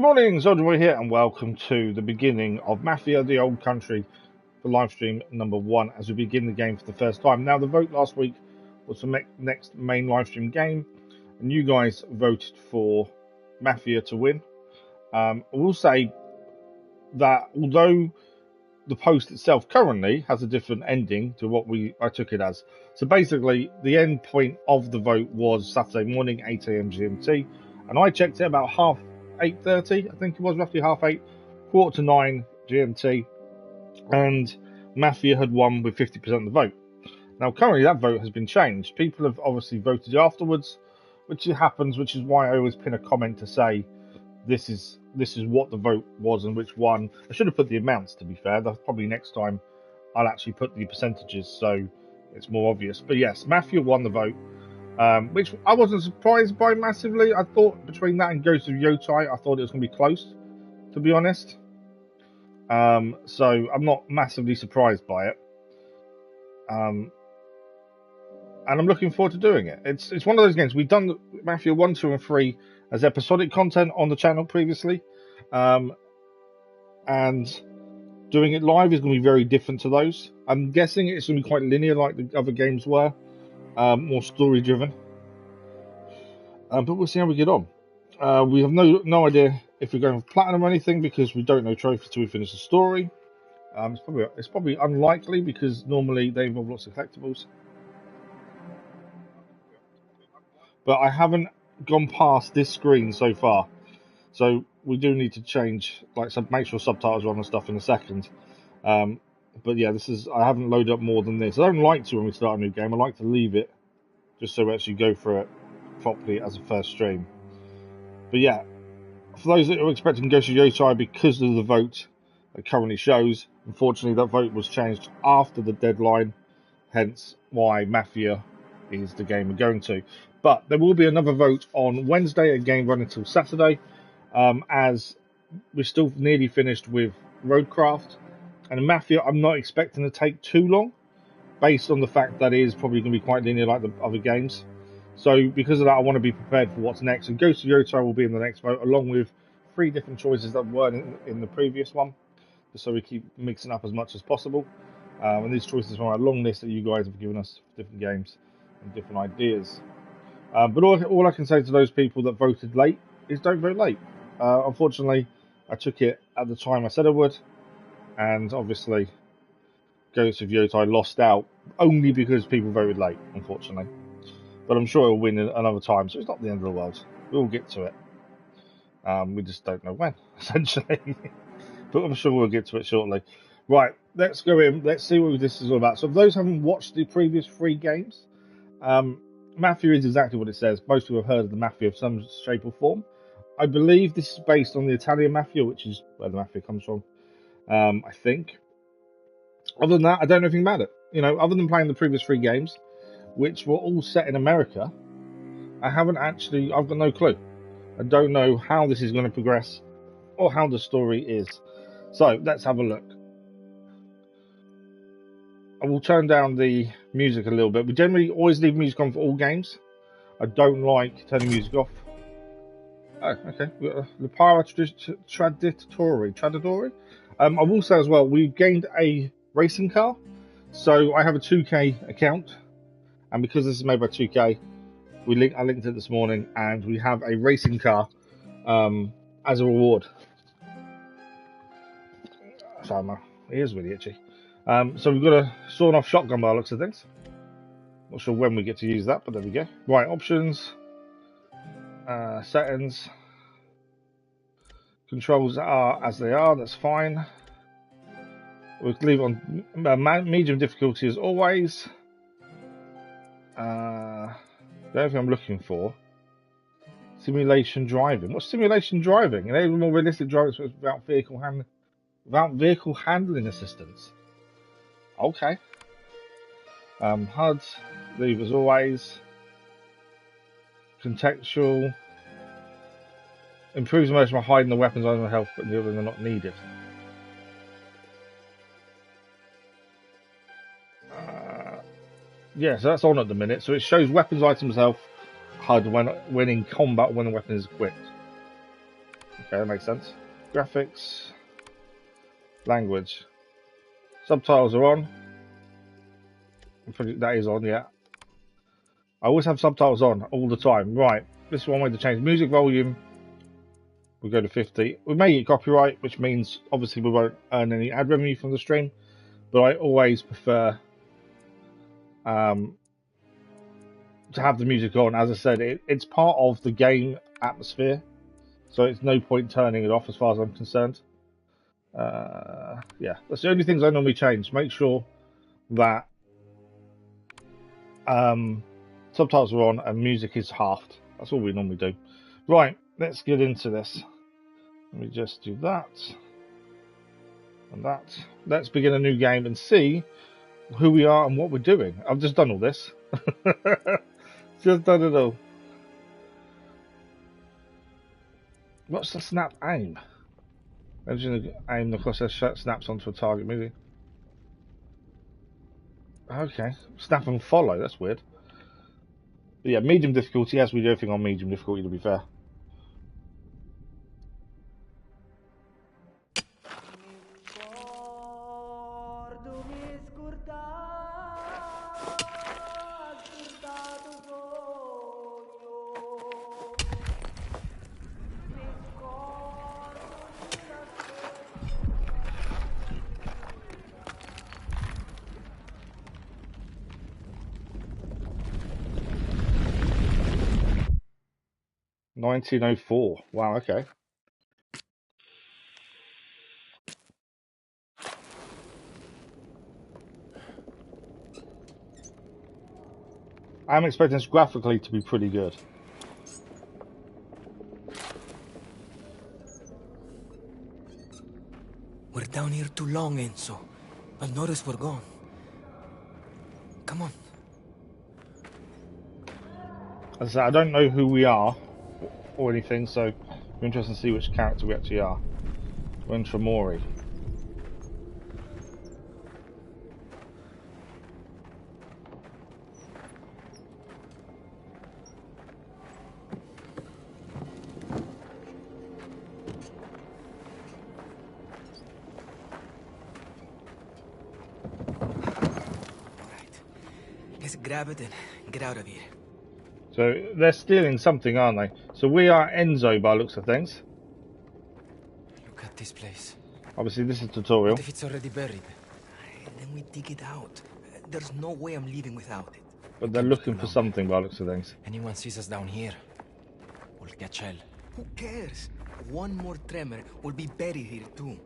Good morning, Zodroy here, and welcome to the beginning of Mafia, the Old Country, for livestream number 1, as we begin the game for the first time. Now, the vote last week was the next main livestream game, and you guys voted for Mafia to win. I will say that although the post itself currently has a different ending to what I took it as. So basically, the end point of the vote was Saturday morning, 8 AM GMT, and I checked it about 8:30, I think it was, roughly 8:30, 8:45 GMT, and Mafia had won with 50% of the vote. Now, currently that vote has been changed. People have obviously voted afterwards, which happens, which is why I always pin a comment to say this is what the vote was and which one. I should have put the amounts, to be fair. That's probably next time I'll actually put the percentages so it's more obvious. But yes, Mafia won the vote, which I wasn't surprised by massively. I thought between that and Ghost of Yotai, I thought it was going to be close, to be honest. So I'm not massively surprised by it. And I'm looking forward to doing it. It's one of those games. We've done Mafia 1, 2, and 3 as episodic content on the channel previously. And doing it live is going to be very different to those. I'm guessing it's going to be quite linear like the other games were. More story driven. But we'll see how we get on. We have no idea if we're going for platinum or anything because we don't know trophies till we finish the story. It's probably unlikely because normally they involve lots of collectibles. But I haven't gone past this screen so far, so we do need to change, make sure subtitles are on and stuff in a second. But yeah, I haven't loaded up more than this. I don't like to when we start a new game. I like to leave it just so we actually go through it properly as a first stream. But yeah, for those that are expecting Ghost of Yotai because of the vote that currently shows, unfortunately that vote was changed after the deadline, hence why Mafia is the game we're going to. But there will be another vote on Wednesday, a game running until Saturday, as we're still nearly finished with Roadcraft. And in Mafia, I'm not expecting to take too long, based on the fact that it is probably going to be quite linear like the other games. So because of that, I want to be prepared for what's next. And Ghost of Yotai will be in the next vote, along with 3 different choices that weren't in the previous one, just so we keep mixing up as much as possible. And these choices are on a long list that you guys have given us for different games and different ideas. But all I can say to those people that voted late is don't vote late. Unfortunately, I took it at the time I said I would, and obviously Ghost of Yotai lost out only because people voted late, unfortunately. But I'm sure it'll win another time, so it's not the end of the world. We'll get to it. We just don't know when, essentially. But I'm sure we'll get to it shortly. Right, let's go in. Let's see what this is all about. So if those haven't watched the previous 3 games, Mafia is exactly what it says. Most people have heard of the Mafia of some shape or form. I believe this is based on the Italian Mafia, which is where the Mafia comes from, I think. Other than that, I don't know anything about it. Other than playing the previous 3 games, which were all set in America, I've got no clue. I don't know how this is going to progress or how the story is. So, let's have a look. I will turn down the music a little bit. We generally always leave music on for all games. I don't like turning music off. Oh, okay. The Para Traditori. I will say as well, we've gained a racing car. So I have a 2K account. And because this is made by 2K, I linked it this morning. And we have a racing car as a reward. Sorry, my ears really itchy. So we've got a sawn-off shotgun by the looks of things. Not sure when we get to use that, but there we go. Right, options, settings, controls are as they are. That's fine. We'll leave it on medium difficulty as always. The only thing I'm looking for, simulation driving. What's simulation driving? Enable more realistic driving experience without vehicle handling assistance. Okay. HUD, leave as always. Contextual. Improves immersion by hiding the weapons under health, but the others are not needed. Yeah, so that's on at the minute. So it shows weapons items health HUD when in combat when the weapon is equipped. Okay, that makes sense. Graphics, language, subtitles are on. That is on, yeah. I always have subtitles on all the time. Right, this is one way to change music volume. We go to 50. We may get copyright, which means obviously we won't earn any ad revenue from the stream. But I always prefer to have the music on. As I said, it's part of the game atmosphere, so it's no point turning it off as far as I'm concerned. Yeah, that's the only things I normally change. Make sure that subtitles are on and music is halved. That's all we normally do. Right, let's get into this. Let me just do that and that. Let's begin a new game and see who we are and what we're doing. I've just done all this. Just done it all. What's the snap aim? I'm just going to aim the crosshair snaps onto a target immediately. Okay, snap and follow. That's weird. But yeah, medium difficulty, as we do everything on medium difficulty, to be fair. $1904. Wow, okay. I'm expecting this graphically to be pretty good. We're down here too long, Enzo. I'll notice we're gone. Come on. As I said, I don't know who we are or anything, so it'll be interesting to see which character we actually are. We're in Tremori. Grab it and get out of here. So they're stealing something, aren't they? So we are Enzo by looks of things. Look at this place. Obviously this is tutorial. What if it's already buried? Then we dig it out. There's no way I'm leaving without it. But they're looking for something by looks of things. Anyone sees us down here, we'll catch hell. Who cares? One more tremor, we'll be buried here too.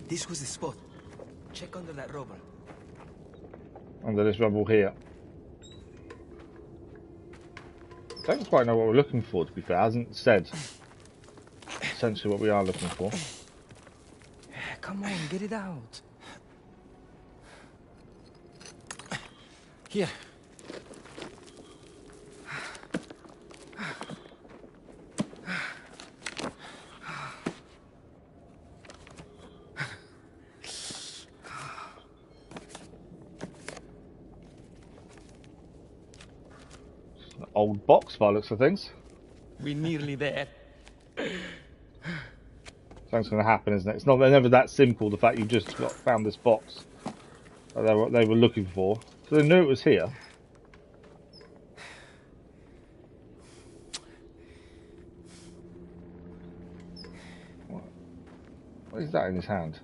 This was the spot. Check under that rubble. Under this rubble here. Don't quite know what we're looking for, to be fair. It hasn't said essentially what we are looking for. Come on, get it out. Here. Old box by looks of things. We're nearly there. Something's going to happen, isn't it? It's not. They're never that simple. The fact you just found this box that they were looking for, so they knew it was here. What is that in his hand?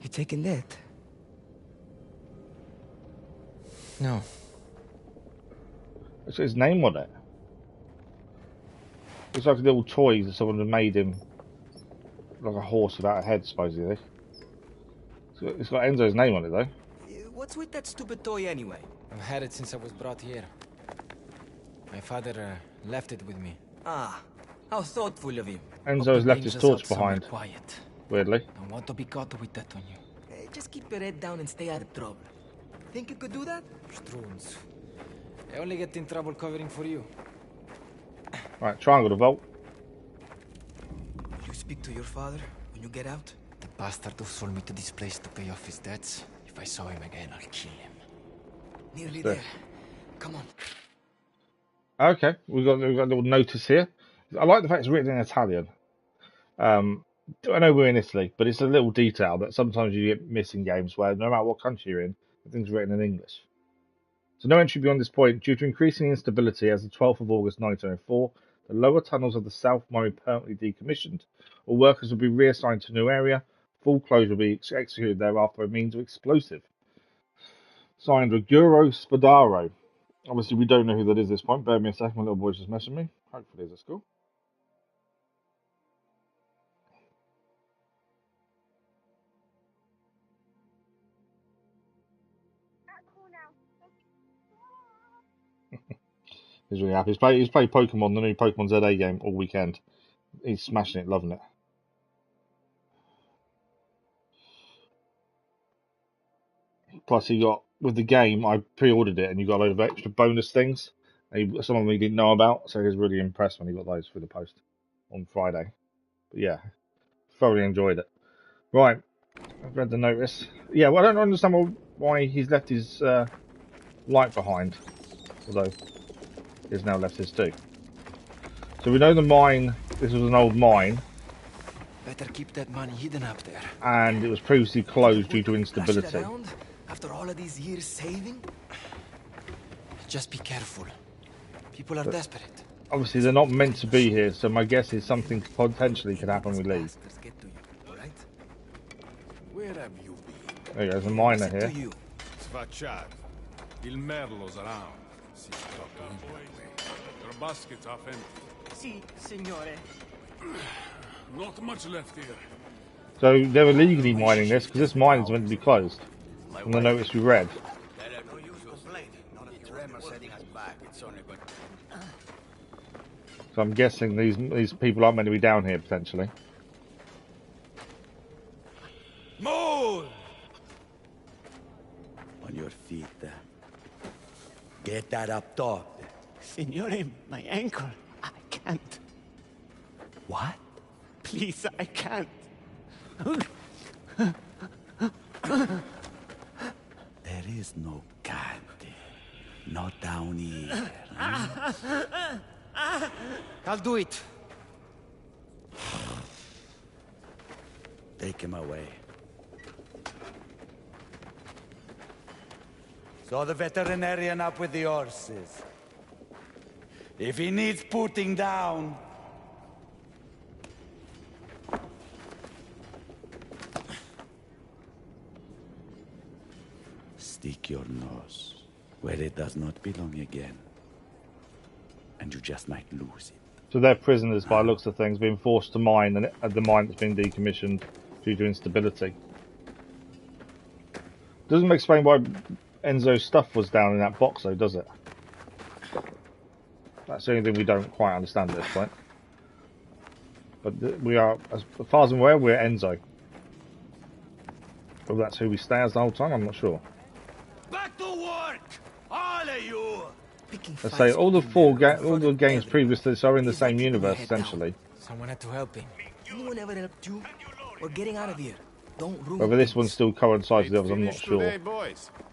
You taking that? No. It's his name on it. It's like a little toy that someone had made him, like a horse without a head, supposedly. It's got Enzo's name on it, though. What's with that stupid toy, anyway? I've had it since I was brought here. My father left it with me. Ah, how thoughtful of him. Enzo has left his torch behind. Quiet. Weirdly. Don't want to be caught with that on you. Just keep your head down and stay out of trouble. Think you could do that? Struns. I only get in trouble covering for you. Right, triangle to vault. Will you speak to your father when you get out? The bastard who sold me to this place to pay off his debts. If I saw him again, I'll kill him. Nearly there. Come on. Okay, we've got a little notice here. I like the fact it's written in Italian. I know we're in Italy, but it's a little detail that sometimes you get missing games where no matter what country you're in, everything's written in English. So no entry beyond this point due to increasing instability as of 12th of August 1904. The lower tunnels of the South Murray permanently decommissioned. All workers will be reassigned to a new area. Full closure will be executed thereafter by means of explosive. Signed Ruggiero Spadaro. Obviously, we don't know who that is at this point. Bear with me a second. My little boy's just messaging me. Hopefully, it's at school. He's really happy. He's played Pokemon, the new Pokemon ZA game, all weekend. He's smashing it, loving it. Plus, he got with the game. I pre-ordered it, and you got a load of extra bonus things. Some of them he didn't know about, so he was really impressed when he got those through the post on Friday. But yeah, thoroughly enjoyed it. Right, I've read the notice. Yeah, well, I don't understand why he's left his light behind, although he's now left his too. So we know the mine. This was an old mine. Better keep that money hidden up there. And it was previously closed due to instability. After all of these years saving? Just be careful. People are desperate. Obviously, they're not meant to be here, so my guess is something potentially could happen when we leave. Where have you been? There you go, there's a miner here. Il merlo's around. Your basket's half empty. Si, signore. Not much left here. So they're illegally mining this because this mine is meant to be closed. From the notice we read. So I'm guessing these people aren't meant to be down here potentially. Move! On your feet. Get that up top. Signore, my ankle. I can't. What? Please, I can't. There is no can't. Not down here. I'll do it. Take him away. So the veterinarian up with the horses. If he needs putting down... Stick your nose where it does not belong again. And you just might lose it. So they're prisoners by looks of things, being forced to mine at the mine that's been decommissioned due to instability. Doesn't explain why Enzo's stuff was down in that box though, does it? That's the only thing we don't quite understand at this point. But we are, as far as I'm aware, we're Enzo. Whether that's who we stay as the whole time, I'm not sure. Back to work! All of you! Let's say all the games previous to this are in the same universe, essentially. Someone had to help him. Anyone ever helped you? We're getting out of here. Don't ruin Whether this one still coincides with the others, I'm not sure.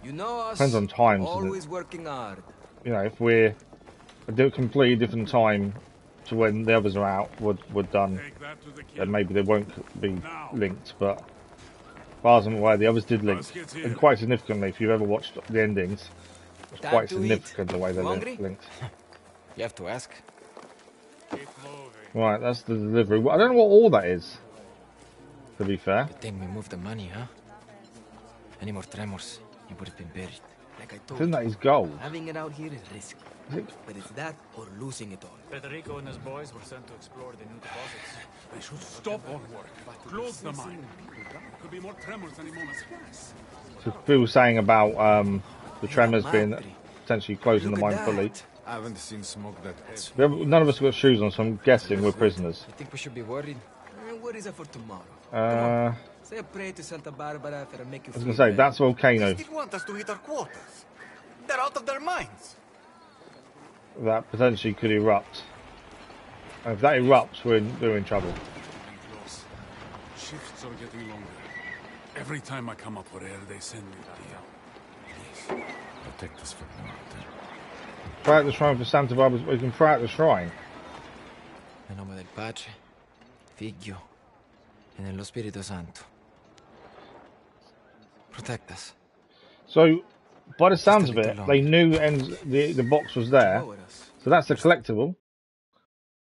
You know us. Depends on times, always working hard. You know, if we're a completely different time to when the others are out, we're done, then maybe they won't be linked. But as far as I'm aware, the others did link, and quite significantly. If you've ever watched the endings, it's quite significant the way they're linked. You have to ask. Right, that's the delivery. I don't know what all that is. To be fair. Good thing we moved the money, huh? Any more tremors, you would have been buried. Like I told Isn't that his gold? Having it out here is risky. But it's that or losing it all. Federico and his boys were sent to explore the new deposits. They should stop all work. Close the mine. Could be more tremors any moment. So Phil was saying about the tremors being potentially closing the mine fully. I haven't seen smoke that. None of us got shoes on, so I'm guessing we're prisoners. You think we should be worried? Worries are for tomorrow. Say a prayer to Santa Barbara for make you I was going to say, that's volcano. They still want us to hit our quarters. They're out of their minds. That potentially could erupt. And if that erupts, we're in trouble. Shifts are getting longer. Every time I come up for air, they send me here. Please, protect us from the mountain. Pray at the shrine for Santa Barbara. We can pray at the shrine. Nel nome del Padre, Figlio, e nello Spirito Santo. Protect us. So, by the sounds of little it, long. they knew the box was there. Go with us. So that's the collectible.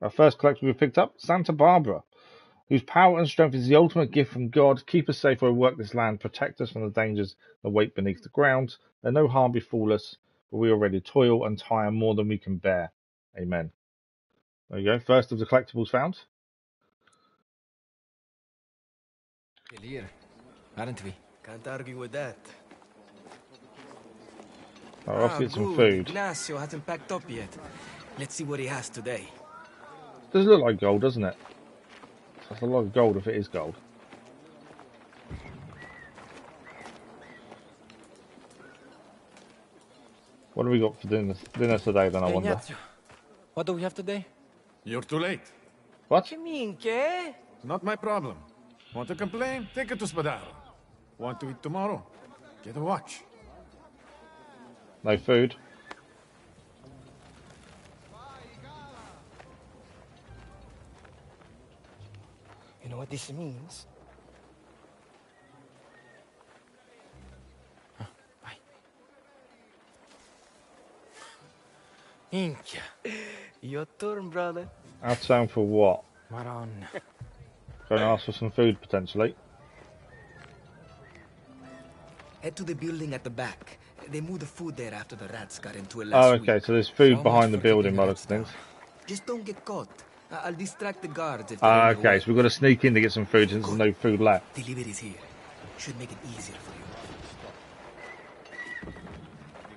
Our first collectible we picked up, Santa Barbara, whose power and strength is the ultimate gift from God. Keep us safe where we work this land. Protect us from the dangers that wait beneath the ground. Let no harm befall us, for we already toil and tire more than we can bear. Amen. There you go. First of the collectibles found. Here, aren't we? Can't argue with that. I'll off get some Good. food. Ignacio hasn't packed up yet. Let's see what he has today. Does look like gold, doesn't it? That's a lot of gold if it is gold. What do we got for dinner today then, I Hey, wonder? Ignazio, what do we have today? You're too late. What? Che minchia? Not my problem. Want to complain? Take it to Spadaro. Want to eat tomorrow? Get a watch. No food. You know what this means? Minchia. Your turn, brother. Out of town for what? Maronna. Going to ask for some food potentially. Head to the building at the back. They moved the food there after the rats got into it Oh, last okay. week. So there's food So behind the much for building, keeping by the the things. Just don't get caught. I'll distract the guards if they're in your Okay, way. so we've got to sneak in to get some food since there's no food left. Delivery's here. Should make it easier for you.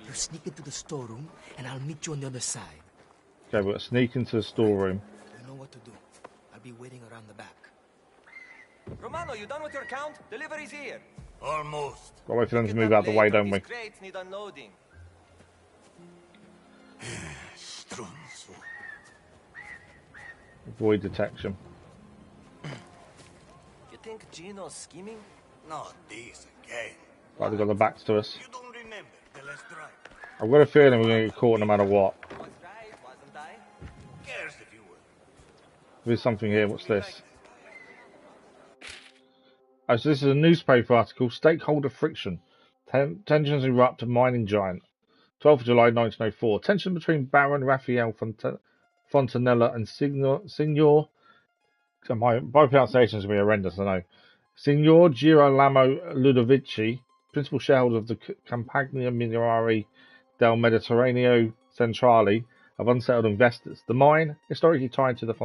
You sneak into the storeroom, and I'll meet you on the other side. Okay, we've got to sneak into the storeroom. You know what to do. I'll be waiting around the back. Romano, you done with your count? Delivery's here. Almost. Got to wait for them to move out the way, don't we? These crates need unloading. Strunzo. Avoid detection. You think Gino's scheming? Not this again. Right, they've got the backs to us. You don't remember the last drive. I've got a feeling we're going to get caught no matter what. Was right, wasn't I? Cares if you will. There's something here. What's this? Oh, so this is a newspaper article. Stakeholder friction. Tensions erupt at mining giant. 12th of July 1904. Tension between Baron Raphael Fontanella and Signor. My pronunciation is going to be horrendous, I know. Signor Girolamo Ludovici, principal shareholder of the Campagna Minerari del Mediterraneo Centrale, of unsettled investors. The mine, historically tied to the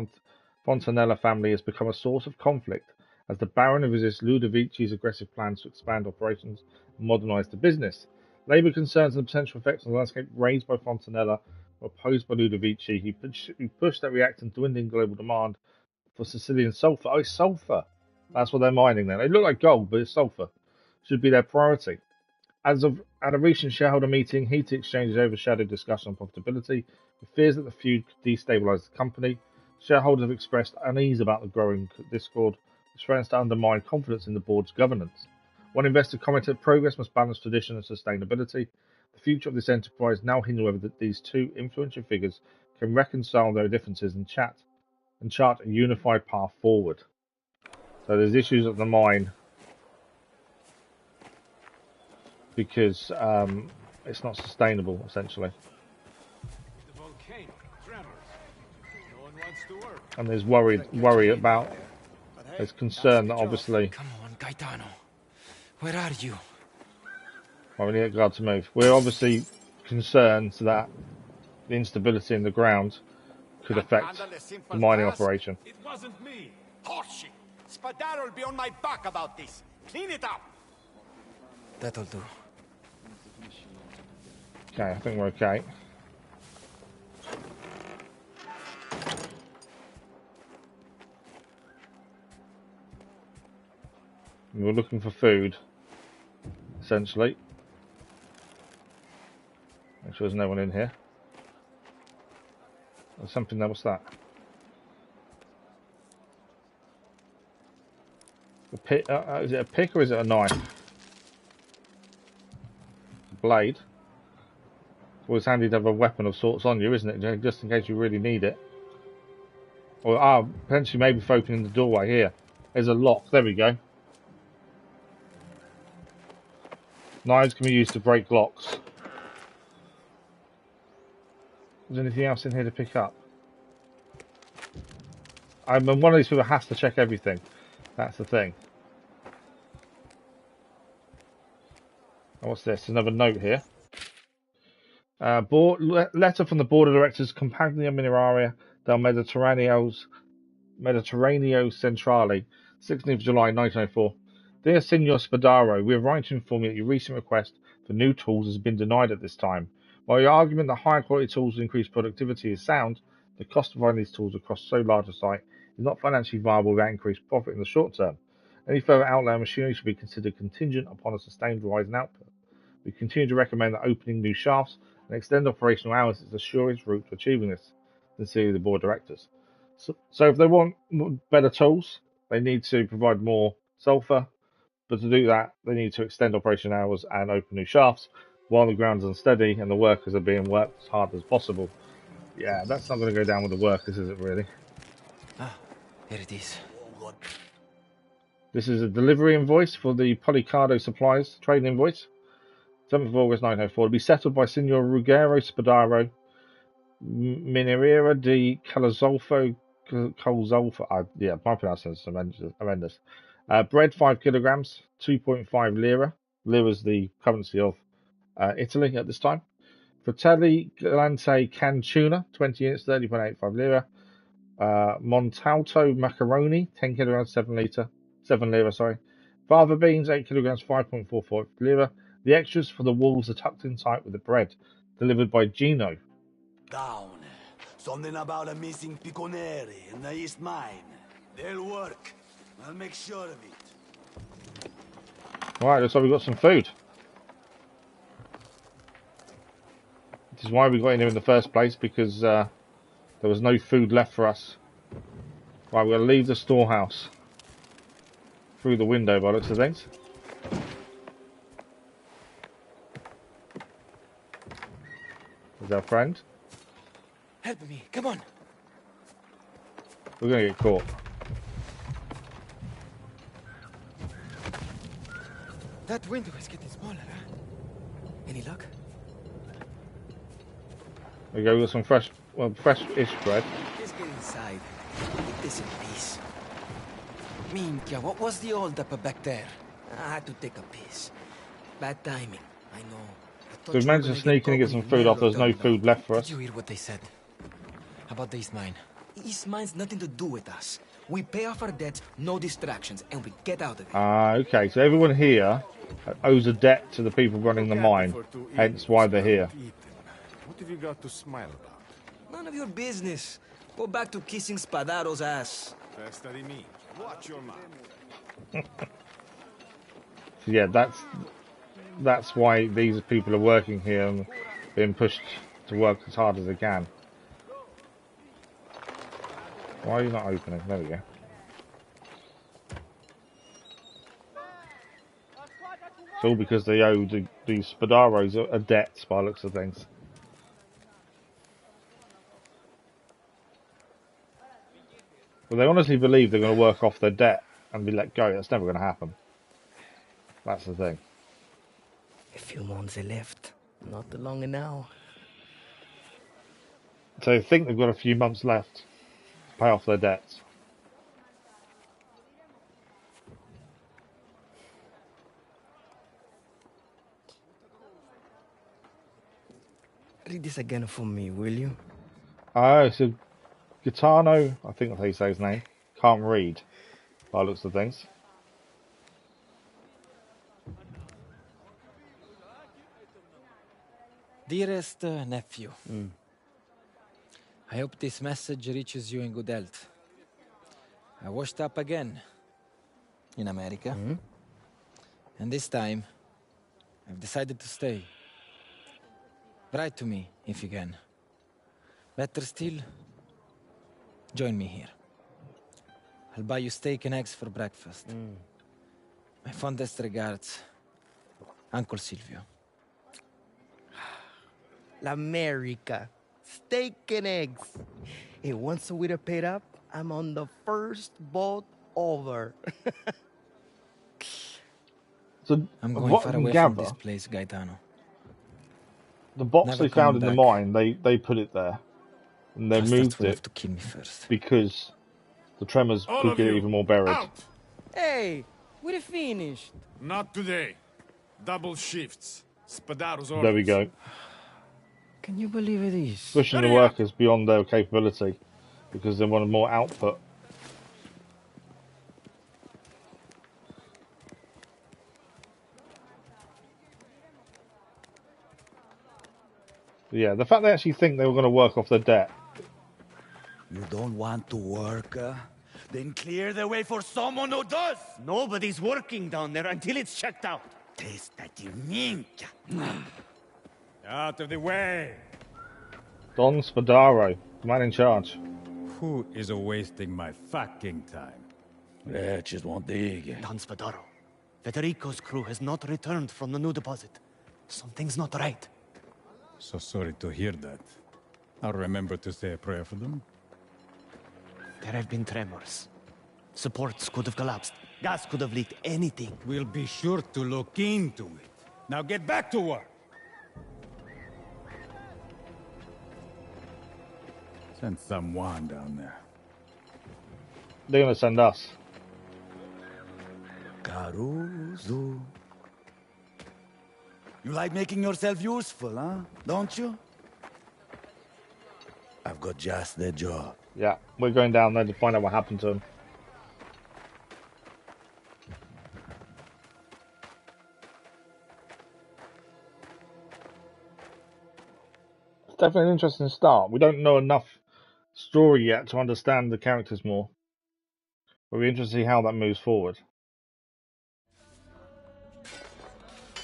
Fontanella family, has become a source of conflict as the Baron resists Ludovici's aggressive plans to expand operations and modernise the business. Labour concerns and potential effects on the landscape raised by Fontanella were opposed by Ludovici, who pushed that reacting to dwindling global demand for Sicilian sulphur. Oh, it's sulphur. That's what they're mining then. They look like gold, but it's sulphur. Should be their priority. At a recent shareholder meeting, heated exchanges overshadowed discussion on profitability, with fears that the feud could destabilise the company. Shareholders have expressed unease about the growing discord, which threatens to undermine confidence in the board's governance. One investor commented, progress must balance tradition and sustainability. The future of this enterprise now hinges on whether these two influential figures can reconcile their differences and chart a unified path forward. So there's issues at the mine because it's not sustainable, essentially. The volcano, tremors. No one wants to work. And there's there's concern that obviously, Come on, Gaetano. Where are you? well, we need God to move. We're obviously concerned that the instability in the ground could affect the mining operation. It wasn't me. Horseshit. Spadaro will be on my back about this. Clean it up. That'll do. Okay, I think we're okay. We're looking for food, essentially. Make sure there's no one in here. There's something there. What's that? A pick? Is it a pick or is it a knife? A blade. Always handy to have a weapon of sorts on you, isn't it? Just in case you really need it. Or potentially maybe for opening the doorway here. There's a lock. There we go. Knives can be used to break locks. Is there anything else in here to pick up? I'm one of these people who has to check everything. That's the thing. Oh, what's this? Another note here. Letter from the Board of Directors Compagnia Mineraria del Mediterraneo Centrale, 16th of July 1904. Dear Signor Spadaro, we are writing to inform you that your recent request for new tools has been denied at this time. While your argument that higher quality tools will increase productivity is sound, the cost of providing these tools across so large a site is not financially viable without increased profit in the short term. Any further outlay on machinery should be considered contingent upon a sustained rise in output. We continue to recommend that opening new shafts and extend operational hours is the surest route to achieving this. Sincerely, the Board of Directors. So if they want better tools, they need to provide more sulfur, but to do that, they need to extend operation hours and open new shafts while the ground is unsteady and the workers are being worked as hard as possible. Yeah, that's not going to go down with the workers, is it really? Ah, here it is. This is a delivery invoice for the Policado Supplies trade invoice. 7th of August 1904, to be settled by Signor Ruggero Spadaro, Mineria di Colzolfo. Yeah, my pronunciation is horrendous. Bread 5 kilograms, 2.5 lira. Lira is the currency of Italy at this time. Fratelli Galante canned tuna, 20 units, 30.85 lira. Montalto macaroni, 10 kilograms, 7 lira, sorry. Fava beans, 8 kilograms, 5.44 lira. The extras for the walls are tucked in tight with the bread, delivered by Gino. Down. Something about a missing piconere in the East Mine. They'll work. I'll make sure of it. Alright, looks like we've got some food. This is why we got in here in the first place, because there was no food left for us. Right, we're going to leave the storehouse through the window by the looks of things. Is our friend? Help me, come on. We're going to get caught. That window is getting smaller, huh? Any luck? There we go, we've got some fresh-ish bread. Let's get inside. Eat this in peace. Minchia, what was the hold-up back there? I had to take a piss. Bad timing, I know. So we managed to sneak in and get some food off. There's no food left for us. Did you hear what they said? About the East Mine? East Mine's nothing to do with us. We pay off our debts, no distractions, and we get out of it. Okay, so everyone here owes a debt to the people running the mine, hence why they're here. What have you got to smile about? None of your business. Go back to kissing Spadaro's ass. Festa di me. Watch your mouth. So yeah, that's why these people are working here and being pushed to work as hard as they can. Why are you not opening? There we go. It's all because they owe the Spadaros a debt by the looks of things. Well, they honestly believe they're going to work off their debt and be let go. That's never going to happen. That's the thing. A few months left. Not long now. So they think they've got a few months left to pay off their debts. Read this again for me, will you? Oh, so Gaetano, I think that's how you say his name, can't read by the looks of things. Dearest nephew, I hope this message reaches you in good health. I washed up again in America, and this time I've decided to stay. Write to me if you can. Better still, join me here. I'll buy you steak and eggs for breakfast. My fondest regards, Uncle Silvio. L'America. Steak and eggs. And once the waiter paid up, I'm on the first boat over. So, I'm what going I far can away from gather, this place, Gaetano. the box Never they found in coming the back. mine, they put it there. And they Bastards moved will it have to kill me first. because the tremors All could of get you, even more buried. out! Hey, we're finished. Not today. Double shifts. Spadaro's orders. There we go. Can you believe it is? Pushing the Hurry up! workers beyond their capability because they wanted more output. Yeah, the fact they actually think they were going to work off their debt. You don't want to work? Then clear the way for someone who does! Nobody's working down there until it's checked out. Testa di minchia! Out of the way! Don Spadaro, the man in charge. Who is wasting my fucking time? Wretches won't dig. Don Spadaro. Federico's crew has not returned from the new deposit. Something's not right. So sorry to hear that. I'll remember to say a prayer for them. There have been tremors. Supports could have collapsed. Gas could have leaked. Anything. We'll be sure to look into it. Now get back to work! Send someone down there. They're going to send us. Carusu. You like making yourself useful, huh? Don't you? I've got just the job. Yeah, we're going down there to find out what happened to him. It's definitely an interesting start. We don't know enough story yet to understand the characters more. We'll be interested to see how that moves forward.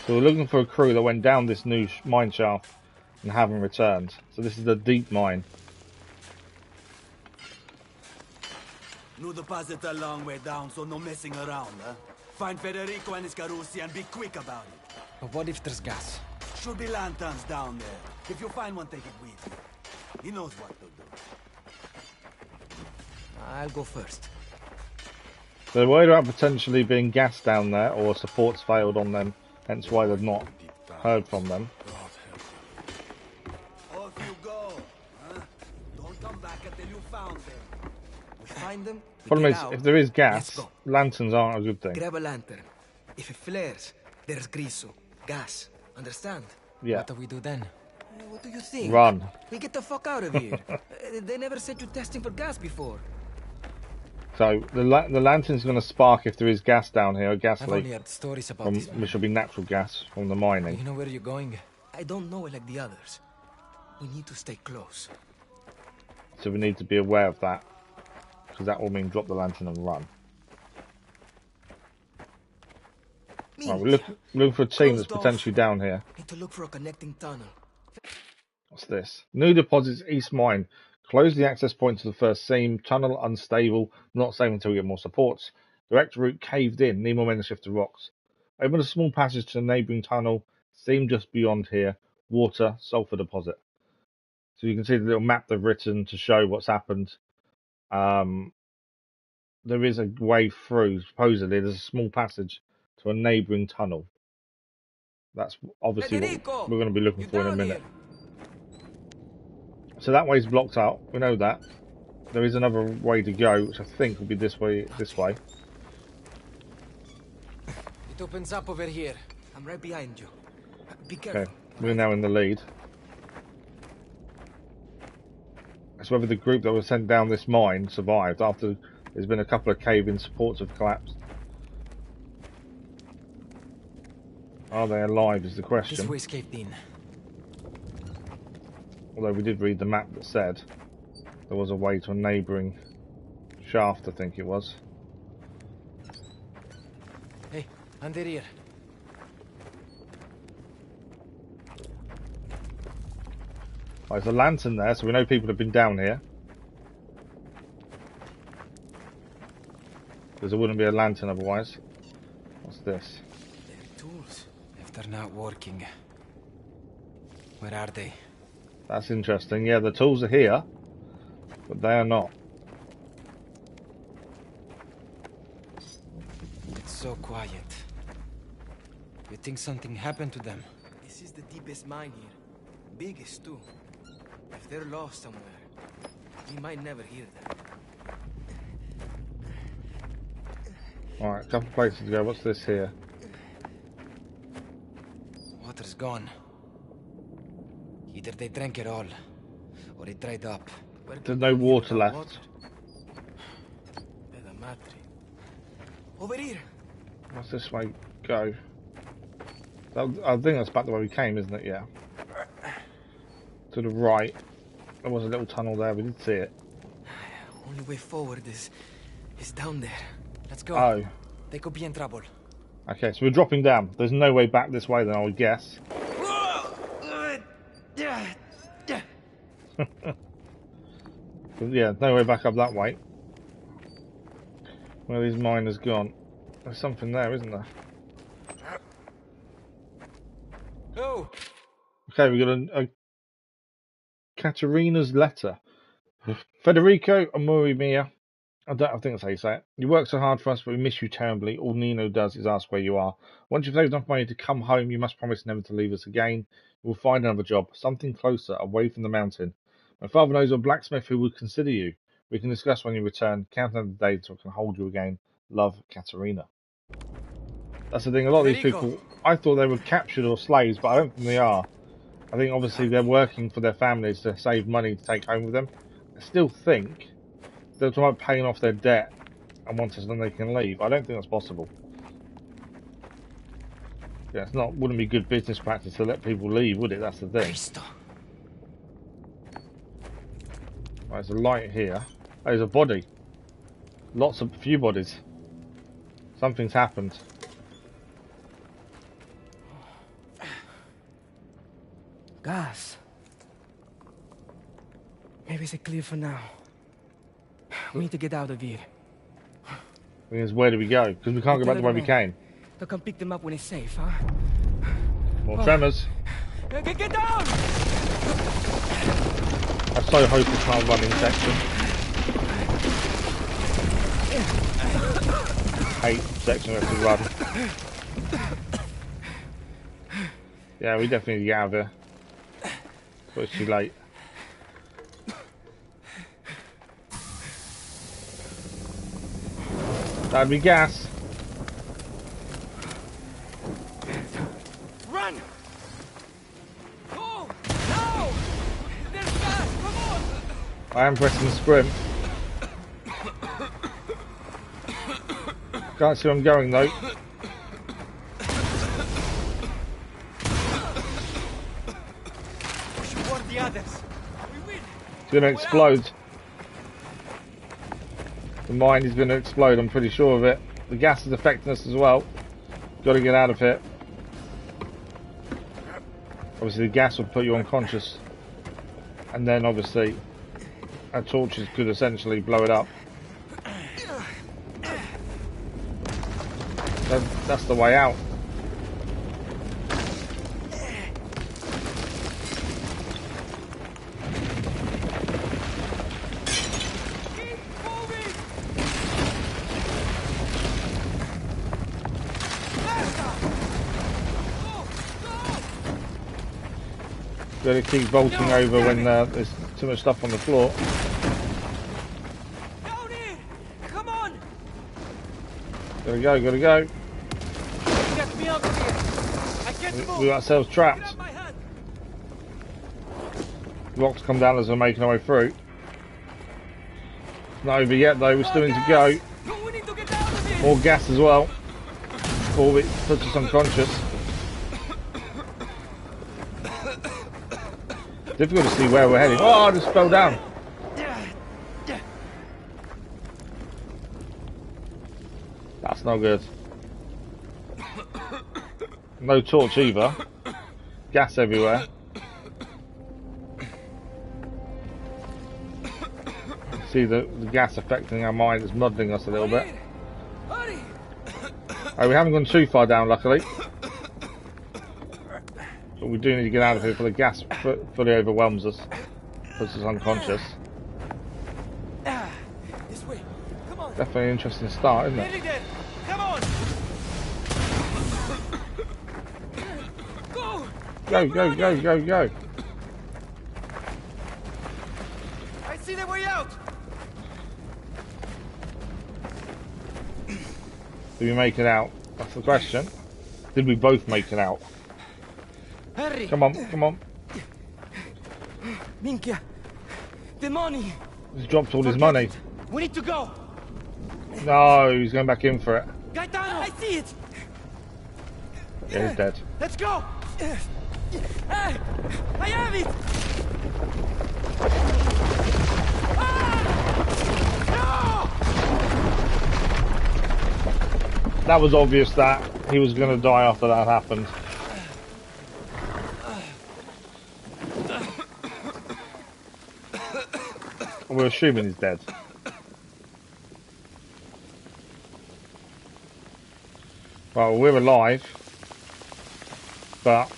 So we're looking for a crew that went down this new mine shaft and haven't returned. So this is the deep mine. New deposit a long way down, so no messing around, huh? Find Federico and his Carusi and be quick about it. But what if there's gas? Should be lanterns down there. If you find one, take it with you. He knows what to do. I'll go first. They're worried about potentially being gas down there, or supports failed on them, hence why they've not heard from them. Off you go, huh? Don't come back until you found them. We find them. We Problem get is, out. if there is Let's gas, go. lanterns aren't a good thing. Grab a lantern. If it flares, there's griso, gas. Understand? Yeah, What do we do then? What do you think? run. We get the fuck out of here. They never sent you testing for gas before. So the lantern's going to spark if there is gas down here, a gas I've only leak, heard stories about from, this. which will be natural gas from the mining. You know where you're going? I don't know it like the others. We need to stay close. So we need to be aware of that, because that will mean drop the lantern and run. Right, we're looking for a team that's potentially down here. Need to look for a connecting tunnel. What's this? New deposits, East Mine. Close the access point to the first seam. Tunnel unstable. Not safe until we get more supports. Direct route caved in. Need more men to shift the rocks. Open a small passage to the neighbouring tunnel. Seam just beyond here. Water, sulphur deposit. So you can see the little map they've written to show what's happened. There is a way through. Supposedly, there's a small passage to a neighbouring tunnel. That's obviously what we're going to be looking for in a minute. So that way's blocked out. We know that. There is another way to go, which I think will be this way. This way. It opens up over here. I'm right behind you. Be careful. Okay, we're now in the lead. It's whether the group that was sent down this mine survived after there's been a couple of cave-in supports have collapsed. Are they alive is the This question. way's caved in. Although we did read the map that said there was a way to a neighbouring shaft, I think it was. Hey, under here. Right, there's a lantern there, so we know people have been down here. Because there wouldn't be a lantern otherwise. What's this? They're tools. If they're not working, where are they? That's interesting. Yeah, the tools are here, but they are not. It's so quiet. You think something happened to them? This is the deepest mine here. Biggest, too. If they're lost somewhere, we might never hear them. Alright, a couple places to go. What's this here? Water's gone. Either they drank it all, or it dried up. There's no water left. Over here. What's this way go? I think that's back the way we came, isn't it? Yeah. To the right. There was a little tunnel there. We did see it. Only way forward is down there. Let's go. Oh. They could be in trouble. Okay, so we're dropping down. There's no way back this way then, I would guess. Yeah, no way back up that way. Where these miners gone? There's something there, isn't there? Oh. Okay, we got a Caterina's letter. Federico Amori Mia. I think that's how you say it. You work so hard for us, but we miss you terribly. All Nino does is ask where you are. Once you've saved enough money to come home, you must promise never to leave us again. You will find another job, something closer, away from the mountain. My father knows a blacksmith who would consider you. We can discuss when you return. Count down the days so I can hold you again. Love, Caterina. That's the thing. A lot of these people, I thought they were captured or slaves, but I don't think they are. I think obviously they're working for their families to save money to take home with them. I still think they're talking about paying off their debt and once it's done they can leave. I don't think that's possible. Yeah, wouldn't be good business practice to let people leave, would it? That's the thing. Right, there's a light here. Oh, there's a body. Few bodies. Something's happened. Gas. Maybe it's clear for now. We need to get out of here. Thing is, where do we go? Because we can't go back the way we came. They'll come pick them up when it's safe, huh? More tremors. Get down! I so hope it's not a running section. Hate section where to run. Yeah, we definitely need to get out of here. But it's too late. That'd be gas. Run! Oh, no! There's gas! Come on! I am pressing sprint. Can't see where I'm going though. The others. It's gonna explode. The mine is gonna explode, I'm pretty sure of it. The gas is affecting us as well. Gotta get out of here. Obviously the gas will put you unconscious. And then obviously our torches could essentially blow it up. That's the way out. Gotta keep vaulting over when there's too much stuff on the floor. Down here! Come on! Gotta go, gotta go. Get me out of here! I can't move! We got ourselves trapped. Rocks come down as we're making our way through. It's not over yet though, we still need to go. We need to get out of here! More gas as well. Before it puts us unconscious. Difficult to see where we're heading. Oh, I just fell down. That's not good. No torch either. Gas everywhere. See the gas affecting our mind is muddling us a little bit. Oh, we haven't gone too far down, luckily. But But we do need to get out of here before the gas fully overwhelms us. Puts us unconscious. This way. Come on. Definitely an interesting start, isn't it? Nearly there. Come on. Go. Go. I see the way out. Did we make it out? That's the question. Did we both make it out? Hurry. Come on. Minchia. The money. He's dropped all his money. We need to go. No, he's going back in for it. Gaetano, I see it. Yeah, he's dead. Let's go. I have it. No! That was obvious that he was going to die after that happened. We're assuming he's dead. Well, we're alive, but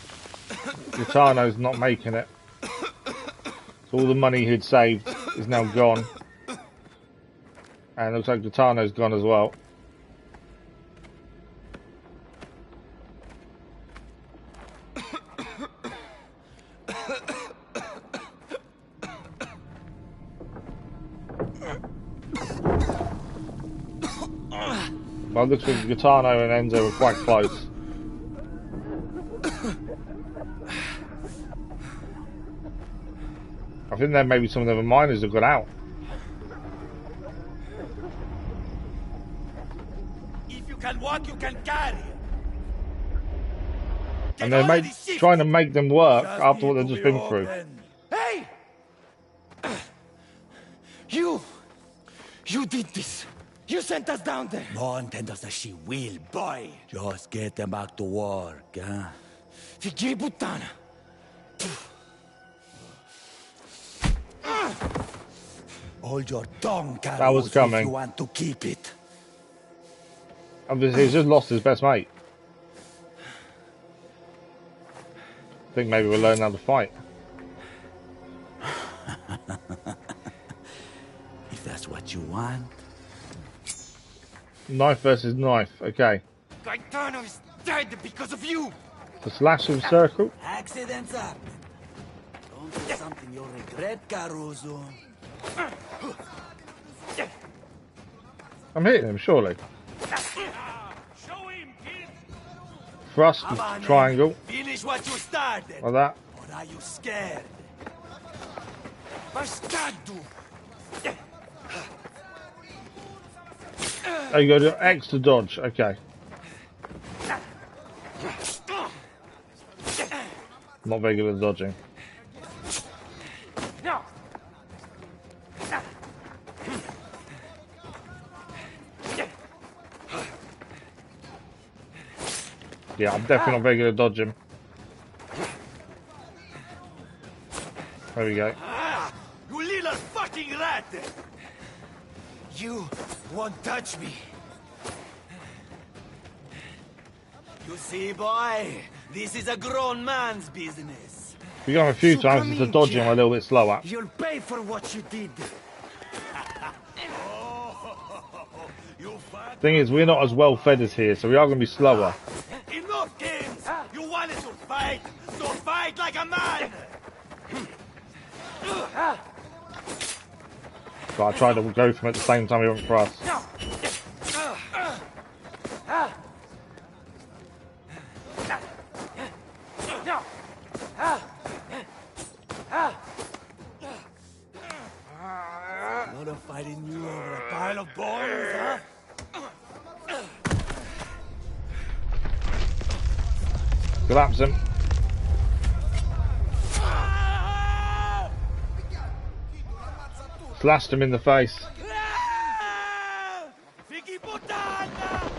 Gaetano's not making it. So all the money he'd saved is now gone. And it looks like Gaetano's gone as well. Well, it looks like Gaetano and Enzo were quite close. I think there maybe some of the miners have got out. If you can walk, you can carry. And they're trying to make them work after what they've just been through. Hey! You did this. You sent us down there. No one tell us that she will, boy. Just get them back to work, huh? Figli puttana. Hold your tongue, Carusu, That was coming. if you want to keep it. Obviously, he's just lost his best mate. I think maybe we'll learn how to fight. If that's what you want. Knife versus knife, okay. Gaetano is dead because of you. The slash of circle. Accidents happen. Don't do something you'll regret, Carusu. I'm hitting him, surely. Show him, kid. Thrust, Come on, triangle, man. Finish what you started. like that. Or are you scared? Bastardo. Oh, you got to do X to dodge, okay. Not very good at dodging. No. Yeah, I'm definitely not very good at dodging. There we go. You little fucking rat! You won't touch me. You see, boy? This is a grown man's business. We got him a few times, it's the dodging a little bit slower. You'll pay for what you did. Thing is, we're not as well fed as here, so we are going to be slower. Enough games! You wanted to fight, so fight like a man! But I tried to go for him at the same time he went for us. Not a fighting you over a pile of bones, huh? Collapse him. Slashed him in the face. Figli puttana!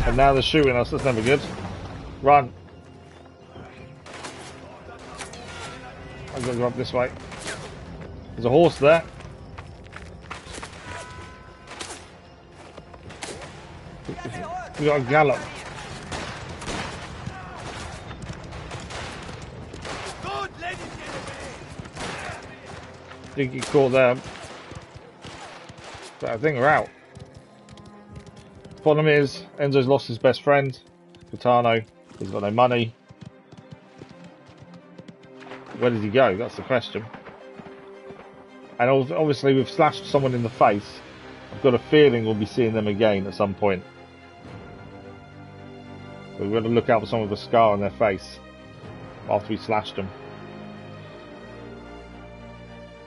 And now they're shooting us, that's never good. Run. I've got to go up this way. There's a horse there. We got a gallop. Didn't get caught there. But I think we're out. Problem is, Enzo's lost his best friend, Gaetano. He's got no money. Where did he go? That's the question. And obviously we've slashed someone in the face. I've got a feeling we'll be seeing them again at some point. So we've got to look out for someone with a scar on their face after we slashed them.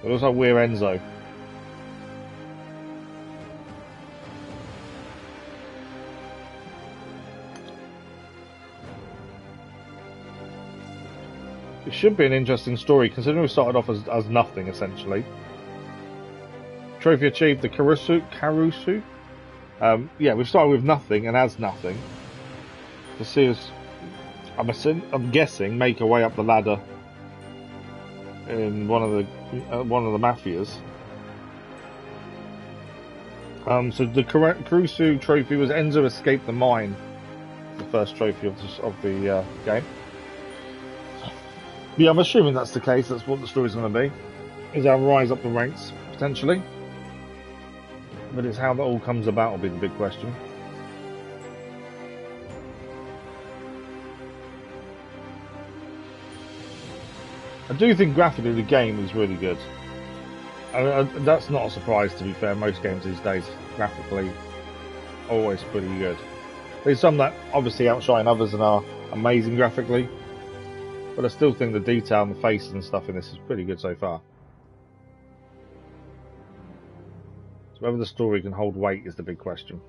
It looks like we're Enzo. It should be an interesting story, considering we started off as nothing, essentially. Trophy achieved, the Carusu. Yeah, we started with nothing and as nothing. To see us, I'm guessing, make our way up the ladder in one of the mafias. So the Carusu trophy was Enzo escaped the mine. The first trophy of the game. Yeah, I'm assuming that's the case. That's what the story's going to be. Is our rise up the ranks, potentially. But it's how that all comes about will be the big question. I do think graphically the game is really good. That's not a surprise, to be fair. Most games these days, graphically, always pretty good. There's some that obviously outshine others and are amazing graphically. But I still think the detail and the faces and stuff in this is pretty good so far. So whether the story can hold weight is the big question.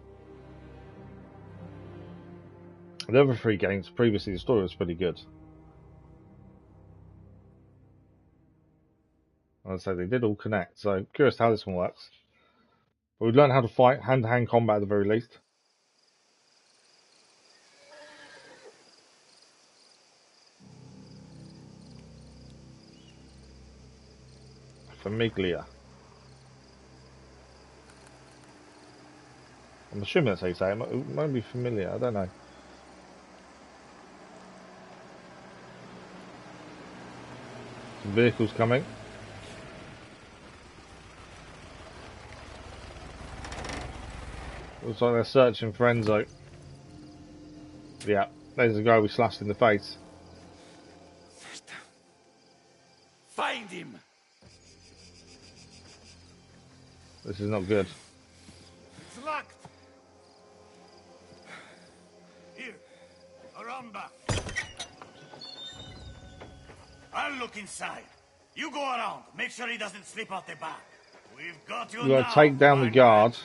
The other three games, previously the story was pretty good. I'd say they did all connect, so curious how this one works. But we've learned how to fight hand-to-hand combat at the very least. Famiglia. I'm assuming that's how you say it. It might be familiar, I don't know. Some vehicles coming. Looks like they're searching for Enzo. Yeah, there's the guy we slashed in the face. Find him! This is not good. It's locked. Here, around back. I'll look inside. You go around. Make sure he doesn't slip out the back. We've got you now. We've got to take down the guard.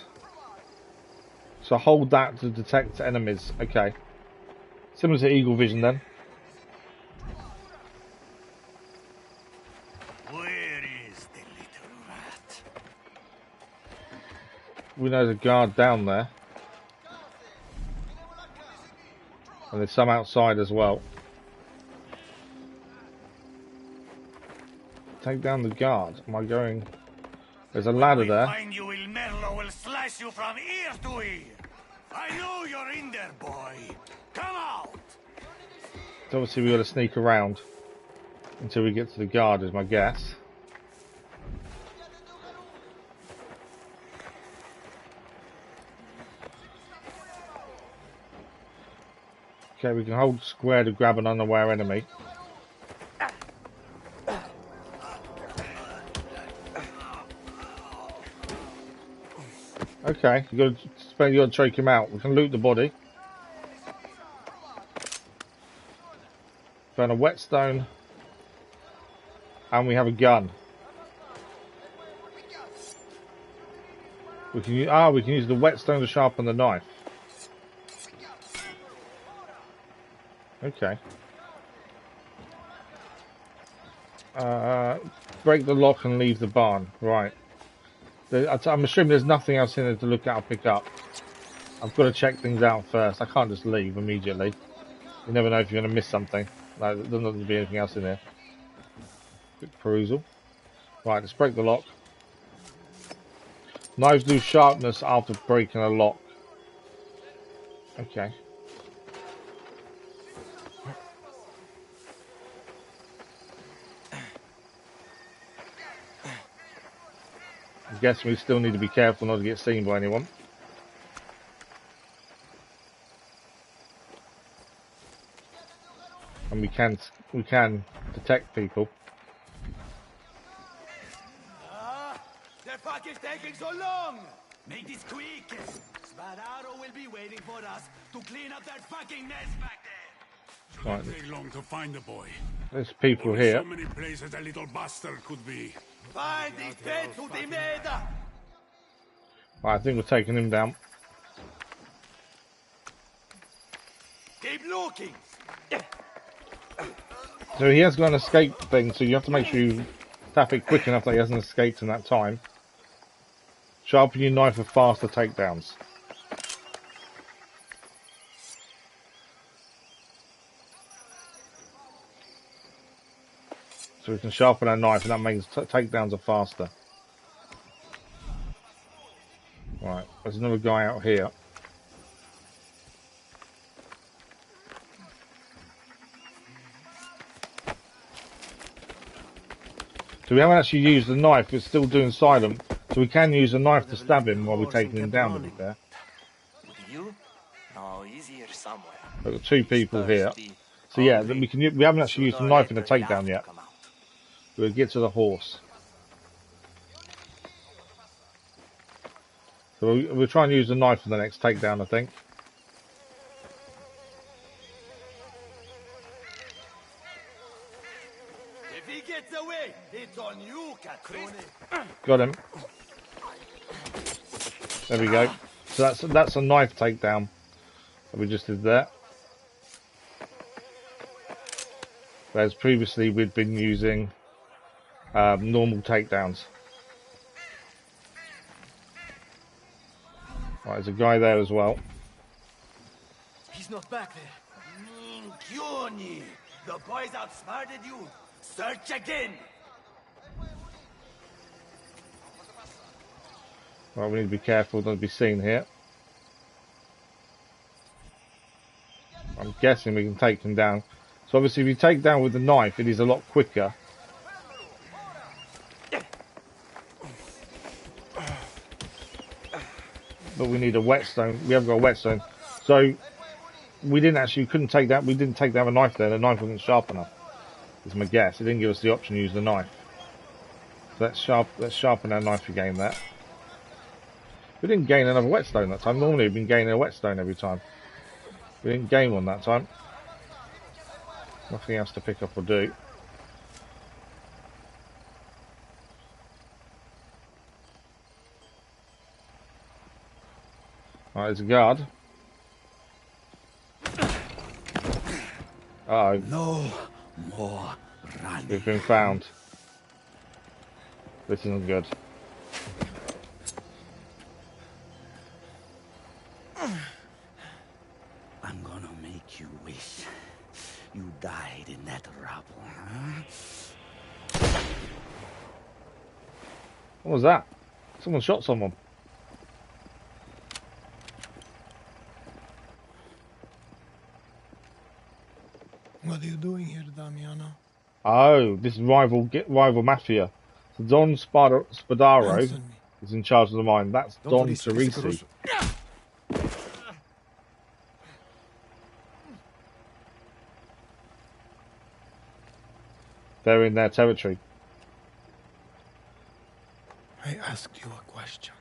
So hold that to detect enemies. Okay. Similar to Eagle Vision then. Where is the little rat? We know there's a guard down there. And there's some outside as well. Take down the guard. Am I going... There's a ladder there. Find you, Il Merlo will slice you from ear to ear. I know you're in there, boy. Come out. So obviously we've got to sneak around until we get to the guard, is my guess. Okay, we can hold square to grab an unaware enemy. Okay, you got to choke him out. We can loot the body. Found a whetstone, and we have a gun. We can use the whetstone to sharpen the knife. Okay. Break the lock and leave the barn. Right. I'm assuming there's nothing else in there to look at or pick up. I've got to check things out first. I can't just leave immediately. You never know if you're going to miss something. Like, there doesn't be anything else in there. Quick perusal. Right, let's break the lock. Knives lose sharpness after breaking a lock. Okay. I guess we still need to be careful not to get seen by anyone. And we can detect people. The fuck is taking so long? Make this quick! Spadaro will be waiting for us to clean up that fucking mess back there. Right. Take long to find the boy. There's people Only here. so many places a little bastard could be. Find this bed to the meda! Right, I think we're taking him down. Keep looking! So he has got an escape thing, so you have to make sure you tap it quick enough that he hasn't escaped in that time. Sharpen your knife for faster takedowns. So we can sharpen our knife, and that means takedowns are faster. Right, there's another guy out here. So we haven't actually used the knife, it's still doing silent. So we can use the knife to stab him while we're taking him down, to be fair. You? No, easier somewhere. We've got two people here. So yeah, we haven't actually used the knife in the takedown yet. We'll get to the horse. So we'll try and use the knife for the next takedown, I think. If he gets away, it's on you, Catrone. Got him. There we go. So that's a knife takedown that we just did there. Whereas previously we'd been using normal takedowns. Right, there's a guy there as well. He's not back there. Minchioni! The boys outsmarted you. Search again! Right, we need to be careful not to be seen here. I'm guessing we can take him down. So obviously if you take down with the knife, it is a lot quicker. But we need a whetstone. We haven't got a whetstone. So we couldn't take that. We didn't take down a knife there. The knife wasn't sharp enough. Is my guess. It didn't give us the option to use the knife. So let's sharpen our knife again there. We didn't gain another whetstone that time. Normally we've been gaining a whetstone every time. We didn't gain one that time. Nothing else to pick up or do. Right, there's a guard. Uh-oh. No more running. We've been found. This isn't good. I'm gonna make you wish you died in that rubble, huh? What was that? Someone shot someone. What are you doing here, Damiano? Oh, this is rival Mafia. So Don Spadaro is in charge of the mine. That's Don Torrisi. They're in their territory. I asked you a question.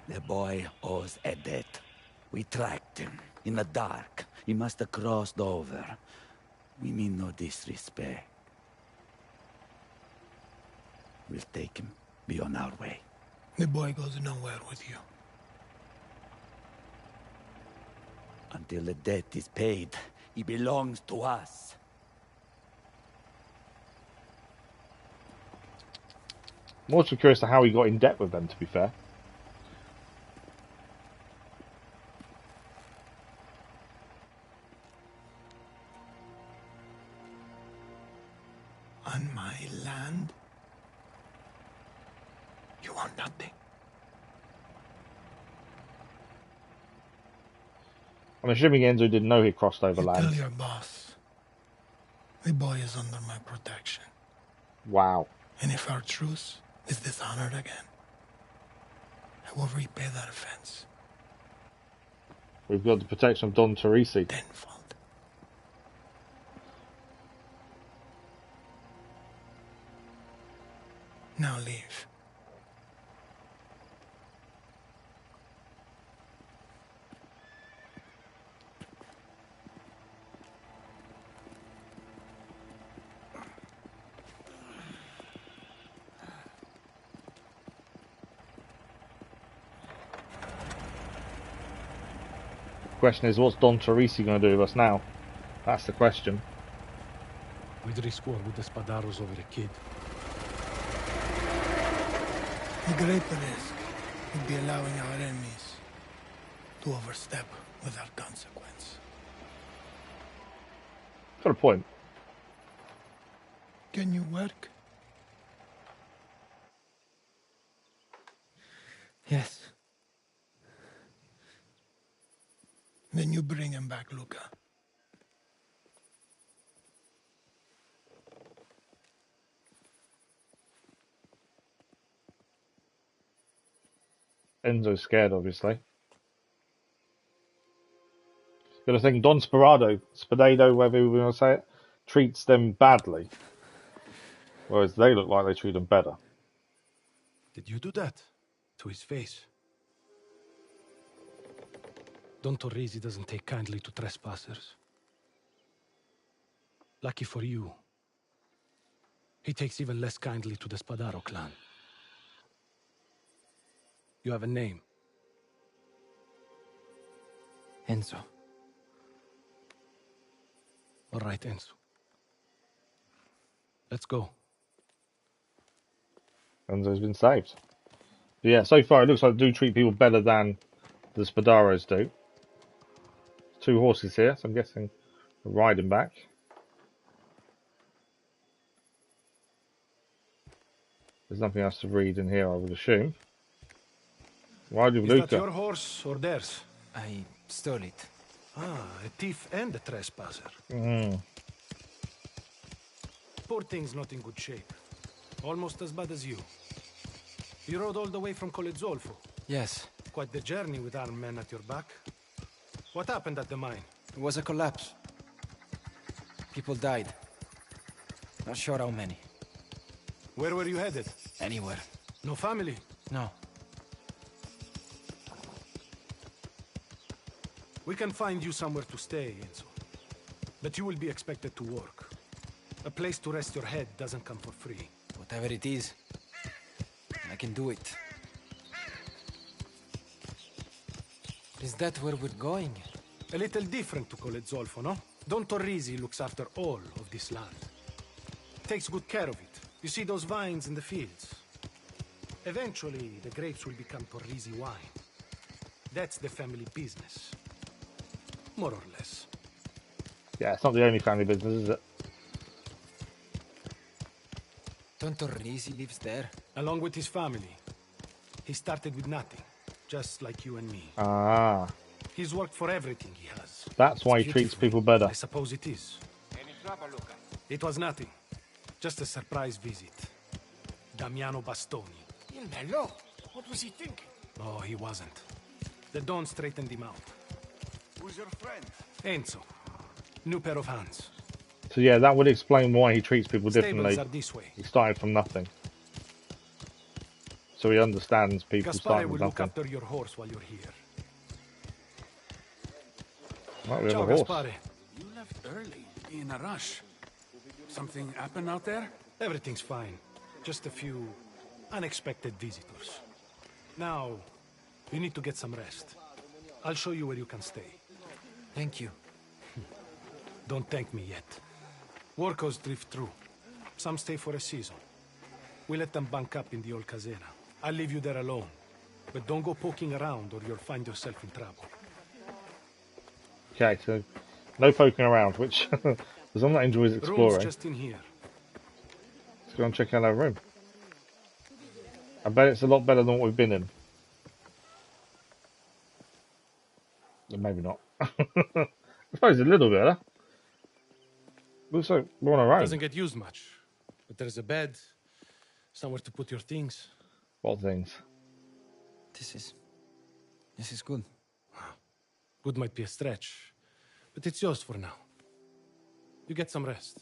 The boy owes a debt. We tracked him. In the dark. He must have crossed over. We mean no disrespect. We'll take him. Be on our way. The boy goes nowhere with you. Until the debt is paid, he belongs to us. I'm also curious to how he got in debt with them, to be fair. on my land, you want nothing. I'm assuming Enzo didn't know he crossed over You tell land. your boss, the boy is under my protection. Wow. And if our truce is dishonored again, I will repay that offense. We've got the protection of Don Torrisi. Tenfold. Now leave. Question is, what's Don Torrisi going to do with us now? That's the question. We'd risk war with the Spadaros over a kid. The great risk would be allowing our enemies to overstep without consequence. Got a point. Can you work? Yes. Then you bring him back, Luca. Enzo's scared, obviously. Got to think Don Spadado, whatever we want to say it, treats them badly. Whereas they look like they treat them better. Did you do that? To his face? Don Torrisi doesn't take kindly to trespassers. Lucky for you, he takes even less kindly to the Spadaro clan. You have a name. Enzo. All right, Enzo. Let's go. Enzo's been saved. But yeah, so far it looks like they do treat people better than the Spadaros do. 2 horses here, so I'm guessing we're riding back. There's nothing else to read in here, I would assume. Ride with Luca. Is that your horse or theirs? I stole it. Ah, a thief and a trespasser. Mm. Poor thing's not in good shape. Almost as bad as you. You rode all the way from Collezzolfo. Yes. Quite the journey with armed men at your back. What happened at the mine? It was a collapse. People died. Not sure how many. Where were you headed? Anywhere. No family? No. We can find you somewhere to stay, Enzo. But you will be expected to work. A place to rest your head doesn't come for free. Whatever it is, I can do it. Is that where we're going? A little different to Collezzolfo, no? Don Torrisi looks after all of this land. Takes good care of it. You see those vines in the fields? Eventually, the grapes will become Torrisi wine. That's the family business. More or less. Yeah, it's not the only family business, is it? Don Torrisi lives there? Along with his family. He started with nothing, just like you and me. Ah. He's worked for everything he has. That's why he treats people better. I suppose it is. Any trouble, Luca? It was nothing. Just a surprise visit. Damiano Bastoni. Il bello? What was he thinking? Oh, he wasn't. The Don straightened him out. Who's your friend? Enzo. New pair of hands. So yeah, that would explain why he treats people Stables differently. are this way. He started from nothing. So he understands people Gaspare starting will from look nothing. after your horse while you're here. Right, we have Ciao, a horse. Gaspare. You left early, in a rush. Something happened out there? Everything's fine. Just a few unexpected visitors. Now, you need to get some rest. I'll show you where you can stay. Thank you. Don't thank me yet. Workers drift through. Some stay for a season. We let them bank up in the old casena. I'll leave you there alone. But don't go poking around or you'll find yourself in trouble. Okay, so no poking around, which because I'm not enjoying Room's exploring. just in here. go and check out our room. I bet it's a lot better than what we've been in. Or maybe not. I suppose a little bit, huh? Looks like we're on our own. Doesn't get used much. But there's a bed, somewhere to put your things. What things? This is good. Good might be a stretch, but it's yours for now. You get some rest.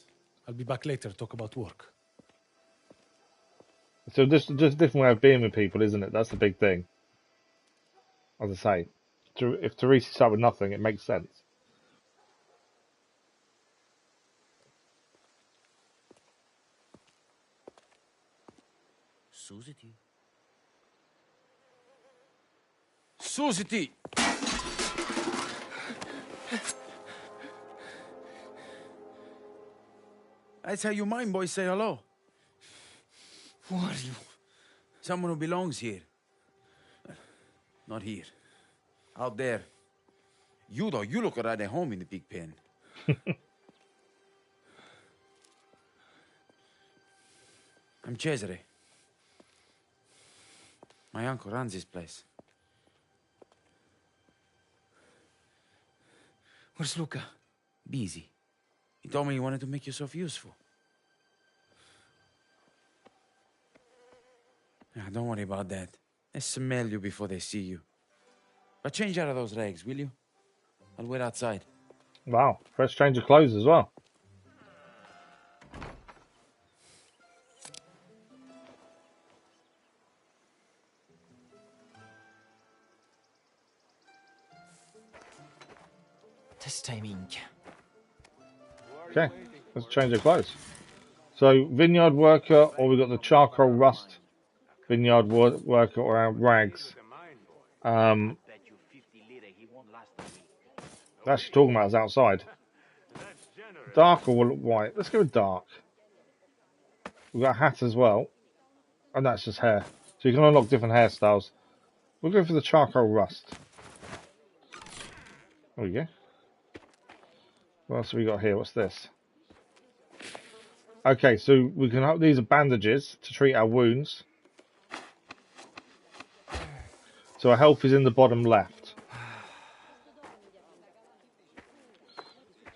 I'll be back later to talk about work. So just a different way of being with people, isn't it? That's the big thing. As I say, if Torrisi started with nothing, it makes sense. Susity. Susity! That's how you mind boys say hello. Who are you? Someone who belongs here. Not here. Out there. You though, you look right at home in the big pen. I'm Cesare. My uncle runs this place. Where's Luca? Busy. He told me you wanted to make yourself useful. Don't worry about that. They smell you before they see you. But change out of those rags, will you? I'll wait outside. Wow, fresh change of clothes as well. This timing. Okay, let's change of clothes. So, vineyard worker, or we got the charcoal rust vineyard worker or our rags. Actually talking about is outside. Dark or white? Let's go with dark. We've got a hat as well. And that's just hair. So you can unlock different hairstyles. We'll go for the charcoal rust. There we go. What else have we got here? What's this? Okay, so we can have these are bandages to treat our wounds. So our health is in the bottom left.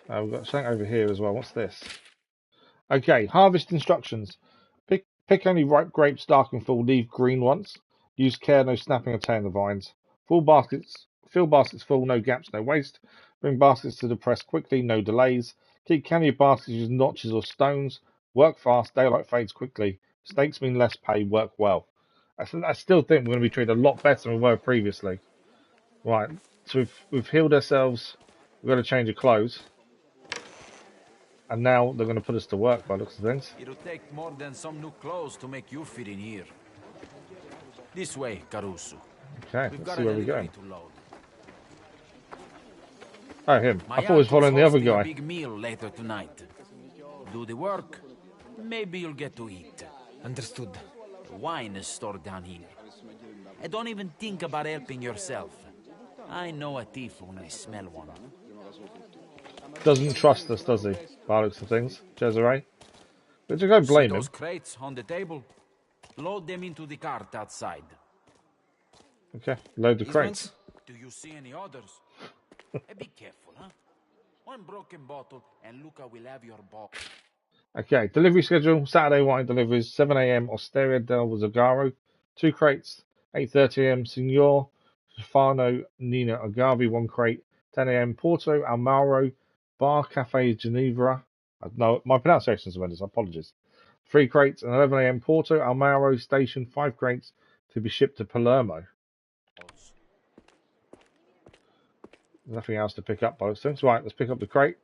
We've got something over here as well. What's this? Okay, harvest instructions. Pick only ripe grapes, dark and full. Leave green ones. Use care, no snapping or tearing the vines. Fill baskets full, no gaps, no waste. Bring baskets to the press quickly, no delays. Keep candy baskets with notches or stones. Work fast, daylight fades quickly. Stakes mean less pay, work well. I still think we're going to be treated a lot better than we were previously. Right, so we've healed ourselves. We've got to change of clothes. And now they're going to put us to work by the looks of things. It'll take more than some new clothes to make you fit in here. This way, Carusu. Okay, let's see where we're going. To load. Oh, him. I thought he was following the other guy. A big meal later tonight. Do the work, maybe you'll get to eat. Understood. Wine is stored down here. And don't even think about helping yourself. I know a thief when I smell one. Doesn't trust us, does he? By the looks of things. Cesare. But you go blame him. Those crates on the table. Load them into the cart outside. Okay, load the crates. Do you see any others? Be careful, huh? One broken bottle and Luca will have your ball. Okay, delivery schedule. Saturday wine deliveries. 7 a.m. Osteria del Zagaro. 2 crates. 8:30 a.m. Signor Stefano Nina Agave. 1 crate. 10 a.m. Porto Almaro. Bar Cafe Ginevra. No, my pronunciation is horrendous. Apologies. 3 crates and 11 a.m. Porto Almaro Station. 5 crates to be shipped to Palermo. Nothing else to pick up by those things. Right, let's pick up the crate.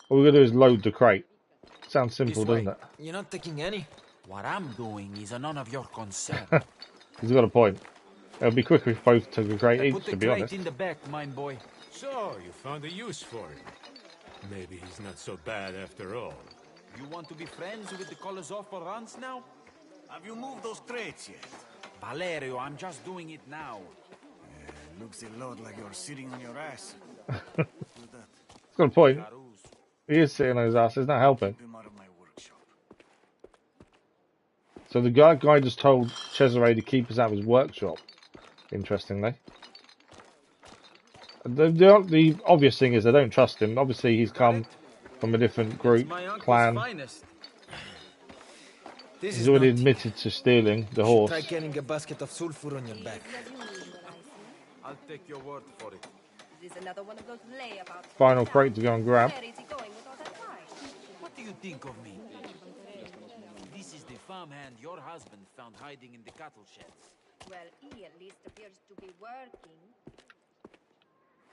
All we're going to do is load the crate. Sounds simple, doesn't it? You're not taking any? What I'm doing is none of your concern. He's got a point. It'll be quicker if both took a crate each, to be honest. Put the crate in the back, my boy. So, you found a use for him. Maybe he's not so bad after all. You want to be friends with the Colosov for once now? Have you moved those crates yet? Valerio, I'm just doing it now. Looks a lot like you're sitting on your ass. He's got a point. He is sitting on his ass. It's not helping. Keep him out of my So the guy just told Cesare to keep us out of his workshop. Interestingly. The obvious thing is they don't trust him. Obviously, he's come from a different group, clan. He's already admitted to stealing the horse. Try carrying a basket of sulfur on your back. I'll take your word for it. Final crate to go and grab. What do you think of me? This is the farmhand your husband found hiding in the cattle sheds. Well, he at least appears to be working.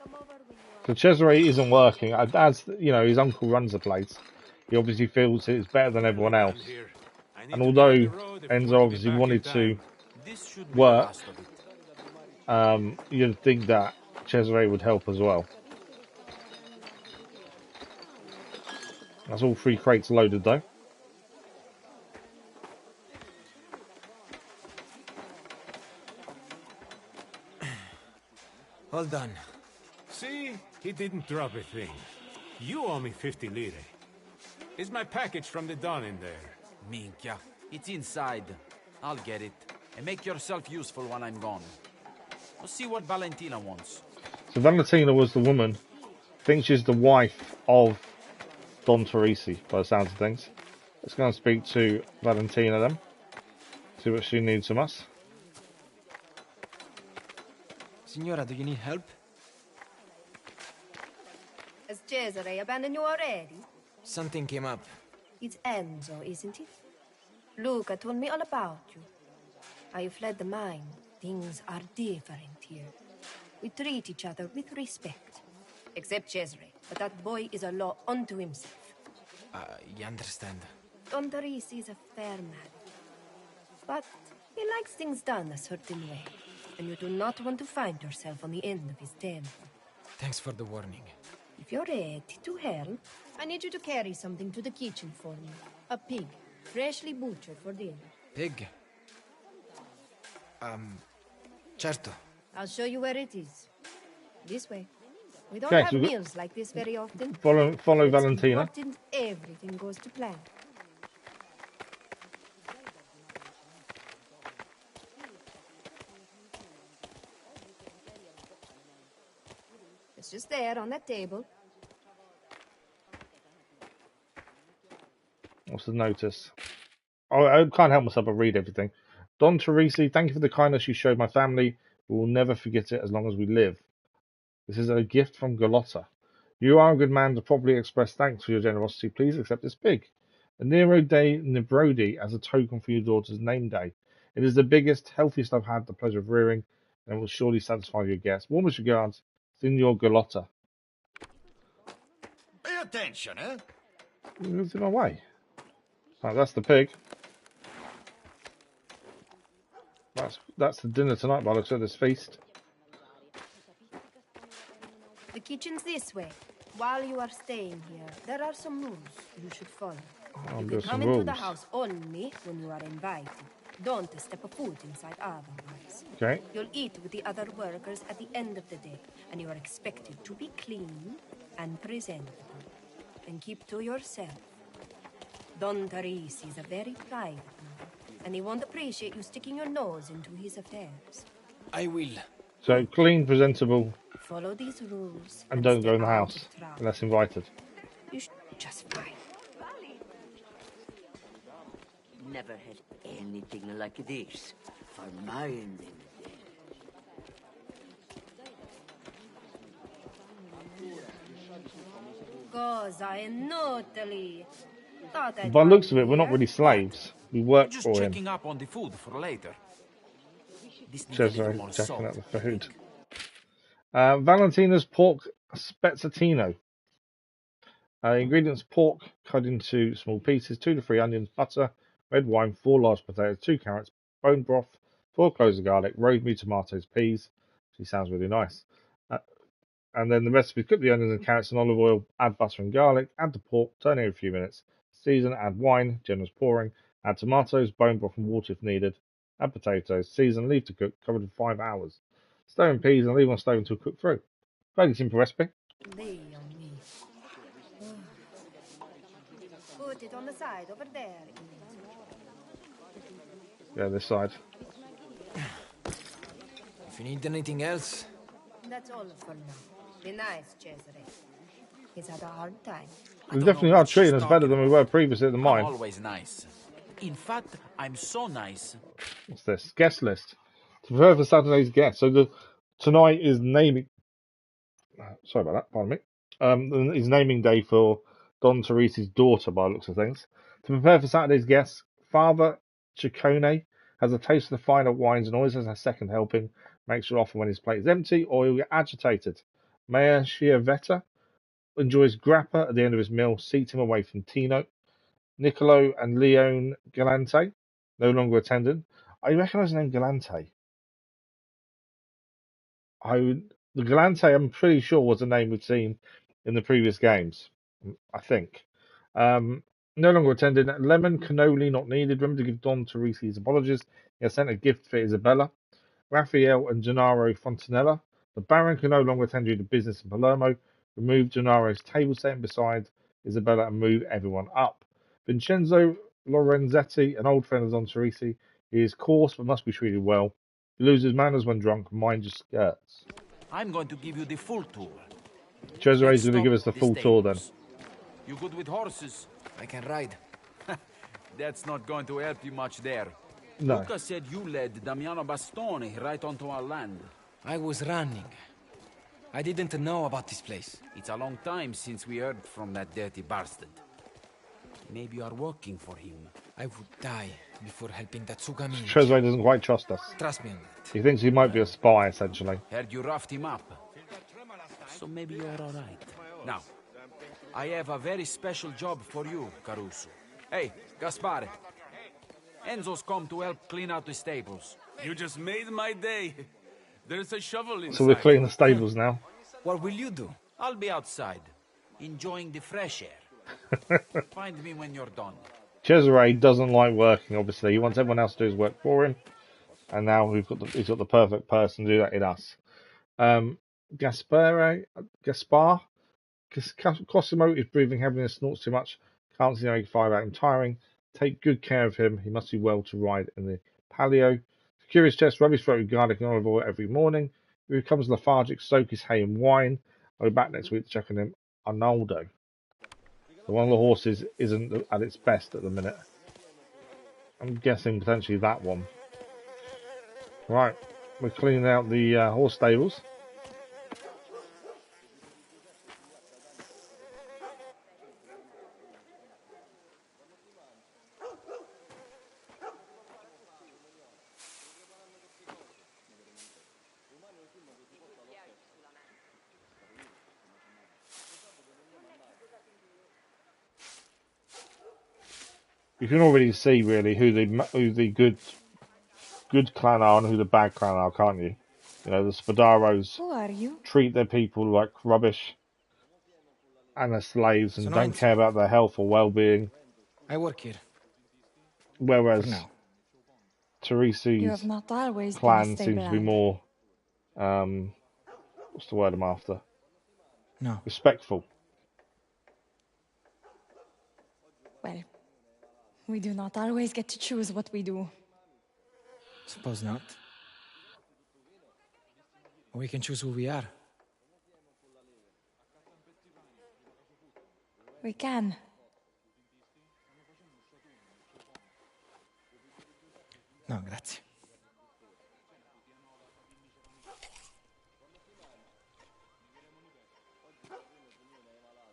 Come over when you are... So Cesare isn't working. As you know, his uncle runs the place. He obviously feels it's better than everyone else. And although Enzo obviously wanted to work, you'd think that Cesare would help as well. That's all 3 crates loaded though. All done. See? He didn't drop a thing. You owe me 50 lire. Is my package from the Don in there? Minchia, it's inside. I'll get it. And make yourself useful when I'm gone. We'll see what Valentina wants. So Valentina was the woman. I think she's the wife of Don Torrisi, by the sounds of things. Let's go and speak to Valentina then. See what she needs from us. Signora, do you need help? Has Cesare abandoned you already? Something came up. It's Enzo, isn't it? Luca told me all about you. How you fled the mine. Things are different here. We treat each other with respect. Except Cesare, but that boy is a law unto himself. You understand. Don Torrisi is a fair man. But he likes things done a certain way. And you do not want to find yourself on the end of his temper. Thanks for the warning. If you're ready to help, I need you to carry something to the kitchen for me. A pig, freshly butchered for dinner. Pig? Certo. I'll show you where it is. This way. We don't Okay, have so meals like this very often. Follow It's Valentina. important everything goes to plan. It's just there on that table. What's the notice? Oh, I can't help myself but read everything. Don Torrisi, thank you for the kindness you showed my family. We will never forget it as long as we live. This is a gift from Galotta. You are a good man to properly express thanks for your generosity. Please accept this pig. A Nero de Nebrodi as a token for your daughter's name day. It is the biggest, healthiest I've had the pleasure of rearing, and will surely satisfy your guests. Warmest regards, Signor Galotta. Pay attention, eh? It's in my way. Right, that's the pig. That's the dinner tonight by the looks of this feast. The kitchen's this way. While you are staying here, there are some rules you should follow. You can come into the house only when you are invited. Don't step a foot inside otherwise. Okay. You'll eat with the other workers at the end of the day, and you are expected to be clean and presentable. And keep to yourself. Don Torrisi is a very private man, and he won't appreciate you sticking your nose into his affairs. I will. So clean, presentable, Follow these rules and don't stay go in the out house of trouble. unless invited. You should be just fine. Never had anything like this for my end of the day. Cosa inutili. By the looks of it, we're not really slaves. We work Just for him. checking up on the food for later. This needs Cesare a little more checking salt. out the food. Valentina's pork spezzatino. Ingredients: pork cut into small pieces, 2 to 3 onions, butter, red wine, 4 large potatoes, 2 carrots, bone broth, 4 cloves of garlic, rosemary, tomatoes, peas. She sounds really nice. And then the recipe: cook the onions and carrots in olive oil, add butter and garlic, add the pork, turn every few minutes, season, add wine, generous pouring, add tomatoes, bone broth and water if needed, add potatoes, season, leave to cook, covered in 5 hours. Stir in peas and leave on stove until cooked through. Fairly simple recipe. Put it on the side over there. Yeah, this side. If you need anything else... That's all for now. Be nice, Cesare. He's had a hard time. We definitely are treating us better than we were previously at the mine. I'm always nice. In fact, I'm so nice. What's this? Guest list. To prepare for Saturday's guest. So tonight is naming... Sorry about that, pardon me. Is naming day for Don Torrisi's daughter, by the looks of things. To prepare for Saturday's guests, Father Ciccone has a taste of the finer wines and always has a second helping. Makes sure often when his plate is empty or he'll get agitated. Mayor Chiavetta enjoys grappa at the end of his meal, seat him away from Tino. Niccolo and Leone Galante, no longer attending. I recognise the name Galante. The Galante, I'm pretty sure, was a name we'd seen in the previous games. I think. No longer attending. Lemon cannoli not needed. Remember to give Don Torrisi his apologies. He has sent a gift for Isabella. Raphael and Gennaro Fontanella. The Baron can no longer attend due to business in Palermo. Remove Gennaro's table setting beside Isabella and move everyone up. Vincenzo Lorenzetti, an old friend of Don Torrisi. He is coarse but must be treated well. He loses manners when drunk. Mind your skirts. I'm going to give you the full tour. Cesare's going to give us the full tour then. You good with horses? I can ride. That's not going to help you much there. No. Luca said you led Damiano Bastoni right onto our land. I was running. I didn't know about this place. It's a long time since we heard from that dirty bastard. Maybe you are working for him. I would die before helping that Tsugami. Cesare doesn't quite trust us. Trust me on that. He thinks he might be a spy, essentially. Heard you roughed him up. So maybe you're alright. Now, I have a very special job for you, Carusu. Hey, Gaspare. Enzo's come to help clean out the stables. You just made my day. There's a shovel inside. So we're cleaning the stables now. What will you do? I'll be outside, enjoying the fresh air. Find me when you're done. Cesare doesn't like working, obviously. He wants everyone else to do his work for him. And now he's got the perfect person to do that in us. Gaspar, Cosimo is breathing heavily and snorts too much. Can't see how he can fire out him tiring. Take good care of him. He must be well to ride in the Palio. Curious chest, rub his throat with garlic and olive oil every morning. If he becomes lethargic, soak his hay in wine. I'll be back next week to check on him. Arnaldo. So one of the horses isn't at its best at the minute. I'm guessing potentially that one. Right, we're cleaning out the horse stables. You can already see really who the good clan are and who the bad clan are, can't you? You know, the Spadaros Who are you? treat their people like rubbish and their slaves and don't care about their health or well-being. I work here. Whereas Torrisi's clan seems to be more, what's the word I'm after? No. Respectful. Well, we do not always get to choose what we do. Suppose not. We can choose who we are. We can. No, grazie.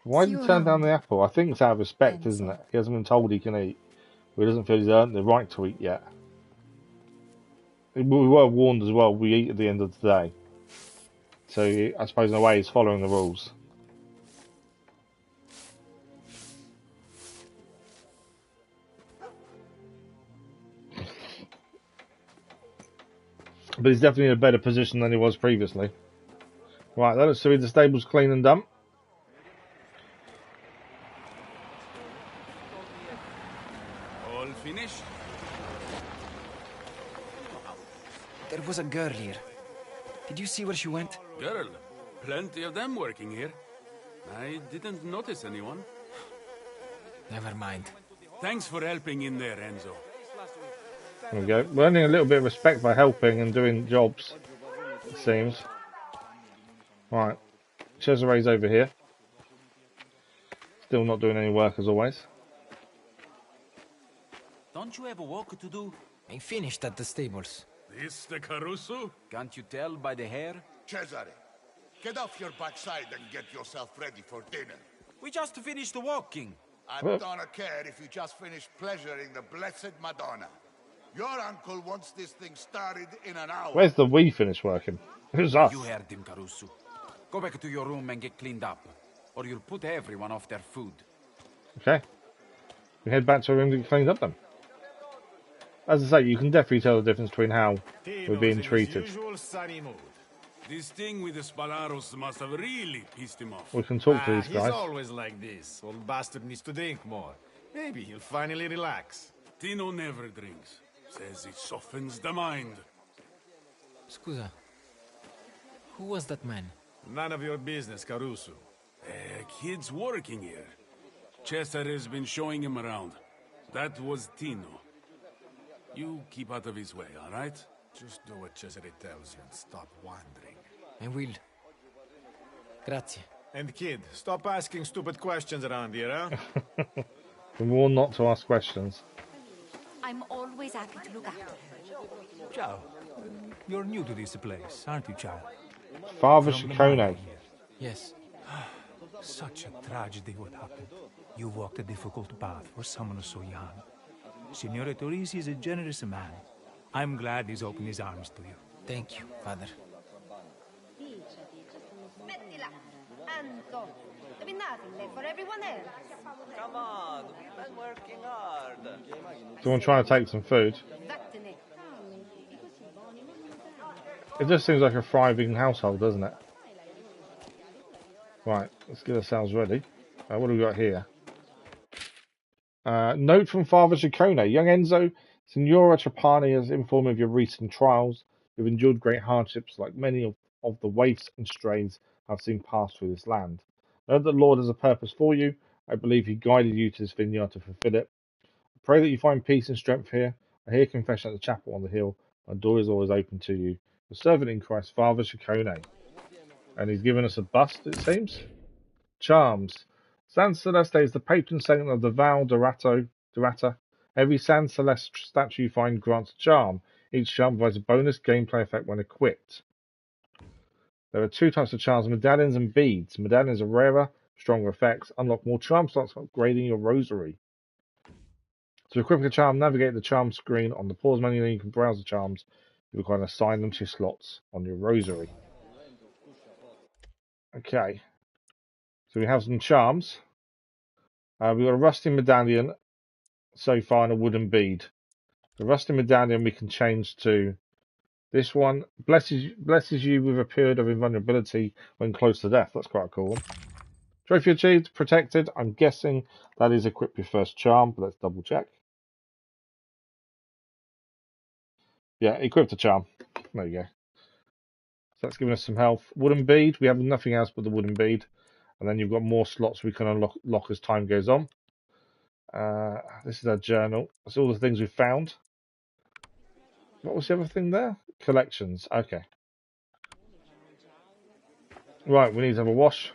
Why did he turn down the apple? I think it's out of respect, isn't it? He hasn't been told he can eat. He doesn't feel he's earned the right to eat yet. We were warned as well, we eat at the end of the day. So I suppose in a way he's following the rules. But he's definitely in a better position than he was previously. Right, let's see the stable's clean and done. All finished? There was a girl here. Did you see where she went? Girl? Plenty of them working here. I didn't notice anyone. Never mind. Thanks for helping in there, Enzo. There we go. We're earning a little bit of respect by helping and doing jobs, it seems. Right. Cesare's over here. Still not doing any work as always. Don't you have a work to do? I finished at the stables. This the Carusu? Can't you tell by the hair? Cesare, get off your backside and get yourself ready for dinner. We just finished walking. I don't care if you just finished pleasuring the blessed Madonna. Your uncle wants this thing started in an hour. Where's the we finish working? Who's us? You heard him, Carusu. Go back to your room and get cleaned up, or you'll put everyone off their food. Okay. We head back to our room to get cleaned up then. As I say, you can definitely tell the difference between how we're being treated. This thing with the Spadaros must have really pissed him off. We can talk to these guys. He's always like this. Old bastard needs to drink more. Maybe he'll finally relax. Tino never drinks. Says it softens the mind. Scusa. Who was that man? None of your business, Carusu. Kid's working here. Cesare's been showing him around. That was Tino. You keep out of his way, all right? Just do what Cesare tells you and stop wandering. I will. Grazie. And kid, stop asking stupid questions around here, huh? We're warned not to ask questions. I'm always happy to look after her. Ciao. You're new to this place, aren't you, child? Father Ciccone. Yes. Such a tragedy what happened. You walked a difficult path for someone so young. Signore Torrisi is a generous man. I'm glad he's opened his arms to you. Thank you, Father. Enzo, there'll be nothing left for everyone else. Come on, we've been working hard. Someone trying to take some food. It just seems like a thriving household, doesn't it? Right, let's get ourselves ready. What do we got here? Note from Father Ciccone. Young Enzo, Signora Trapani has informed me of your recent trials. You've endured great hardships like many of the waifs and strays I've seen pass through this land. Know that the Lord has a purpose for you. I believe he guided you to this vineyard to fulfill it. I pray that you find peace and strength here. I hear confession at the chapel on the hill. My door is always open to you. The servant in Christ, Father Ciccone. And he's given us a bust, it seems. Charms. San Celeste is the patron saint of the Val Dorata. Every San Celeste statue you find grants a charm. Each charm provides a bonus gameplay effect when equipped. There are two types of charms, medallions and beads. Medallions are rarer, stronger effects. Unlock more charm slots by upgrading your rosary. To equip a charm, navigate the charm screen on the pause menu, then you can browse the charms. You can assign them to slots on your rosary. Okay. So we have some charms. We've got a rusty medallion so far and a wooden bead. The rusty medallion we can change to this one. Blesses you with a period of invulnerability when close to death. That's quite a cool one. Trophy achieved, protected. I'm guessing that is equip your first charm, but let's double check. Yeah, equip the charm. There you go. So that's giving us some health. Wooden bead. We have nothing else but the wooden bead. And then you've got more slots we can unlock as time goes on. This is our journal. That's all the things we've found. What was the other thing there? Collections. Okay. Right, we need to have a wash.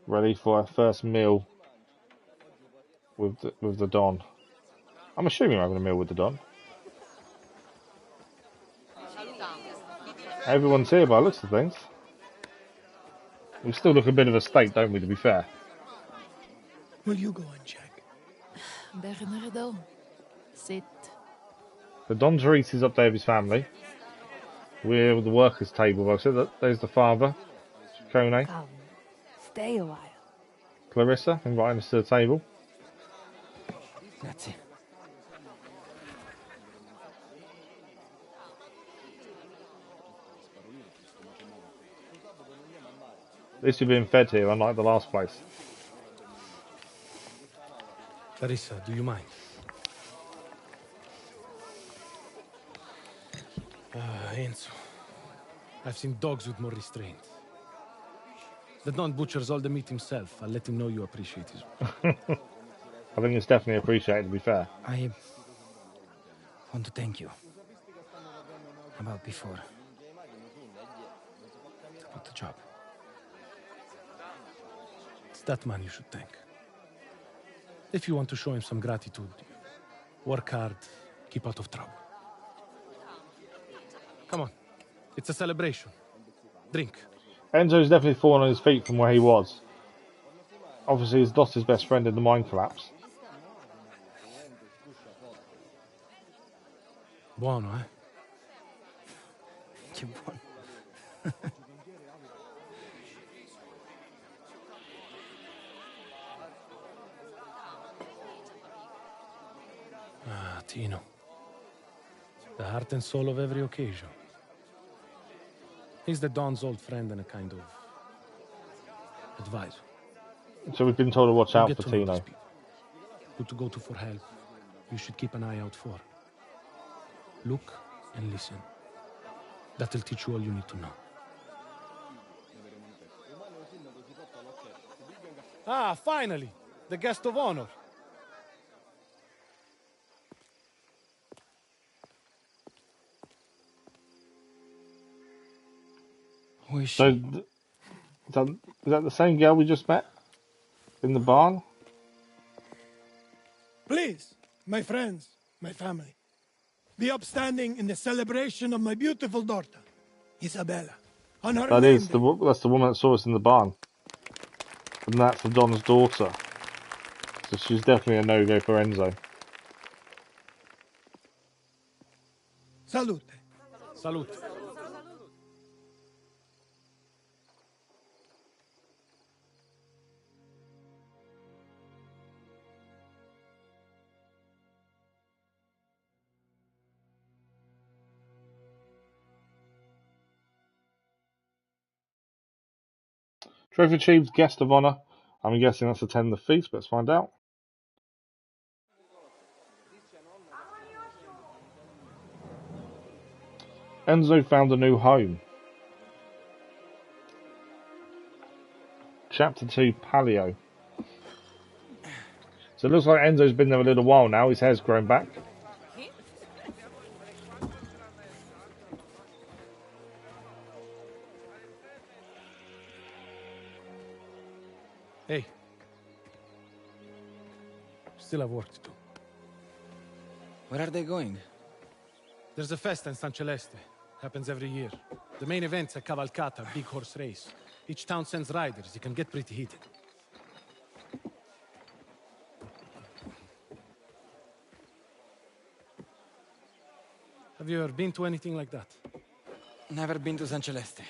Ready for our first meal with the Don. I'm assuming we're having a meal with the Don. Everyone's here by the looks of things. We still look a bit of a state, don't we, to be fair? Will you go and check? Bernardo, sit. So Don Torrisi is up there with his family. We're at the workers' table. So there's the father, Ciccone. Come, stay a while. Clarissa, inviting us to the table. Grazie. At least you're being fed here, unlike the last place. Clarissa, do you mind? Enzo. I've seen dogs with more restraint. The Don butchers all the meat himself. I'll let him know you appreciate his work. I think it's definitely appreciated, to be fair. I want to thank you. About before. About the job. It's that man you should thank. If you want to show him some gratitude, work hard, keep out of trouble. Come on, it's a celebration. Drink. Enzo's definitely fallen on his feet from where he was. Obviously, he's lost his best friend in the mine collapse. Buono, eh? Che buono. Ah, Tino. The heart and soul of every occasion. He's the Don's old friend and a kind of advisor. So we've been told to watch out for Tino. Who to go to for help, you should keep an eye out for. Look and listen. That'll teach you all you need to know. Ah, finally! The guest of honor. So, is that the same girl we just met? In the barn? Please, my friends, my family, be upstanding in the celebration of my beautiful daughter, Isabella. On her That's the woman that saw us in the barn. And that's the Don's daughter. So she's definitely a no-go for Enzo. Salute. Salute. Trophy achieved, guest of honor. I'm guessing that's attend the feast, but let's find out. Enzo found a new home. Chapter 2, Palio. So it looks like Enzo's been there a little while now. His hair's grown back. Hey. Still have work to do. Where are they going? There's a festa in San Celeste. Happens every year. The main event's a cavalcata, big horse race. Each town sends riders. It can get pretty heated. Have you ever been to anything like that? Never been to San Celeste.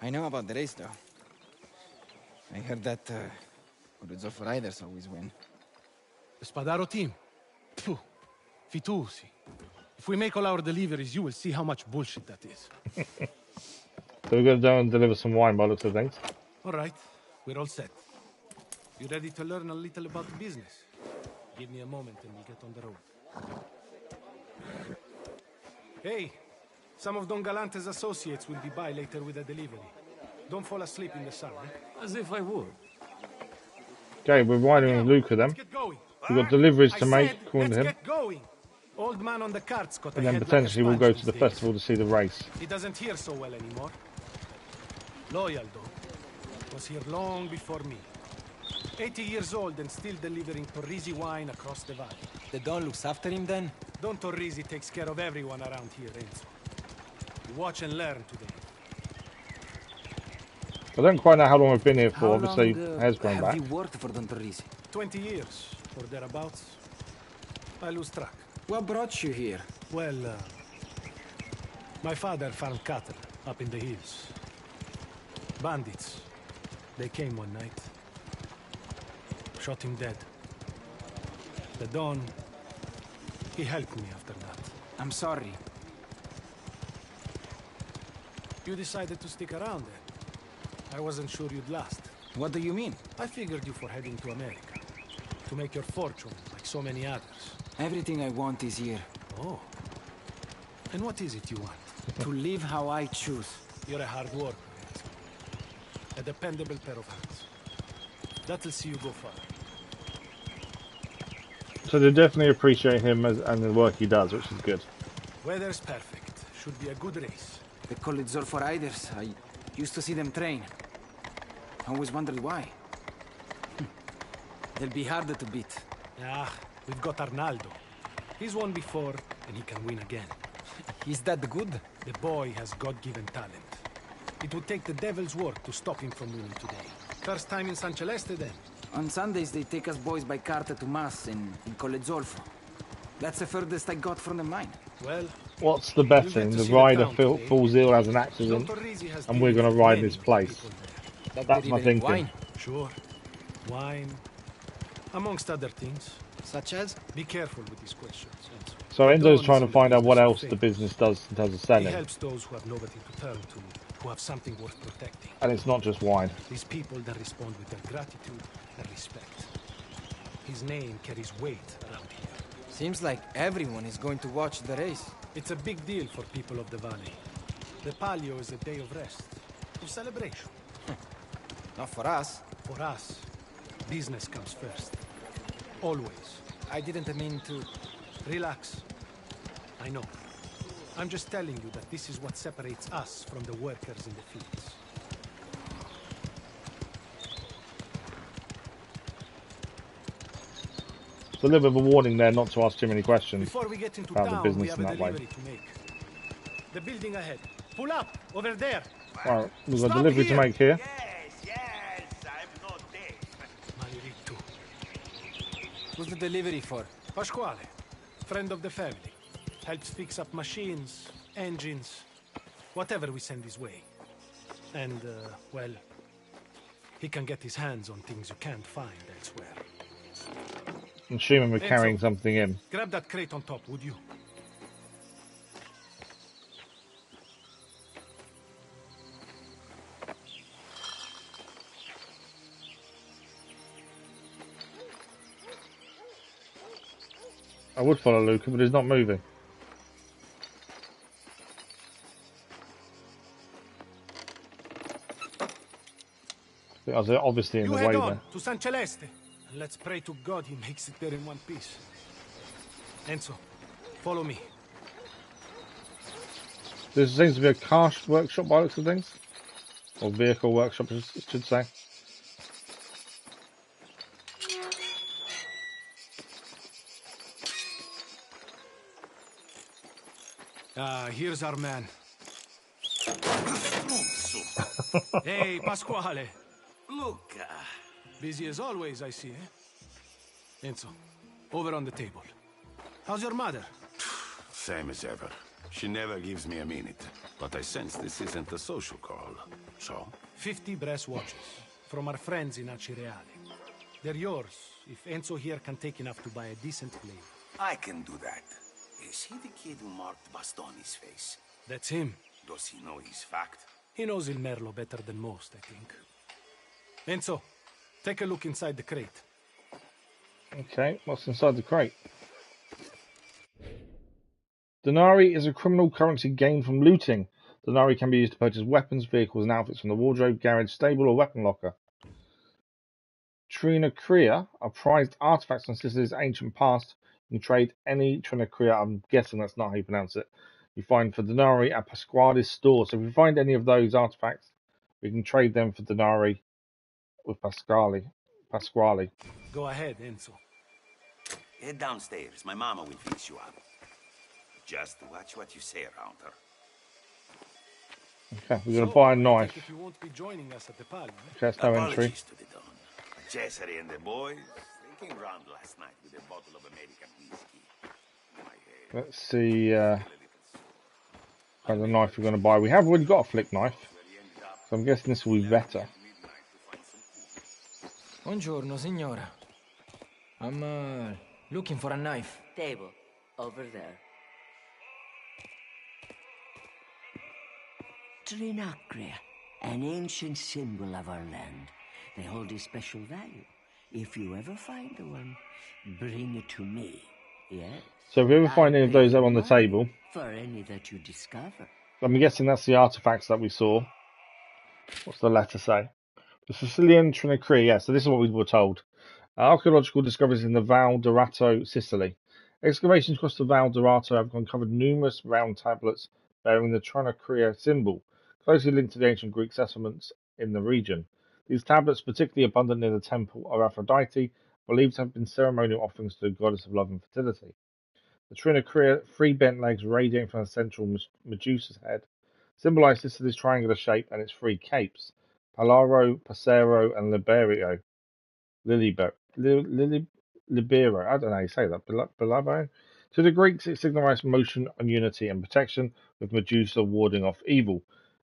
I know about the race, though. I heard that Carusu riders always win. The Spadaro team? Phew. Fitusi. If we make all our deliveries, you will see how much bullshit that is. So we're going to go and deliver some wine by the looks of things. All right. We're all set. You ready to learn a little about the business? Give me a moment and we'll get on the road. Hey, some of Don Galante's associates will be by later with a delivery. Don't fall asleep in the sun, eh? As if I would. Okay, we're riding with Luca then. We've got deliveries to make, according to him. Get going. Old man on the cart's got And then potentially we'll go to the festival to see the race. He doesn't hear so well anymore. Loyal, though. Was here long before me. 80 years old and still delivering Torrisi wine across the valley. The Don looks after him then? Don Torrisi takes care of everyone around here, Enzo. You watch and learn today. I don't quite know how long I've been here for. How Obviously, long, has grown back. Have you worked for Don Torrisi? 20 years, or thereabouts. I lose track. What brought you here? Well, my father farmed cattle up in the hills. Bandits. They came one night. Shot him dead. The Don, he helped me after that. I'm sorry. You decided to stick around then. I wasn't sure you'd last. What do you mean? I figured you for heading to America. To make your fortune, like so many others. Everything I want is here. Oh. And what is it you want? To live how I choose. You're a hard worker, Enzo. A dependable pair of hands. That'll see you go far. So they definitely appreciate him and the work he does, which is good. Weather's perfect. Should be a good race. They call it Zolfo Riders. I used to see them train. I always wondered why. They'll be harder to beat. Ah, we've got Arnaldo. He's won before, and he can win again. He's that good? The boy has God-given talent. It would take the devil's work to stop him from winning today. First time in San Celeste, then? On Sundays, they take us boys by cart to Mass in Colle Zolfo. That's the furthest I got from the mine. Well, what's the betting? The rider falls ill, has an accident, and we're going to ride this place. That's my thinking. Wine? Sure. Wine. Amongst other things. Such as? Be careful with these questions. So Enzo's trying to find out what else the business does in terms of selling. He helps those who have nobody to turn to, who have something worth protecting. And it's not just wine. These people that respond with their gratitude and respect. His name carries weight around here. Seems like everyone is going to watch the race. It's a big deal for people of the valley. The Palio is a day of rest, of celebration. Not for us. For us, business comes first. Always. I didn't mean to... Relax. I know. I'm just telling you that this is what separates us from the workers in the fields. It's a little bit of a warning there not to ask too many questions Before we get into about town, the business we have in a that way. delivery to make. The building ahead. Pull up! Over there! Alright, we've got a delivery to make here. Who's the delivery for? Pasquale, friend of the family. Helps fix up machines, engines, whatever we send his way. And, well, he can get his hands on things you can't find elsewhere. I'm assuming we're carrying Enzo, something in. Grab that crate on top, would you? I would follow Luca, but he's not moving. I was obviously in the way head there. on to San Celeste, and let's pray to God he makes it there in one piece. Enzo, follow me. There seems to be a car workshop by the looks of things. Or vehicle workshop, I should say. Here's our man. Hey, Pasquale. Luca. Busy as always, I see, eh? Enzo, over on the table. How's your mother? Same as ever. She never gives me a minute. But I sense this isn't a social call. So? 50 brass watches from our friends in Acireale. They're yours, if Enzo here can take enough to buy a decent blade. I can do that. Is he the kid who marked Bastoni's face? That's him. Does he know his fact? He knows Il Merlo better than most, I think. Enzo, take a look inside the crate. Okay, what's inside the crate? Denarii is a criminal currency gained from looting. Denarii can be used to purchase weapons, vehicles, and outfits from the wardrobe, garage, stable, or weapon locker. Trinacria are prized artifacts from Sicily's ancient past. You can trade any Trinacria, I'm guessing that's not how you pronounce it, you find for Denarii at Pasquale's store. So if we find any of those artifacts, we can trade them for Denarii with Pasquale. Go ahead, Enzo. Head downstairs. My mama will fix you up. Just watch what you say around her. Okay, we're going to buy a knife. If you won't be joining us at the Palio, Okay, that's no entry. Apologies to the Don. Cesare and the boys, they came round last night with a bottle of American whiskey. Let's see the knife we're going to buy. We have already got a flick knife, so I'm guessing this will be better. Buongiorno, signora. I'm looking for a knife. Table, over there. Trinacria, an ancient symbol of our land. They hold a special value. If you ever find one, bring it to me. Yes? So if we ever find any of those that are on the table, for any that you discover. I'm guessing that's the artifacts that we saw. What's the letter say? The Sicilian Trinacria. Yeah, so this is what we were told. Archaeological discoveries in the Val d'Orato, Sicily. Excavations across the Val d'Orato have uncovered numerous round tablets bearing the Trinacria symbol, closely linked to the ancient Greek settlements in the region. These tablets, particularly abundant near the temple of Aphrodite, believed to have been ceremonial offerings to the goddess of love and fertility. The Trinacria, three bent legs radiating from the central Medusa's head, symbolise Sicily's triangular shape and its three capes, Palaro, Passero, and Libero. Libero, I don't know how you say that. Bilabo. To the Greeks, it signifies motion and unity and protection, with Medusa warding off evil.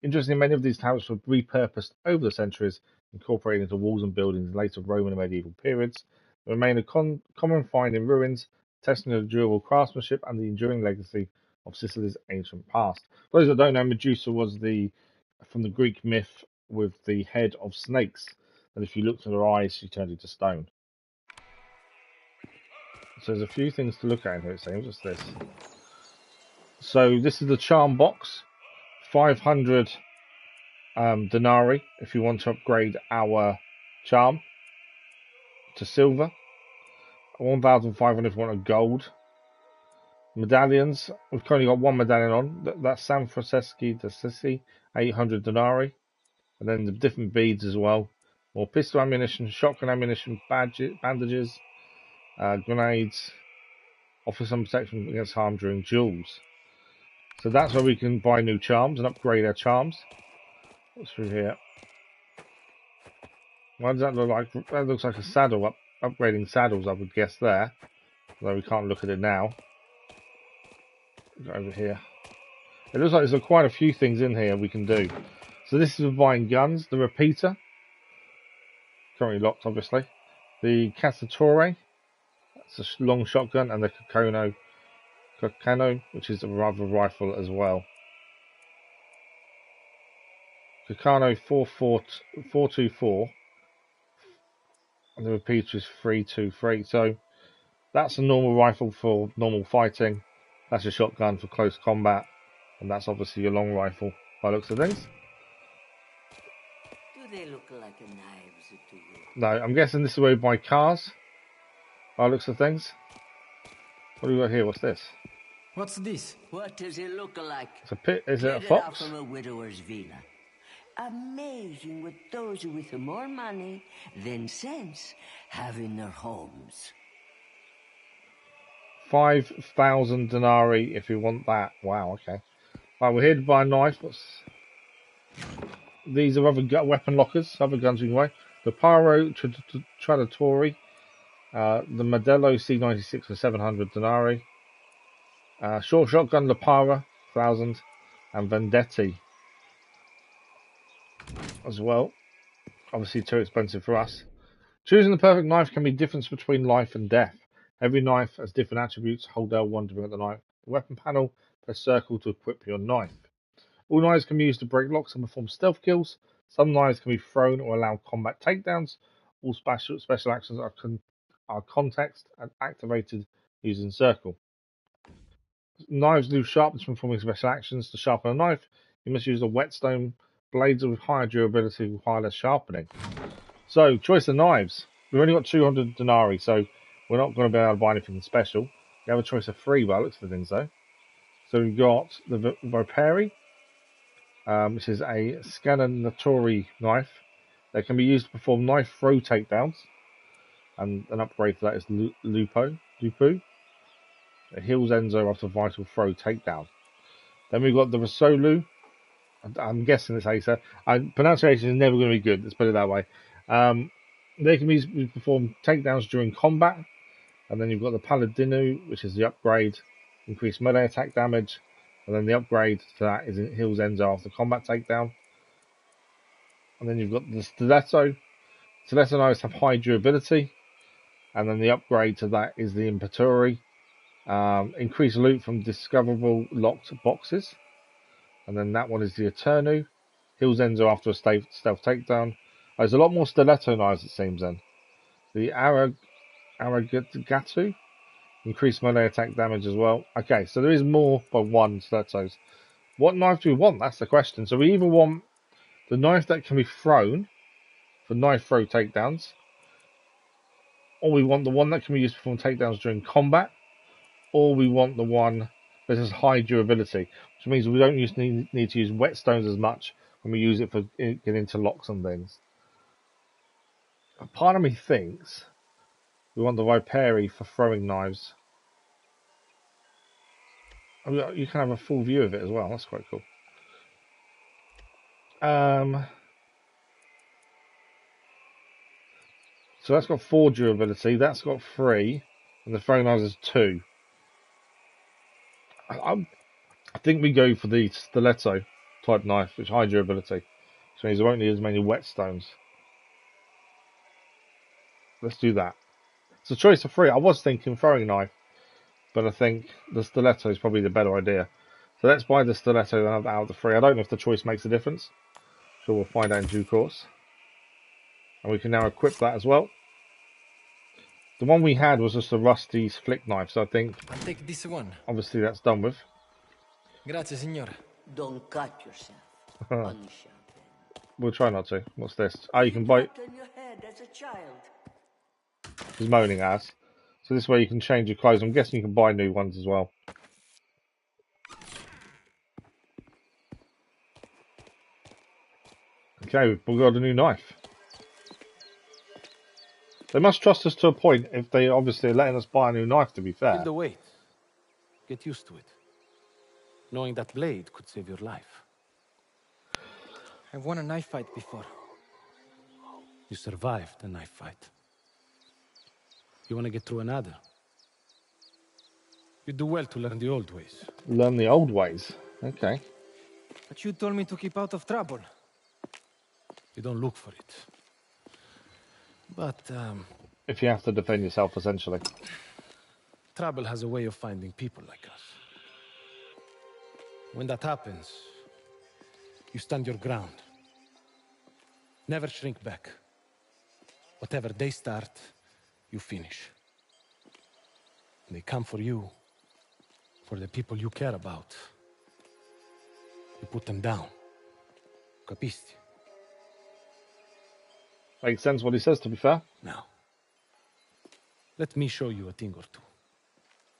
Interestingly, many of these tablets were repurposed over the centuries, incorporated into walls and buildings in later Roman and medieval periods. They remain a common find in ruins, testing the durable craftsmanship and the enduring legacy of Sicily's ancient past. For those that don't know, Medusa was from the Greek myth with the head of snakes, and if you looked at her eyes, she turned into stone. So there's a few things to look at in here, it seems. What's this? So this is the charm box. 500 denarii if you want to upgrade our charm to silver. 1,500 if you want a gold. Medallions. We've currently got one medallion on. That's San Francesco d'Assisi, 800 denarii. And then the different beads as well. More pistol ammunition, shotgun ammunition, bandages, grenades. Offer some protection against harm during duels. So that's where we can buy new charms and upgrade our charms. What's through here? Why does that look like? That looks like a saddle. Upgrading saddles, I would guess there. Although we can't look at it now. Go over here. It looks like there's quite a few things in here we can do. So this is for buying guns. The repeater. Currently locked, obviously. The Cacciatore. That's a long shotgun. And the Cacano, which is a rifle as well. Cacano 424. And the repeater is 323. So that's a normal rifle for normal fighting. That's a shotgun for close combat. And that's obviously your long rifle by the looks of things. Do they look like knives to you? No, I'm guessing this is where you buy cars by the looks of things. What do we got here? What's this? What's this? What does it look like? It's a pit. Is it a Get it out fox? from a widower's villa. Amazing what those with more money than sense have in their homes. 5,000 denarii if you want that. Wow, okay. Right, we're here to buy a knife. These are other weapon lockers, other guns we can buy. The Pyro Traditori, the Modello C96 for 700 denarii. Short shotgun Lapara, 1,000, and Vendetti as well. Obviously too expensive for us. Choosing the perfect knife can be difference between life and death. Every knife has different attributes. Hold L1 to bring up the knife. The weapon panel, press circle to equip your knife. All knives can be used to break locks and perform stealth kills. Some knives can be thrown or allow combat takedowns. All special actions are context and activated using circle. Knives lose sharpness from performing special actions. To sharpen a knife, you must use a whetstone. Blades with higher durability require less sharpening. So, choice of knives. We've only got 200 denarii, so we're not going to be able to buy anything special. We have a choice of 3 by the looks of things, though. So we've got the Viperi, which is a Scanninatori knife that can be used to perform knife throw takedowns. And an upgrade for that is Lupu. It heals Enzo after vital throw takedown. Then we've got the Risolu. I'm guessing that's how you say it. Pronunciation is never going to be good, let's put it that way. They can be used to perform takedowns during combat. And then you've got the Paladino, which is the upgrade, increased melee attack damage. And then the upgrade to that is it heals Enzo after combat takedown. And then you've got the Stiletto. Stiletto knives have high durability. And then the upgrade to that is the Imperatori. Increased loot from discoverable locked boxes. And then that one is the Eternu. Heals Enzo after a stealth takedown. There's a lot more stiletto knives, it seems, then. The Aragatu. Increased melee attack damage as well. Okay, so there is more by one stilettos. What knife do we want? That's the question. So we either want the knife that can be thrown for knife throw takedowns. or we want the one that can be used to perform takedowns during combat, or we want the one that has high durability, which means we don't need to use whetstones as much when we use it for getting into locks and things. A part of me thinks we want the Ripari for throwing knives. You can have a full view of it as well. That's quite cool. So that's got 4 durability. That's got 3, and the throwing knives is 2. I think we go for the stiletto type knife, which is high durability, which means we won't need as many whetstones. Let's do that. It's a choice of 3. I was thinking throwing knife, but I think the stiletto is probably the better idea. So let's buy the stiletto out of the 3. I don't know if the choice makes a difference. Sure, we'll find out in due course. And we can now equip that as well. The one we had was just a rusty flick knife, so I think I'll take this one. Obviously that's done with. Grazie, signore. Don't cut yourself. We'll try not to. What's this? Oh, you can bite. On your head as a child. He's moaning at us. So this way you can change your clothes. I'm guessing you can buy new ones as well. Okay, we've got a new knife. They must trust us to a point if they obviously are letting us buy a new knife, to be fair. Feel the weight. Get used to it. Knowing that blade could save your life. I've won a knife fight before. You survived a knife fight. You want to get through another? You do well to learn the old ways. Learn the old ways? Okay. But you told me to keep out of trouble. You don't look for it. But, if you have to defend yourself, essentially. Trouble has a way of finding people like us. When that happens, you stand your ground. Never shrink back. Whatever they start, you finish. And they come for you, for the people you care about. You put them down. Capisti? Makes sense what he says, to be fair. Now, let me show you a thing or two.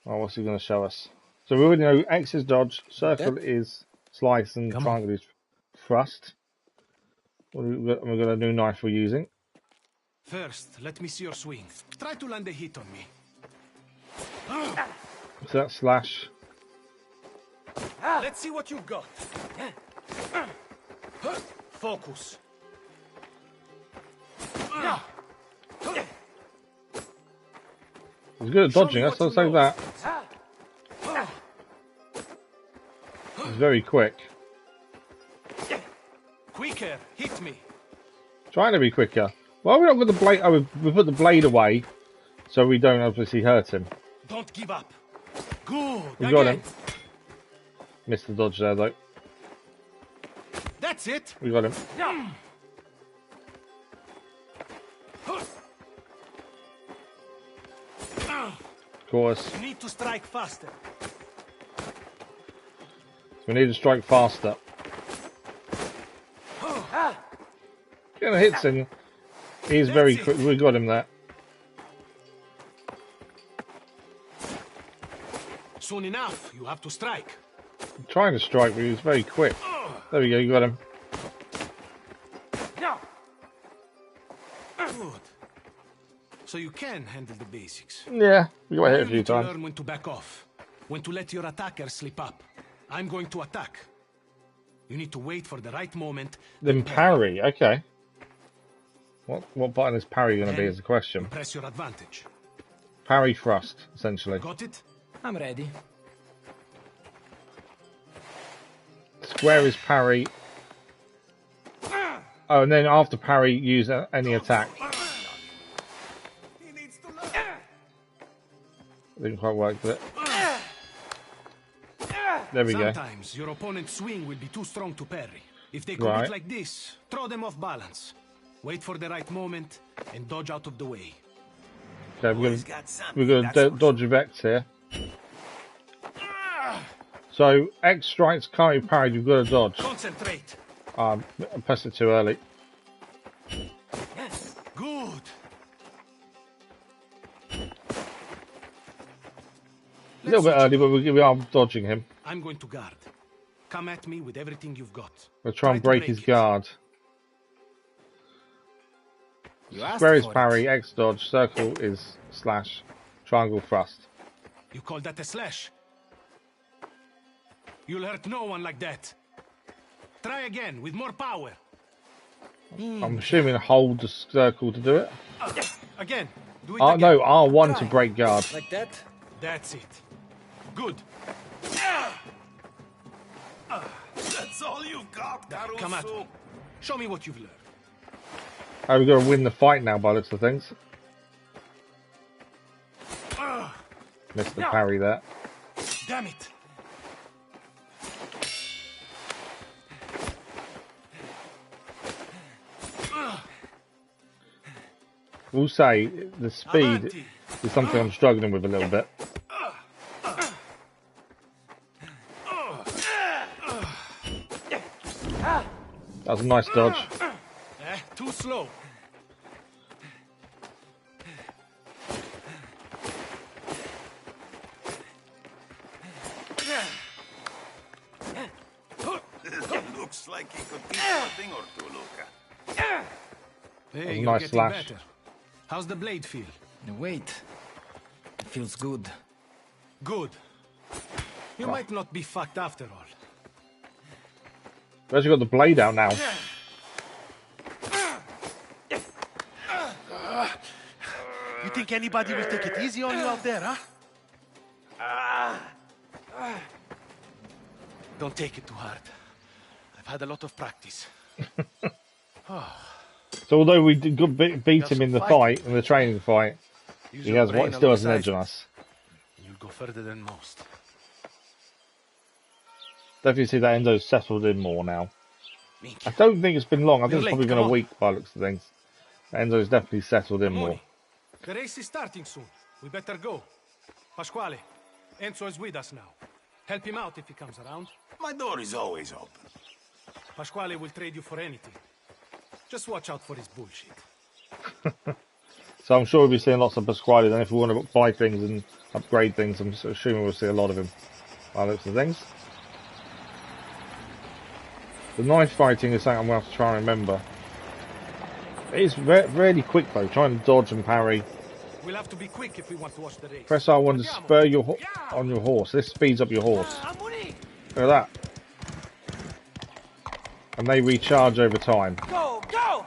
Oh, what's he going to show us? So we already know X is dodge, circle is slice, and triangle is thrust. We've got a new knife we're using. First, let me see your swing. Try to land a hit on me. So that's slash. Let's see what you've got. Focus. He's good at dodging us, I'll say that. He's very quick. Quicker, hit me. Trying to be quicker. Why are we not with the blade? Oh, we put the blade away, so we don't obviously hurt him. Don't give up. Good. We got him. Missed the dodge there, though. That's it. We got him. Of course. You need to strike faster. We need to strike faster. Get a hit, in. He's very quick. We got him there. Soon enough, you have to strike. I'm trying to strike, but he was very quick. There we go, you got him. Good. So you can handle the basics. Yeah, we got hit a few You times. learn when to back off, when to let your attacker slip up. I'm going to attack. You need to wait for the right moment. Then parry, okay. What button is parry going to be is the question. Press your advantage. Parry thrust, essentially. Got it? I'm ready. Square is parry. Oh, and then after parry, use any attack. Didn't quite work, did it? There we go. Sometimes your opponent's swing will be too strong to parry. If they commit like this, throw them off balance. Wait for the right moment and dodge out of the way. Okay, we're gonna dodge of X here. So X strikes can't be parried. You've got to dodge. Concentrate. I pressed it too early. Good. A little bit early, but we are dodging him. I'm going to guard. Come at me with everything you've got. We'll try and break his guard. Square is parry, X dodge, circle is slash, triangle thrust. You call that a slash? You'll hurt no one like that. Try again, with more power. I'm assuming hold the circle to do it. Again. Do it again. No, R1 to break guard. Like that? That's it. Good. That's all you've got, Carusu. Come at me. Show me what you've learned. Oh, we've got to win the fight now by the looks of things. Missed the parry there. Damn it. We'll say the speed is something I'm struggling with a little bit. That was a nice dodge. Too slow. Looks like he could teach you a thing or two, Luca. Hey, you're nice getting slash. better. How's the blade feel? Wait. It feels good. Good. You might not be fucked after all. We've actually got the blade out now. You think anybody will take it easy on you out there, huh? Don't take it too hard. I've had a lot of practice. So although we did beat him in the fight, in the training fight, he still has an edge on us. You'll go further than most. Definitely see that Enzo's settled in more now. I don't think it's been long. I think it's probably been a week by the looks of things. Enzo's definitely settled in more. The race is starting soon. We better go. Pasquale, Enzo is with us now. Help him out if he comes around. My door is always open. Pasquale will trade you for anything. Just watch out for his bullshit. So I'm sure we'll be seeing lots of Pasquale then if we want to buy things and upgrade things. I'm assuming we'll see a lot of him by the looks of things. The knife fighting is something I'm going to have to try and remember. It is really quick though, trying to dodge and parry. We'll have to be quick if we want to watch the race. Press R1 to spur on your horse. This speeds up your horse. Look at that. And they recharge over time. Go, go!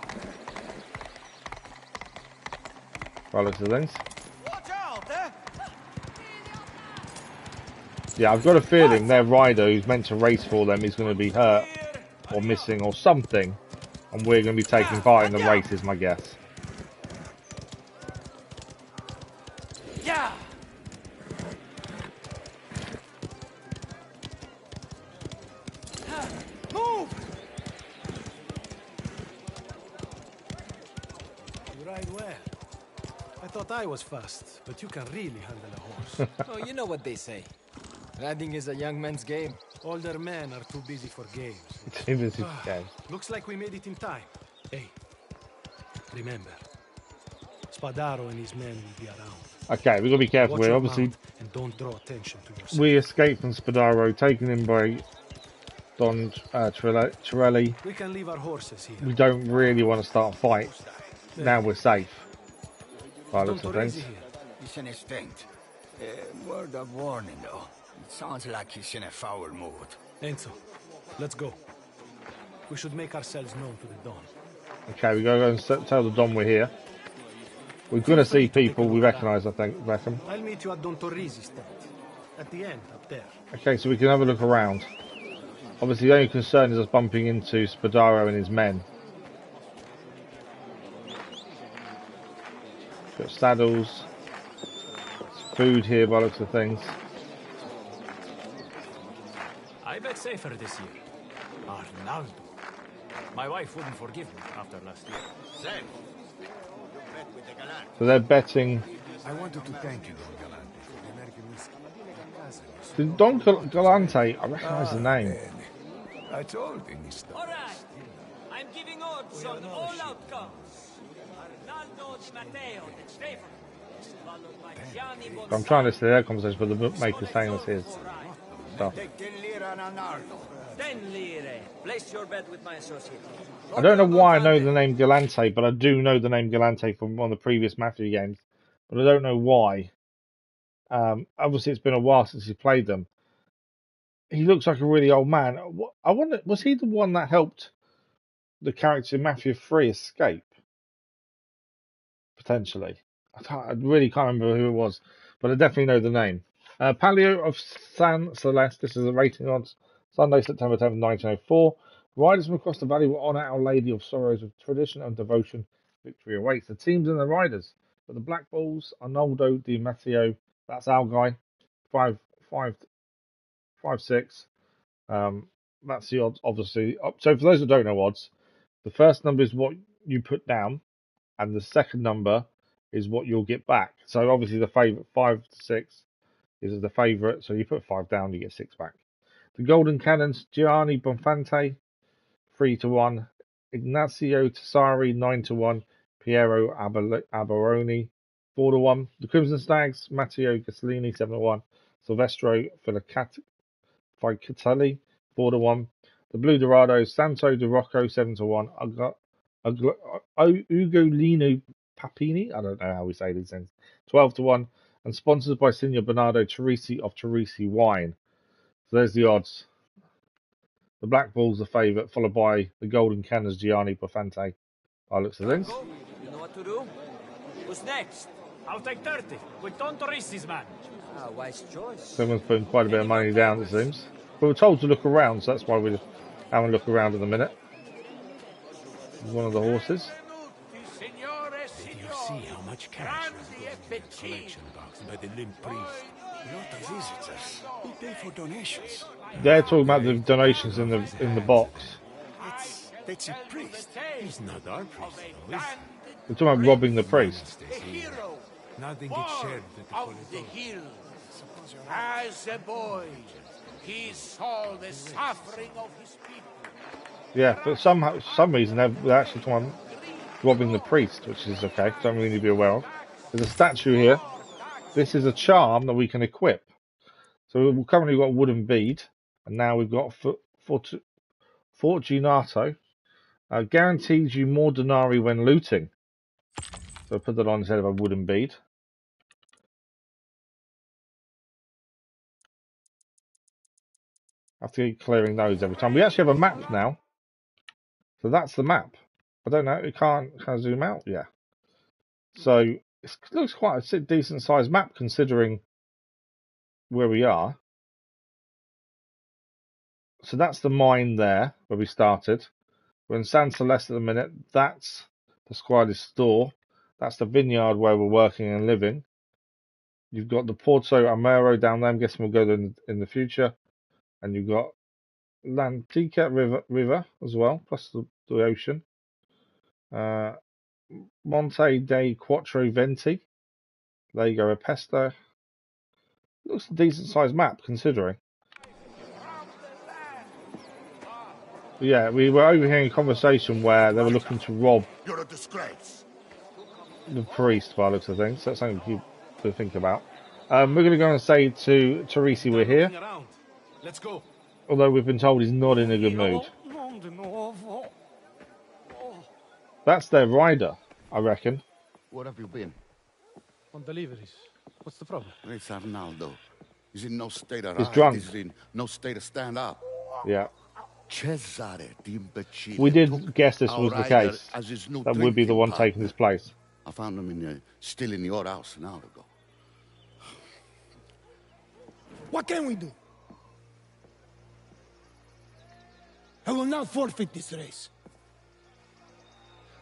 By the looks of things. Watch out, eh? Yeah, I've got a feeling their rider who's meant to race for them is going to be hurt or missing or something, and we're going to be taking part in the race is my guess. Yeah. Move! You ride well. I thought I was fast, but you can really handle a horse. Oh, you know what they say. Riding is a young man's game. Older men are too busy for games. Too busy for games. Looks like we made it in time. Hey, remember, Spadaro and his men will be around. Okay, we've got to be careful here. Obviously, and don't draw attention to yourself. we escaped from Spadaro, taken in by Don Torelli. We can leave our horses here. We don't really want to start a fight. Now we're safe. By the looks of things. He's in his tent. Word of warning, though. It sounds like he's in a foul mood. Enzo, let's go. We should make ourselves known to the Don. Okay, we gotta go and tell the Don we're here. We're gonna see people we recognise, I think, reckon. I'll meet you at Don Torrisi's tent. At the end, up there. Okay, so we can have a look around. Obviously, the only concern is us bumping into Spadaro and his men. Got saddles. Food here by the looks of things. I bet safer this year. Arnaldo. My wife wouldn't forgive me after last year. Same. So they're betting. I wanted to thank you, Don Galante, for the American whiskey. The Don Galante, I recognise the name. I told him he stopped. All right. I'm giving orders on all outcomes. Arnaldo Di Matteo, the Stefano. I'm trying to listen to their conversation, but the bookmaker's saying it's his stuff. 10 lire. Place your bet with my associate. I don't know why I know the name Galante, but I do know the name Galante from one of the previous Mafia games. But I don't know why. Obviously, it's been a while since he played them. He looks like a really old man. I wonder, was he the one that helped the character in Mafia 3 escape? Potentially. I really can't remember who it was, but I definitely know the name. Palio of San Celeste. This is a rating on Sunday, September 10th, 1904. Riders from across the valley will honour Our Lady of Sorrows with tradition and devotion. Victory awaits the teams and the riders. But the Black Bulls, Arnoldo Di Matteo, that's our guy, 5'6". That's the odds, obviously. So for those who don't know odds, the first number is what you put down, and the second number is what you'll get back. So obviously the favourite 5 to 6 is the favourite. So you put 5 down, you get 6 back. The Golden Cannons, Gianni Bonfante, 3 to 1. Ignacio Tessari, 9 to 1. Piero Abaroni, 4 to 1. The Crimson Stags, Matteo Gasolini, 7 to 1. Silvestro Ficatelli, 4 to 1. The Blue Dorados, Santo De Rocco, 7 to 1. Ugolino Papini, I don't know how we say these things, 12 to 1. And sponsored by Signor Bernardo Torrisi of Torrisi Wine. So there's the odds. The Black Bulls are favourite, followed by the Golden Cannons, Gianni Bonfante. By looks of things. You know what to do? Who's next? I'll take 30 with Don Torrisi's man. Ah, wise choice. Someone's putting quite a bit of money down, it seems. We were told to look around, so that's why we're just having a look around in a minute. One of the horses. Did you see how much cash was going in the collection box by the limp priest? Lot of visitors. We pay for donations. They're talking about the donations in the box. That's a priest. He's not our priest, though. They're talking about robbing the priest. Nothing gets shared with the Of the hills. As a boy, he saw the suffering of his people. Yeah, for some reason they're actually talking about robbing the priest, which is okay. Don't really need to be aware of. There's a statue here. This is a charm that we can equip. So we've currently got a wooden bead, and now we've got Fortunato. Guarantees you more denarii when looting. So put that on instead of a wooden bead. I have to keep clearing those every time. We actually have a map now. So that's the map. I don't know, it can't zoom out. Yeah. So it looks quite a decent sized map considering where we are. So that's the mine there where we started. We're in San Celeste at the minute. That's the Squad's store. That's the vineyard where we're working and living. You've got the Porto Amaro down there. I'm guessing we'll go there in the future. And you've got L'Antica River as well, plus the ocean. Monte dei Quattro Venti. There you go, Pesto. Looks a decent sized map considering. But yeah, we were overhearing a conversation where they were looking to rob You're a disgrace. the priest by the looks of things. So that's something to think about. We're going to go and say to Torrisi we're here. Let's go. Although we've been told he's not in a good mood. That's their rider, I reckon. Where have you been? On deliveries. What's the problem? It's Arnaldo. He's in no state of He's ride. drunk. He's in no state to stand up. Yeah. Cesare, the imbecile. We did guess this was the case. That would be the one taking his place. I found him still in your house an hour ago. What can we do? I will not forfeit this race.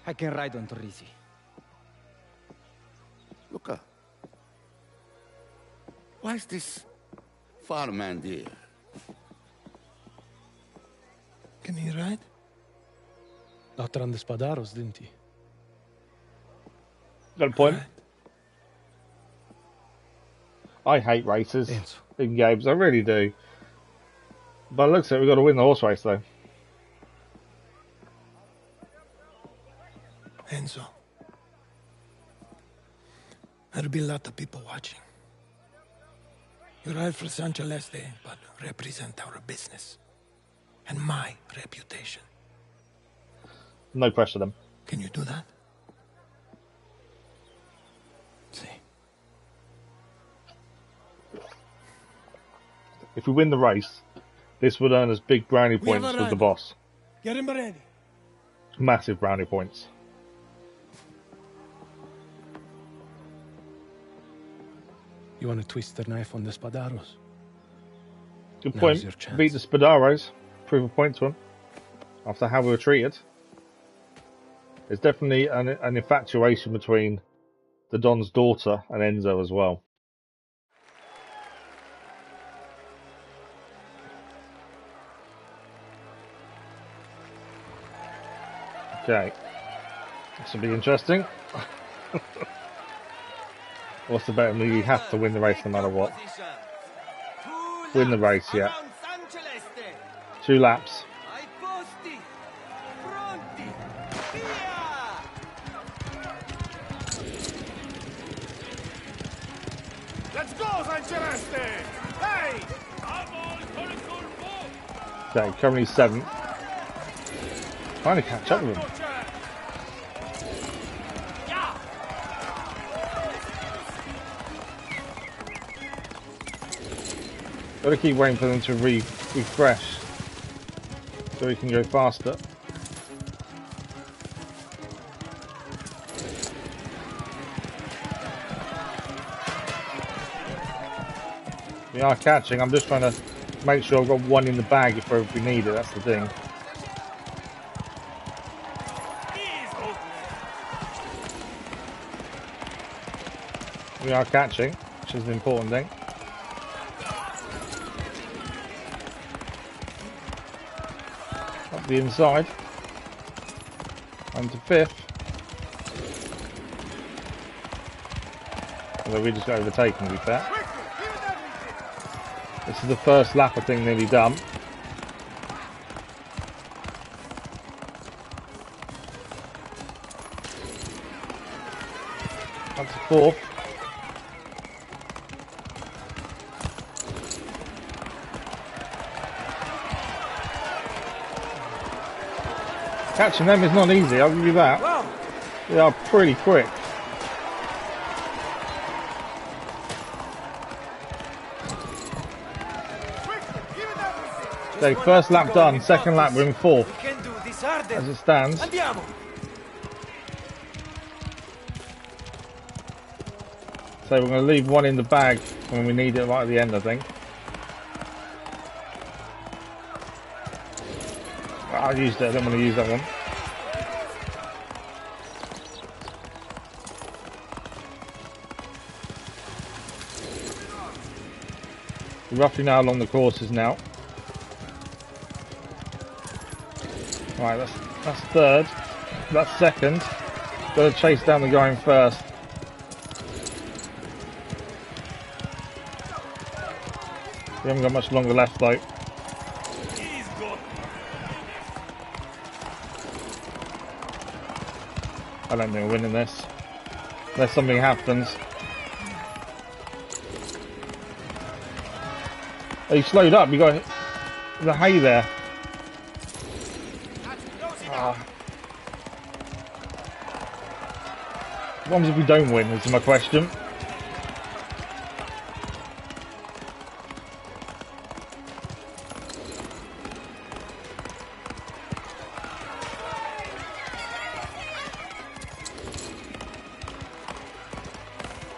I can ride on Torrisi. Luca. Why is this farmhand here? Can he ride? Outrun the Spadaros, didn't he? Got a point. I hate races in games. I really do. But it looks like we've got to win the horse race, though. Enzo. There'll be a lot of people watching. You ride for San Celeste, but represent our business. And my reputation. No pressure them. Can you do that? If we win the race, this would earn us big brownie points with the boss. Get him ready. Massive brownie points. You want to twist the knife on the Spadaros? Good point. Beat the Spadaros. Prove a point to them. After how we were treated. There's definitely an infatuation between the Don's daughter and Enzo as well. Okay. This will be interesting. What's the better? You have to win the race no matter what. Win the race, yeah. 2 laps. Let's go, Celeste! Hey! Okay, currently 7th. Trying to catch up with him. Gotta keep waiting for them to refresh so we can go faster. We are catching. I'm just trying to make sure I've got 1 in the bag if we need it. That's the thing. We are catching, which is an important thing. Up the inside. And to 5th. Although we just got overtaken, to be fair. This is the first lap, I think, nearly done. Up to 4th. Catching them is not easy, I'll give you that. They are pretty quick. Okay, first lap done, second lap we're in 4th. As it stands. So we're going to leave 1 in the bag when we need it right at the end, I think. I used it, I don't want to use that one. We're roughly now along the courses now. Right, that's 3rd. That's 2nd. Got to chase down the guy in 1st. We haven't got much longer left though. I don't think we're winning this. Unless something happens. Oh, you slowed up. You got the hay there. What happens if we don't win? Is my question.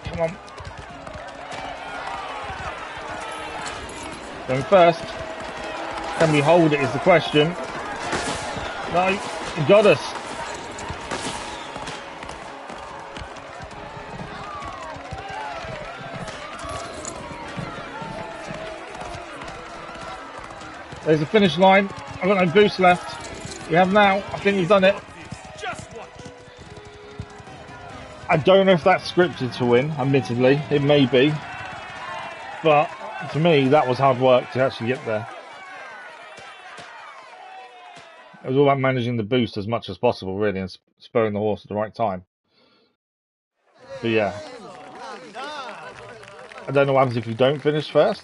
Come on. Going first. Can we hold it is the question. No, you got us. There's the finish line. I've got no boost left. We have now. I think we've done it. I don't know if that's scripted to win, admittedly. It may be. But to me, that was hard work to actually get there. It was all about managing the boost as much as possible, really, and spurring the horse at the right time. But yeah, I don't know what happens if you don't finish first.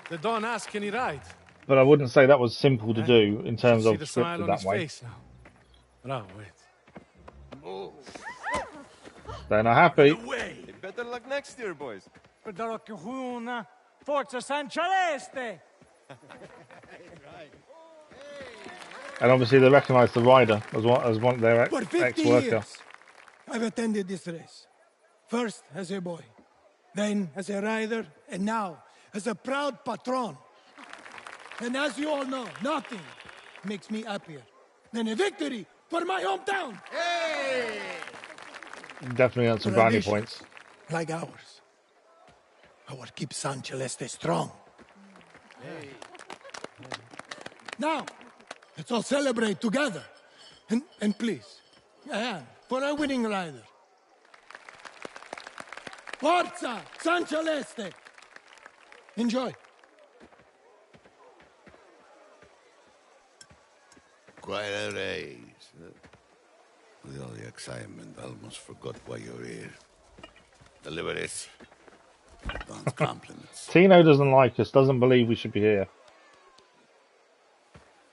The Don asked, can he ride? But I wouldn't say that was simple to do in terms See of the smile scripted on that his way. face now. Oh, wait. They're not happy. Better luck next year, boys. Forza San Celeste! And obviously they recognise the rider as one of their For 50 ex-worker. years, I've attended this race. First as a boy, then as a rider, and now as a proud patron. And as you all know, nothing makes me happier than a victory for my hometown. Hey! Definitely got some brownie Tradition points. like ours. Our keep San Celeste strong. Hey. Now, let's all celebrate together. And please, a hand for a winning rider. Forza San Celeste! Enjoy. Quite a race. With all the excitement, I almost forgot why you're here. Deliver this. Don's compliments. Tino doesn't like us, doesn't believe we should be here.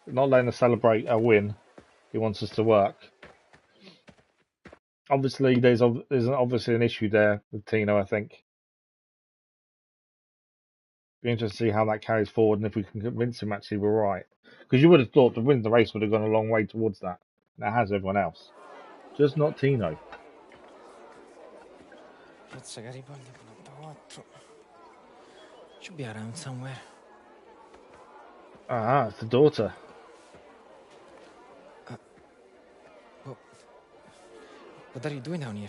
Not letting us celebrate a win. He wants us to work. Obviously, there's obviously an issue there with Tino, I think. Be interested to see how that carries forward and if we can convince him actually we're right. Because you would have thought the win of the race would have gone a long way towards that. And it has everyone else. Just not Tino. Should be around somewhere. Ah, it's the daughter. What are you doing down here?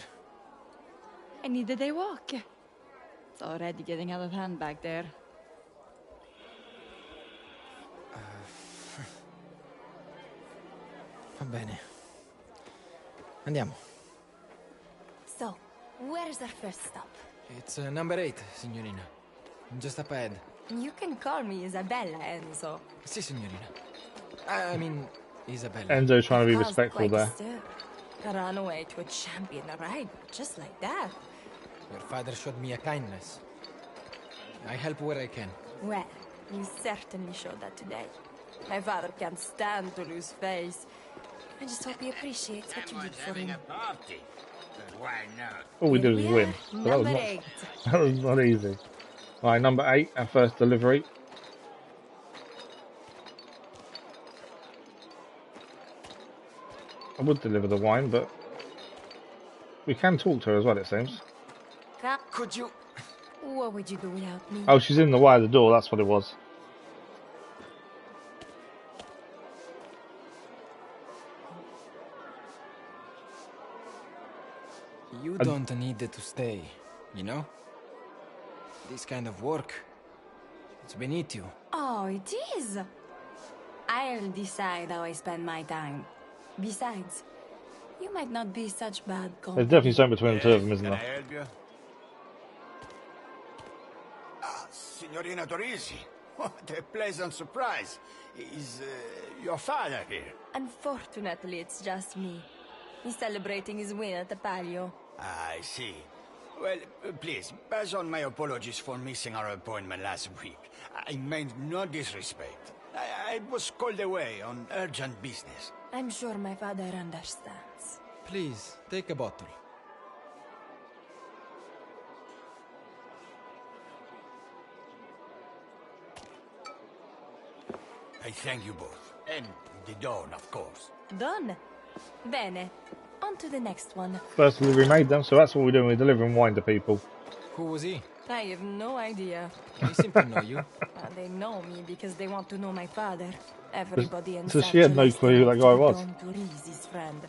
I need a day walk. It's already getting out of hand back there. Va bene. Andiamo. So, where is our first stop? It's number 8, signorina. Just up ahead. You can call me Isabella, Enzo. Sì, signorina. I mean, Isabella. Enzo's trying to be I was respectful quite there. disturbed. I ran away to a champion ride, just like that. Your father showed me a kindness. I help where I can. Well, you certainly showed that today. My father can't stand to lose face. I just hope he appreciates what you did for him. All we did was win. So that was Number not, 8. that was not easy. Alright, number 8, our first delivery. I would deliver the wine, but we can talk to her as well, it seems. Could you... What would you do without me? Oh, she's in the way of the door, that's what it was. You don't need to stay, you know? This kind of work, it's beneath you. Oh, it is. I'll decide how I spend my time. Besides, you might not be such bad company. There's definitely something between the two of them, isn't Can I there? help you? Ah, Signorina Torrisi. What a pleasant surprise. Is your father here? Unfortunately, it's just me. He's celebrating his win at the Palio. I see. Well, please, pass on my apologies for missing our appointment last week. I meant no disrespect. I was called away on urgent business. I'm sure my father understands. Please, take a bottle. I thank you both. And the Don, of course. Done. Bene. On to the next one. First delivery made them, so that's what we're doing, we're delivering wine to people. Who was he? I have no idea. They simply know you. They know me because they want to know my father. Everybody in So San she had no Celeste clue who that wants guy to be was. Don Torrisi's friend.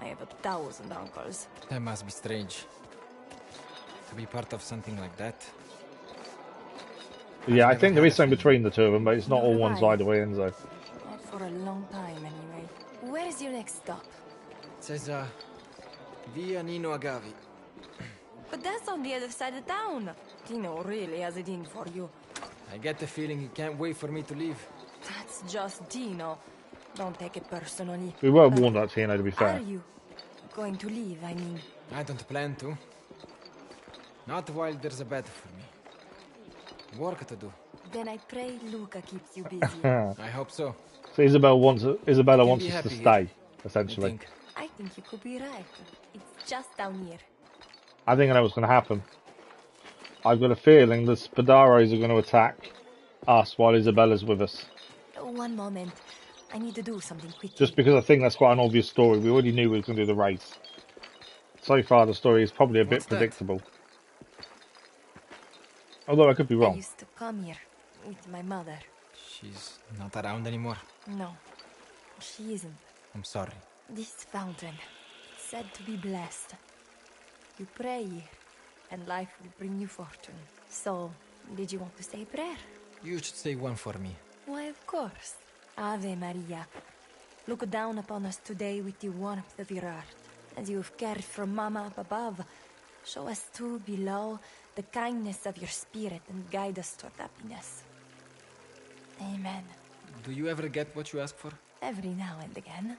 I have 1,000 uncles. That must be strange. To be part of something like that. Yeah, I think there is something between the two of them, but it's not all one side away, Enzo. Not for a long time, anyway. Where is your next stop? It says, Via Nino Agavi. But that's on the other side of town. Tino really has it in for you. I get the feeling he can't wait for me to leave. That's just Tino. Don't take it personally. We were warned about Tino, to be Are fair. you going to leave, I mean? I don't plan to. Not while there's a bed for me. Work to do. Then I pray Luca keeps you busy. I hope so. So Isabella wants us to happy stay, here, essentially. I think you could be right. It's just down here. I think I know what's going to happen. I've got a feeling the Spadaros are going to attack us while Isabella's with us. One moment. I need to do something quickly. Just because I think that's quite an obvious story. We already knew we were going to do the race. So far, the story is probably a bit predictable. Although I could be wrong. I used to come here with my mother. She's not around anymore. No, she isn't. I'm sorry. This fountain, it's said to be blessed. You pray here, and life will bring you fortune. So, did you want to say a prayer? You should say one for me. Why, of course. Ave Maria. Look down upon us today with the warmth of your heart. As you have cared for Mama up above, show us too below the kindness of your spirit and guide us toward happiness. Amen. Do you ever get what you ask for? Every now and again.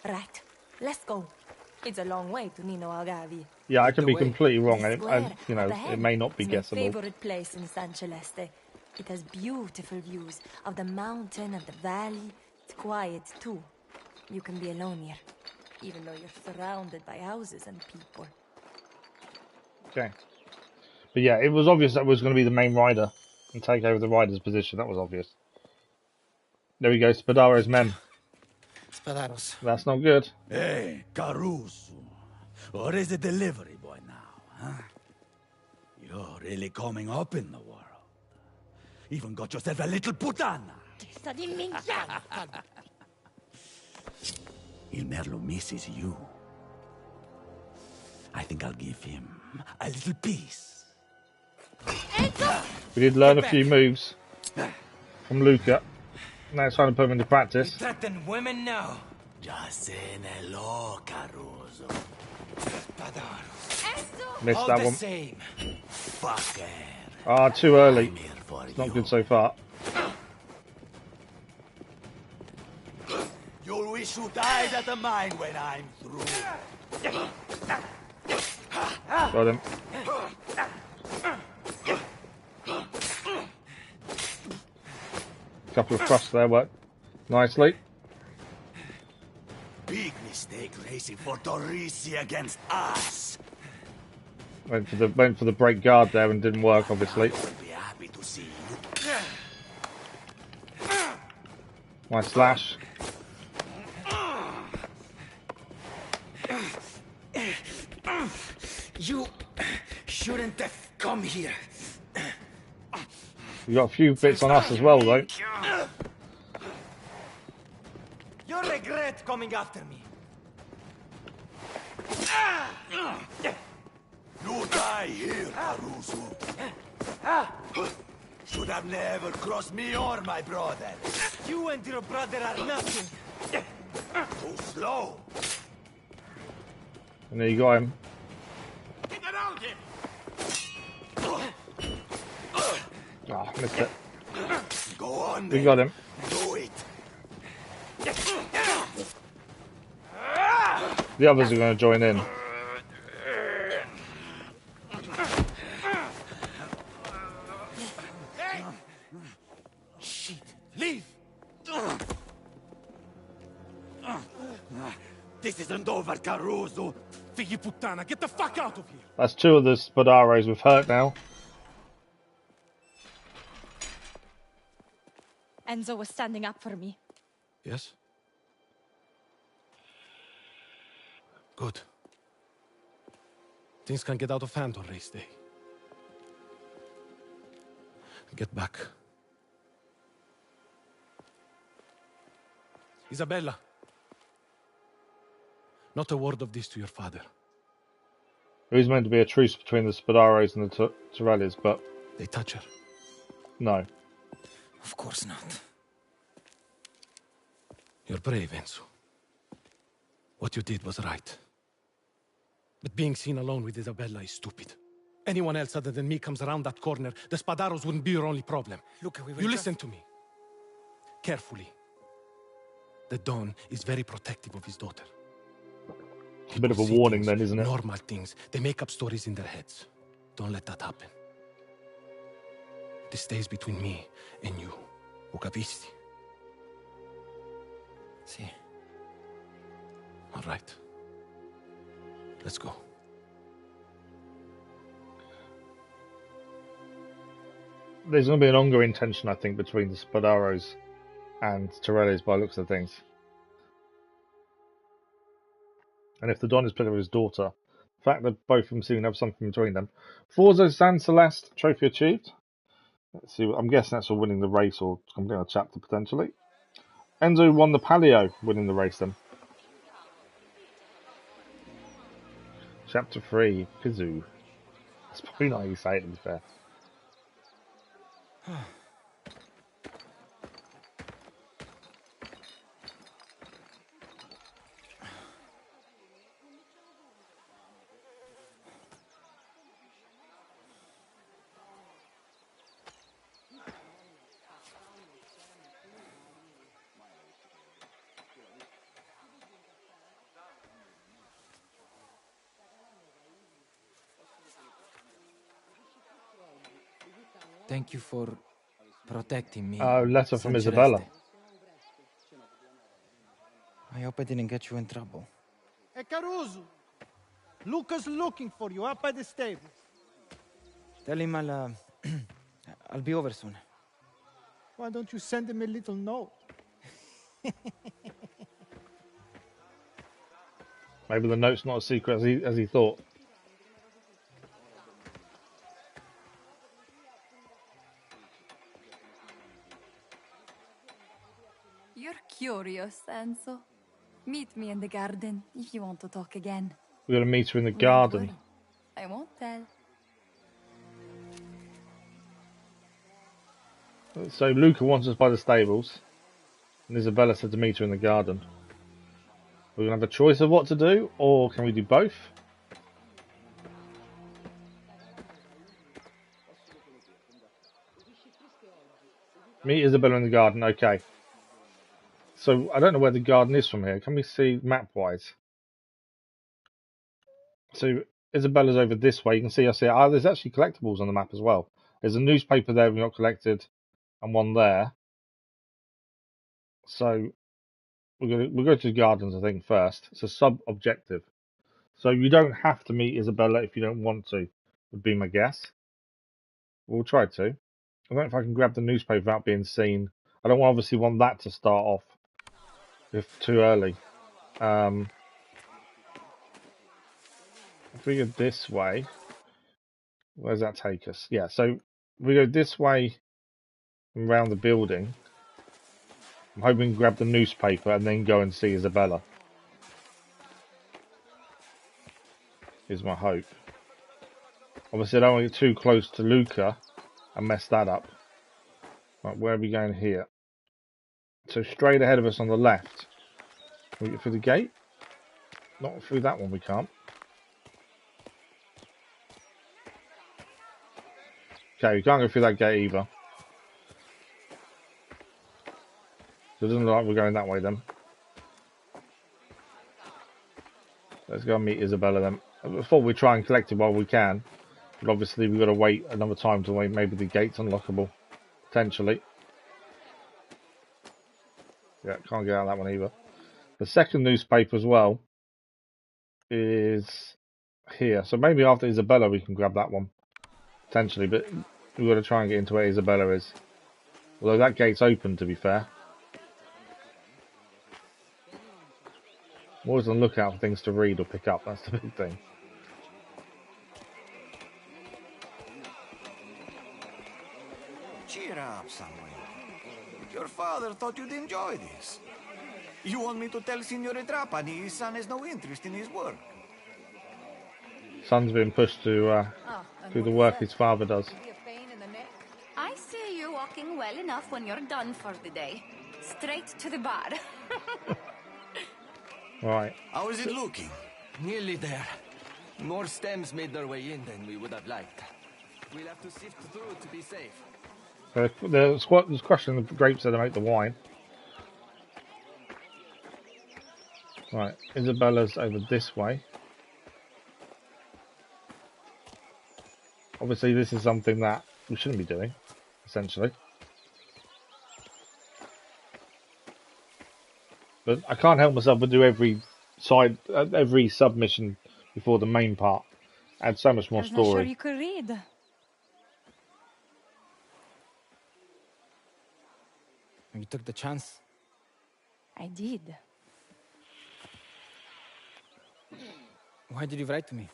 Right, let's go. It's a long way to Nino Agavi. Yeah, I can be completely wrong. You know, it may not be guessable. My favorite place in San Celeste. It has beautiful views of the mountain and the valley. It's quiet too. You can be alone here, even though you're surrounded by houses and people. Okay. But yeah, it was obvious that was going to be the main rider and take over the rider's position. That was obvious. There we go, Spadaro's men. Spadaros. That's not good. Hey, Carusu. Or is it delivery boy now, huh? You're really coming up in the world. Even got yourself a little putana. Il Merlo misses you. I think I'll give him a little piece. We did learn a few moves from Luca. Now it's time to put them into practice. Threaten women now. Just saying hello, Caruso. Missed All that the one. same. Fucker. Ah, too early. It's not good so far. You'll wish you died at the mine when I'm through. Got him. Couple of thrusts there worked nicely. Big mistake racing for Torrisi against us. Went for the break guard there and didn't work, obviously. Be happy to see you. Nice slash. You shouldn't have come here. We got a few bits on us as well, though. You'll regret coming after me. You die here, Caruso. Should have never crossed me or my brother. You and your brother are nothing. Too slow. And there you got him. Get around him. Ah, missed it. Go on, We got him. Do it. The others are going to join in. Shit. Leave. This isn't over, Caruso. Figli puttana, get the fuck out of here! That's two of the Spadaros we've hurt now. Enzo was standing up for me. Yes? Good. Things can get out of hand on race day. Get back. Isabella. Not a word of this to your father. There is meant to be a truce between the Spadaros and the Torellis, but... They touch her? No. Of course not. You're brave, Enzo. What you did was right. But being seen alone with Isabella is stupid. Anyone else other than me comes around that corner, the Spadaros wouldn't be your only problem. Look, we will You listen to me. Carefully. The Don is very protective of his daughter. A bit of a warning then, isn't it? Normal things. They make up stories in their heads. Don't let that happen. This stays between me and you. Ho capisti? Sì. All right. Let's go. There's going to be an ongoing tension, I think, between the Spadaros and Torellis by the looks of things. And if the Don is played with his daughter, the fact that both of them seem to have something between them. Forza San Celeste, trophy achieved. Let's see, I'm guessing that's for winning the race or completing a chapter potentially. Enzo won the Palio, winning the race then. Chapter 3, Pizu. That's probably not how you say it, to be fair. Thank you for protecting me. Letter from San Isabella. Celeste. I hope I didn't get you in trouble. Hey, Carusu! Luca's looking for you up by the stables. Tell him I'll be over soon. Why don't you send him a little note? Maybe the note's not as secret as he thought. You're curious, Enzo. Meet me in the garden if you want to talk again. We're going to meet her in the Don't garden. worry. I won't tell. So Luca wants us by the stables, and Isabella said to meet her in the garden. We're going to have a choice of what to do, or can we do both? Meet Isabella in the garden, okay. So I don't know where the garden is from here. Can we see map-wise? So Isabella's over this way. You can see us here. Ah, there's actually collectibles on the map as well. There's a newspaper there we've not collected, and one there. So we'll go to the gardens, I think, first. It's a sub-objective. So you don't have to meet Isabella if you don't want to, would be my guess. We'll try to. I don't know if I can grab the newspaper without being seen. I don't obviously want that to start off if too early. If we go this way, where does that take us? Yeah, so if we go this way and around the building, I'm hoping to grab the newspaper and then go and see Isabella. Is my hope. Obviously, I don't want to get too close to Luca and mess that up. Right, where are we going here? So straight ahead of us on the left. Can we get through the gate? Not through that one, we can't. Okay, we can't go through that gate either. So it doesn't look like we're going that way then. Let's go and meet Isabella then. I thought we'd try and collect it while we can. But obviously we've got to wait another time to wait. Maybe the gate's unlockable. Potentially. Yeah, can't get out of that one either. The second newspaper as well is here. So maybe after Isabella we can grab that one. Potentially, but we've got to try and get into where Isabella is. Although that gate's open, to be fair. I'm always on the lookout for things to read or pick up. That's the big thing. Cheer up, Samuel. Your father thought you'd enjoy this. You want me to tell Signore Trapani his son has no interest in his work? Son's been pushed to do the work his father does. I see you walking well enough when you're done for the day. Straight to the bar. Right. How is it looking? Nearly there. More stems made their way in than we would have liked. We'll have to sift through to be safe. There's crushing the grapes that make the wine. Right, Isabella's over this way. Obviously, this is something that we shouldn't be doing, essentially. But I can't help myself but do every submission before the main part. Adds so much more I was not sure story. you could read. You took the chance? I did. Why did you write to me?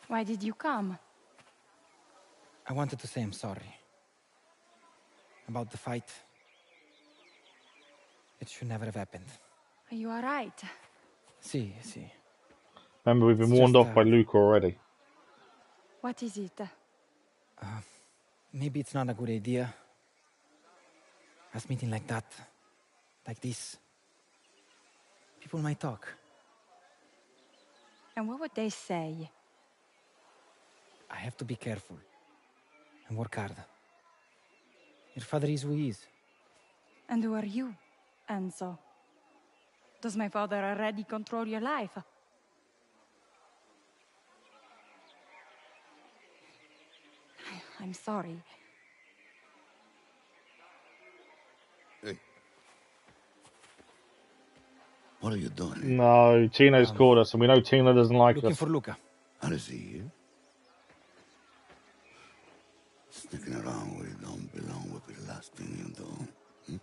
Why did you come? I wanted to say I'm sorry. About the fight. It should never have happened. Are you alright? See. Remember, we've been It's warned just, off by Luca already. What is it? Maybe it's not a good idea. Us meeting like that. Like this. People might talk. And what would they say? I have to be careful. And work hard. Your father is who he is. And who are you, Enzo? Does my father already control your life? I'm sorry. Hey. What are you doing? No, Tino's called us, and we know Tina doesn't like us. Looking for Luca. How is he here? Sticking around where you don't belong would be the last thing you do.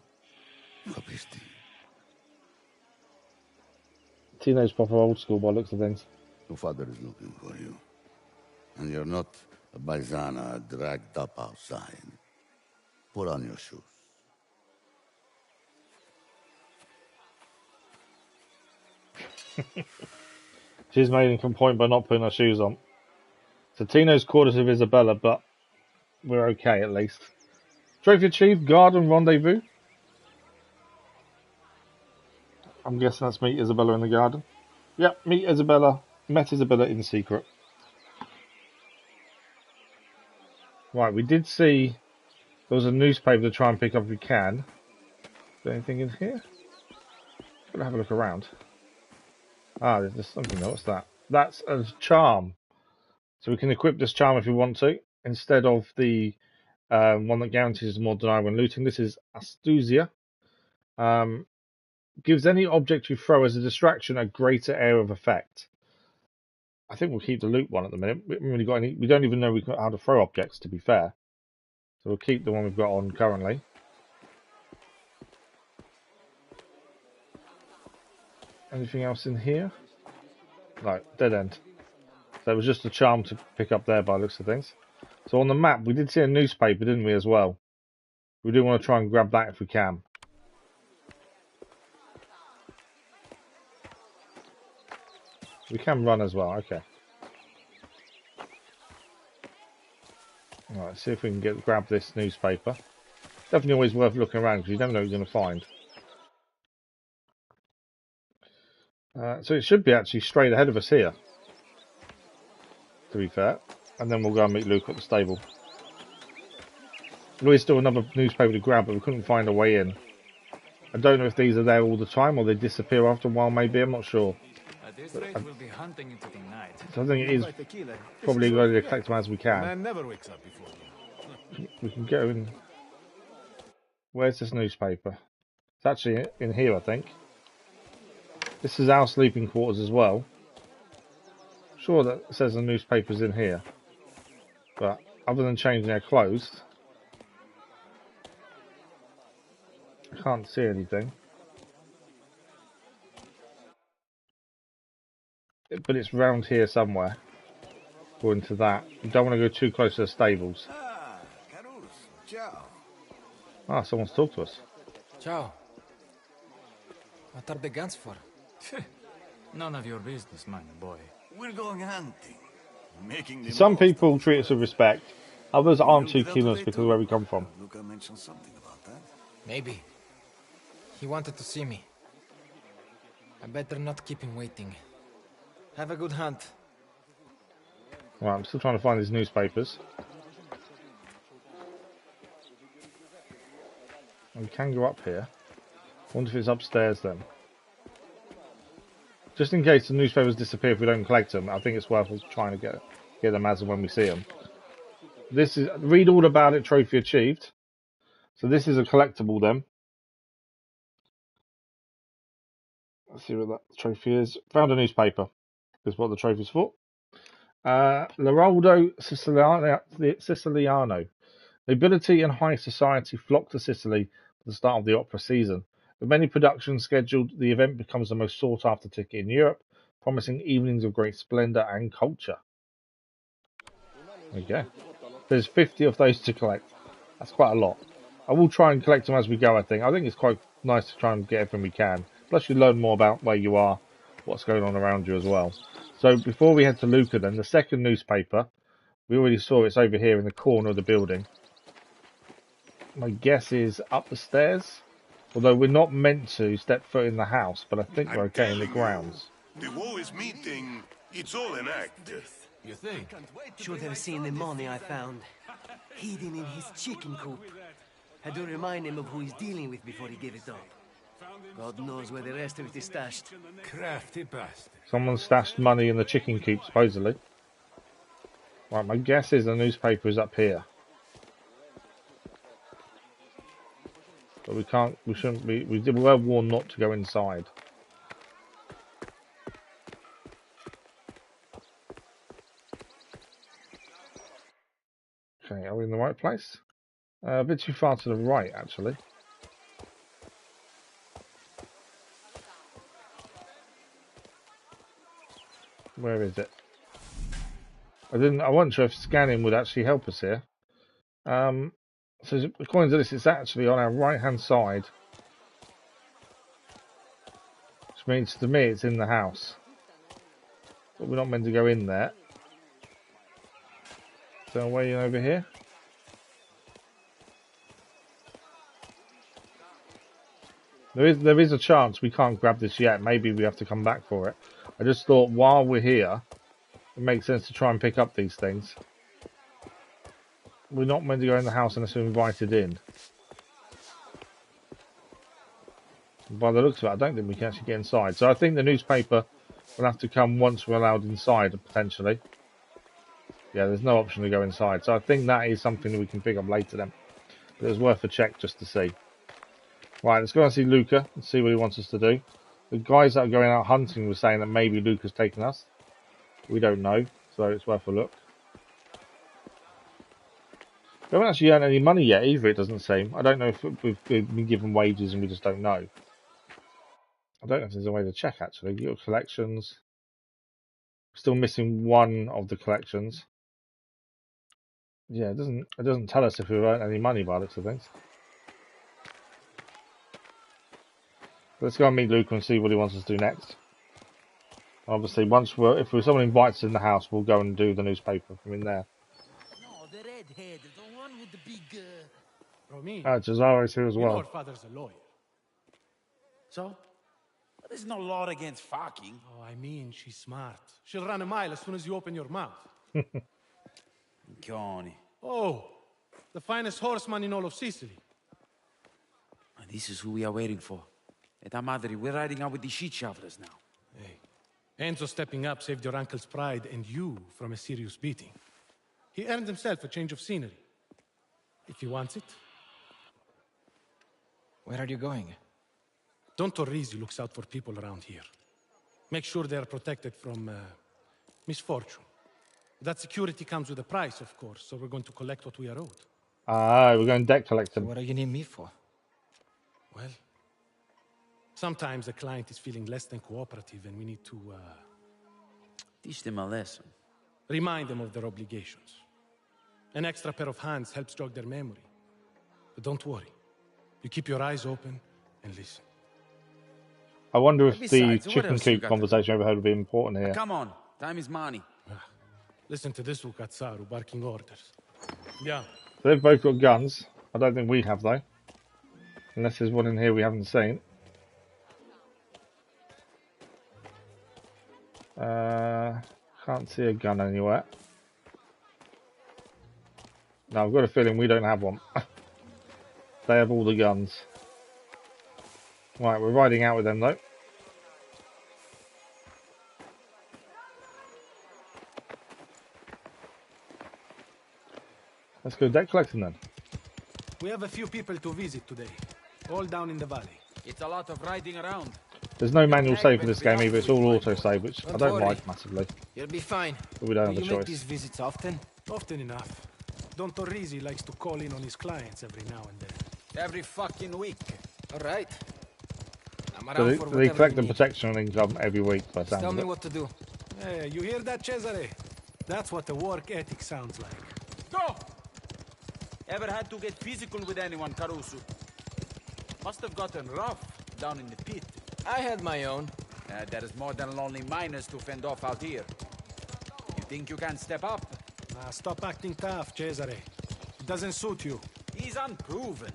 Capisti? Tino's proper old school by the looks of things. Your father is looking for you. And you're not a paisana dragged up outside. Put on your shoes. She's making a point by not putting her shoes on. So Tino's called us with Isabella, but we're okay at least. Trophy achieved, garden rendezvous. I'm guessing that's meet Isabella in the garden. Yep, meet Isabella. Met Isabella in secret. Right, we did see there was a newspaper to try and pick up if we can. Is there anything in here? Gonna have a look around. Ah, there's something there. What's that? That's a charm. So we can equip this charm if we want to, instead of the one that guarantees more denial when looting. This is Astucia. Gives any object you throw as a distraction a greater area of effect. I think we'll keep the loot one at the minute. We haven't really got any. We don't even know how to throw objects, to be fair. So we'll keep the one we've got on currently. Anything else in here? No, dead end. So it was just a charm to pick up there by the looks of things. So on the map, we did see a newspaper, didn't we, as well? We do want to try and grab that if we can. We can run as well, okay. Alright, see if we can grab this newspaper. Definitely always worth looking around because you never know what you're going to find. So it should be actually straight ahead of us here, to be fair. And then we'll go and meet Luke at the stable. There's always still another newspaper to grab, but we couldn't find a way in. I don't know if these are there all the time or they disappear after a while, maybe. I'm not sure. At this rate, we'll be hunting into the night. So I think it is probably going to collect them as we can. Man never wakes up before you. We can go in. Where's this newspaper? It's actually in here, I think. This is our sleeping quarters as well. Sure that it says the newspaper's in here. But other than changing our clothes, I can't see anything. But it's round here somewhere. According to that. You don't want to go too close to the stables. Ah, Carusu, ciao. Ah, someone's talked to us. Ciao. What are the guns for? None of your business, my boy. We're going hunting. Making the Some most people of treat us with respect. Others aren't too keen on us because of where we come from. Luca mentioned something about that. Maybe. He wanted to see me. I better not keep him waiting. Have a good hunt. Right, I'm still trying to find these newspapers. We can go up here. I wonder if it's upstairs then. Just in case the newspapers disappear if we don't collect them, I think it's worth us trying to get them as and when we see them. This is read all about it. Trophy achieved. So this is a collectible then. Let's see what that trophy is. Found a newspaper. Is what the trophy's for. L'Araldo Siciliano. Nobility and high society flock to Sicily for the start of the opera season. With many productions scheduled, the event becomes the most sought-after ticket in Europe, promising evenings of great splendour and culture. There you go. There's 50 of those to collect. That's quite a lot. I will try and collect them as we go, I think. I think it's quite nice to try and get everything we can. Plus you learn more about where you are, what's going on around you as well. So before we head to Luca then, the second newspaper, we already saw it's over here in the corner of the building. My guess is up the stairs. Although we're not meant to step foot in the house, but I think we're okay in the grounds. The war is meeting. It's all an act. You think? Should have seen the money I found. Hidden in his chicken coop. Had to remind him of who he's dealing with before he gave it up. God knows where the rest of it is stashed. Crafty bastard. Someone stashed money in the chicken coop, supposedly. Right, my guess is the newspaper is up here. But we shouldn't be, we were warned not to go inside. Okay, are we in the right place? A bit too far to the right, actually. Where is it? I wasn't sure if scanning would actually help us here. So according to this, it's actually on our right-hand side. Which means, to me, it's in the house. But we're not meant to go in there. So way in over here. There is a chance we can't grab this yet. Maybe we have to come back for it. I just thought while we're here, it makes sense to try and pick up these things. We're not meant to go in the house unless we're invited in. By the looks of it, I don't think we can actually get inside. So I think the newspaper will have to come once we're allowed inside, potentially. Yeah, there's no option to go inside. So I think that is something that we can pick up later then. But it's worth a check just to see. Right, let's go and see Luca and see what he wants us to do. The guys that are going out hunting were saying that maybe Luca's taken us. We don't know, so it's worth a look. We haven't actually earned any money yet either, it doesn't seem. I don't know if we've been given wages and we just don't know. I don't know if there's a way to check actually. Your collections. Still missing one of the collections. Yeah, it doesn't tell us if we've earned any money by the looks of things. Let's go and meet Luca and see what he wants us to do next. Obviously, if someone invites us in the house, we'll go and do the newspaper from in there. No, the redhead, the one with the big. Romy. Cesare's here as well. You know her father's a lawyer. So? There's no law against fucking. Oh, I mean, she's smart. She'll run a mile as soon as you open your mouth. Johnny. Oh, the finest horseman in all of Sicily. This is who we are waiting for. Eta madre, we're riding out with the shit shovelers now. Hey, Enzo stepping up saved your uncle's pride and you from a serious beating. He earned himself a change of scenery. If he wants it. Where are you going? Don Torrisi looks out for people around here. Make sure they are protected from misfortune. That security comes with a price, of course, so we're going to collect what we are owed. Ah, we're going debt collecting. So what do you need me for? Well, sometimes a client is feeling less than cooperative and we need to, teach them a lesson. Remind them of their obligations. An extra pair of hands helps jog their memory. But don't worry. You keep your eyes open and listen. I wonder if the chicken coop conversation we overheard would be important here. Come on, time is money. Listen to this Ukatsaru barking orders. Yeah. They've both got guns. I don't think we have though. Unless there's one in here we haven't seen. Can't see a gun anywhere. No, I've got a feeling we don't have one. They have all the guns. Right, we're riding out with them though. Let's go debt collecting then. We have a few people to visit today, all down in the valley. It's a lot of riding around. There's no manual save for this game either, it's all auto save, which I don't like massively. You'll be fine. But we don't have a You make choice. these visits often? Often enough. Don Torrisi likes to call in on his clients every now and then. Every fucking week. All right. So they collect the protection income every week by the sounds Tell of me it. what to do. Hey, you hear that, Cesare? That's what the work ethic sounds like. Go! Ever had to get physical with anyone, Carusu? Must have gotten rough down in the pit. I had my own. There's more than lonely miners to fend off out here. You think you can step up? Stop acting tough, Cesare. It doesn't suit you. He's unproven.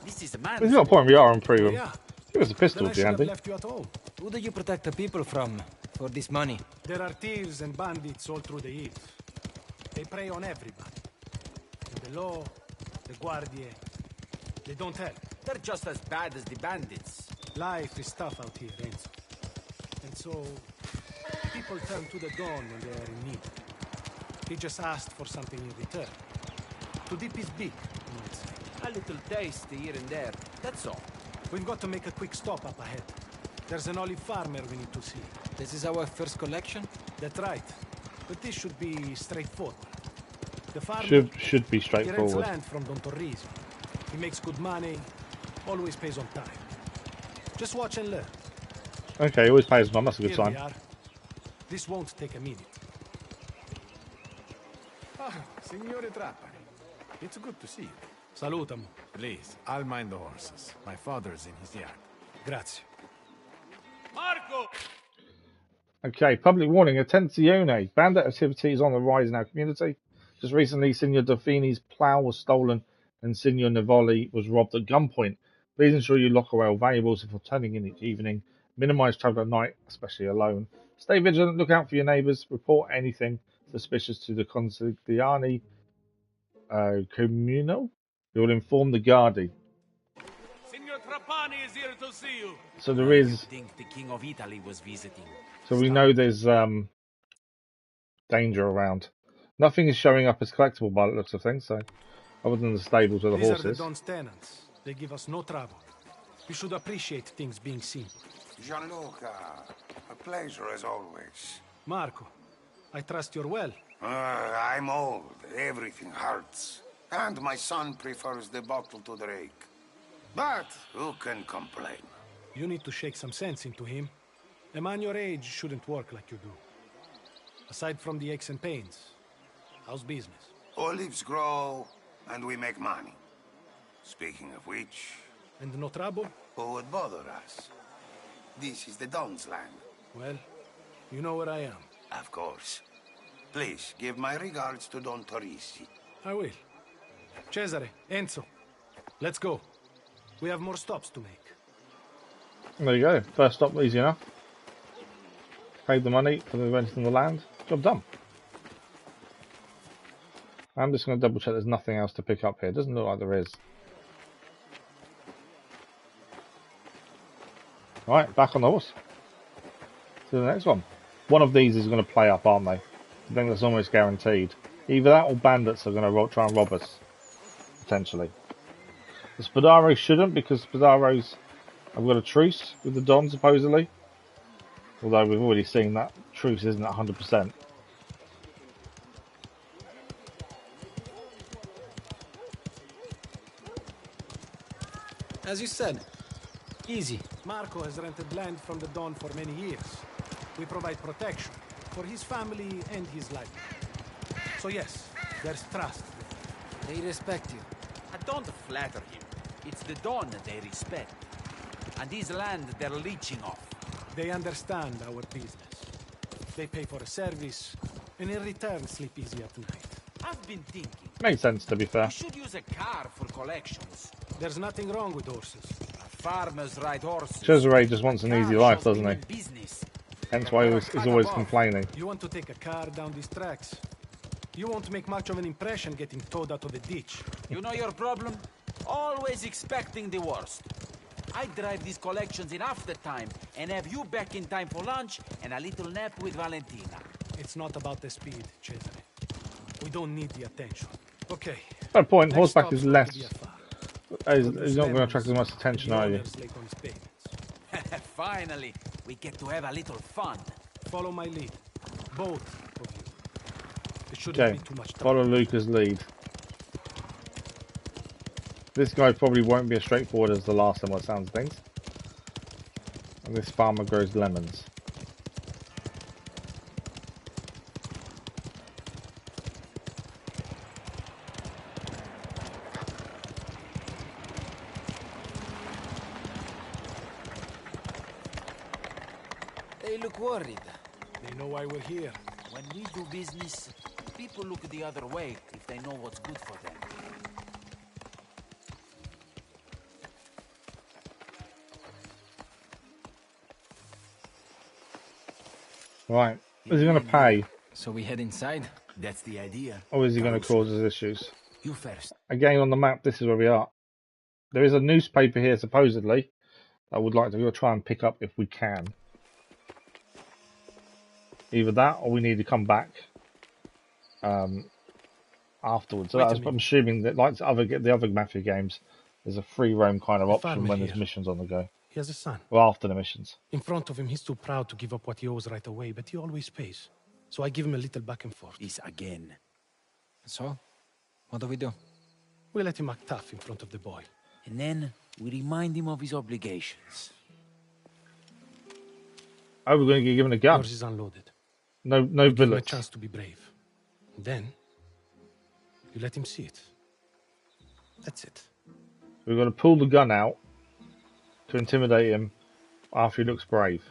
This is a man. There's no point we are unproven. Yeah. Give us a pistol, Then I should have Andy. left you at home. Who do you protect the people from for this money? There are thieves and bandits all through the hills. They prey on everybody. And the law, the guardie, they don't help. They're just as bad as the bandits. Life is tough out here, Enzo. And so, people turn to the Don when they are in need. He just asked for something in return. To dip his beak, you might say. A little taste here and there, that's all. We've got to make a quick stop up ahead. There's an olive farmer we need to see. This is our first collection? That's right. But this should be straightforward. The farmer Should be he rents straightforward. land from Don Torrisi. He makes good money, always pays on time. Just watch and learn. Okay, always pays one, that's a good Here sign. we are. This won't take a minute. Signore Trapani. It's good to see you. Salutamo. Please, I'll mind the horses. My father's in his yard. Grazie. Marco! Okay, public warning, attenzione. Bandit activity is on the rise in our community. Just recently, Signor Delfini's plough was stolen and Signor Nivoli was robbed at gunpoint. Please ensure you lock away all valuables before turning in each evening. Minimise travel at night, especially alone. Stay vigilant, look out for your neighbours. Report anything suspicious to the Consigliani Comunal. They will inform the Guardi. Signor Trapani is here to see you. So there is... I think the King of Italy was visiting. So we know there's danger around. Nothing is showing up as collectible by the looks of things, so other than the stables where the These are the horses. Don's tenants. They give us no trouble. You should appreciate things being simple. Gianluca, a pleasure as always. Marco, I trust you're well. I'm old. Everything hurts. And my son prefers the bottle to the rake. But who can complain? You need to shake some sense into him. A man your age shouldn't work like you do. Aside from the aches and pains, how's business? Olives grow, and we make money. Speaking of which... And no trouble? Who would bother us? This is the Don's land. Well, you know where I am. Of course. Please, give my regards to Don Torrisi. I will. Cesare, Enzo, let's go. We have more stops to make. There you go. First stop, easy enough. Paid the money for the renting the land. Job done. I'm just going to double check there's nothing else to pick up here. Doesn't look like there is. Right, back on the horse. To the next one. One of these is going to play up, aren't they? I think that's almost guaranteed. Either that or bandits are going to try and rob us. Potentially. The Spadaro shouldn't, because Spadaro's have got a truce with the Don, supposedly. Although we've already seen that truce isn't 100%. As you said, easy. Marco has rented land from the Don for many years. We provide protection for his family and his life. So yes, there's trust. They respect you. Don't flatter him. It's the Don they respect. And this land they're leeching off. They understand our business. They pay for a service, and in return sleep easy at night. I've been thinking. Makes sense, to be fair. We should use a car for collections. There's nothing wrong with horses. Farmers ride horses. Cesare just wants an easy life, doesn't he? Business. Hence why he's always complaining. You want to take a car down these tracks? You won't make much of an impression getting towed out of a ditch. You know your problem? Always expecting the worst. I drive these collections in half the time and have you back in time for lunch and a little nap with Valentina. It's not about the speed, Cesare. We don't need the attention. Okay, No point. Next Horseback stop's is going to be less. a farm. He's not going to attract as much attention, are you? Late on his payments. Finally, we get to have a little fun. Follow my lead. Both of you. It shouldn't Okay. be too much trouble. Follow Luca's lead. This guy probably won't be as straightforward as the last one, by the sounds of things. And this farmer grows lemons. They look worried. They know why we're here. When we do business, people look the other way if they know what's good for them. Right. Is he going to pay? So we head inside? That's the idea. Or is he going to cause us issues? You first. Again, on the map, this is where we are. There is a newspaper here, supposedly. I would like to go try and pick up if we can. Either that, or we need to come back afterwards. So I'm assuming that, like the other Mafia games, there's a free roam kind of option when there's missions on the go. He has a son. Well, after the missions. In front of him, he's too proud to give up what he owes right away, but he always pays. So I give him a little back and forth. This again. So, what do we do? We let him act tough in front of the boy. And then we remind him of his obligations. Oh, we're going to give him a gun. Yours is unloaded. No Give him a bullets. chance to be brave. Then, you let him see it. That's it. We're going to pull the gun out to intimidate him after he looks brave.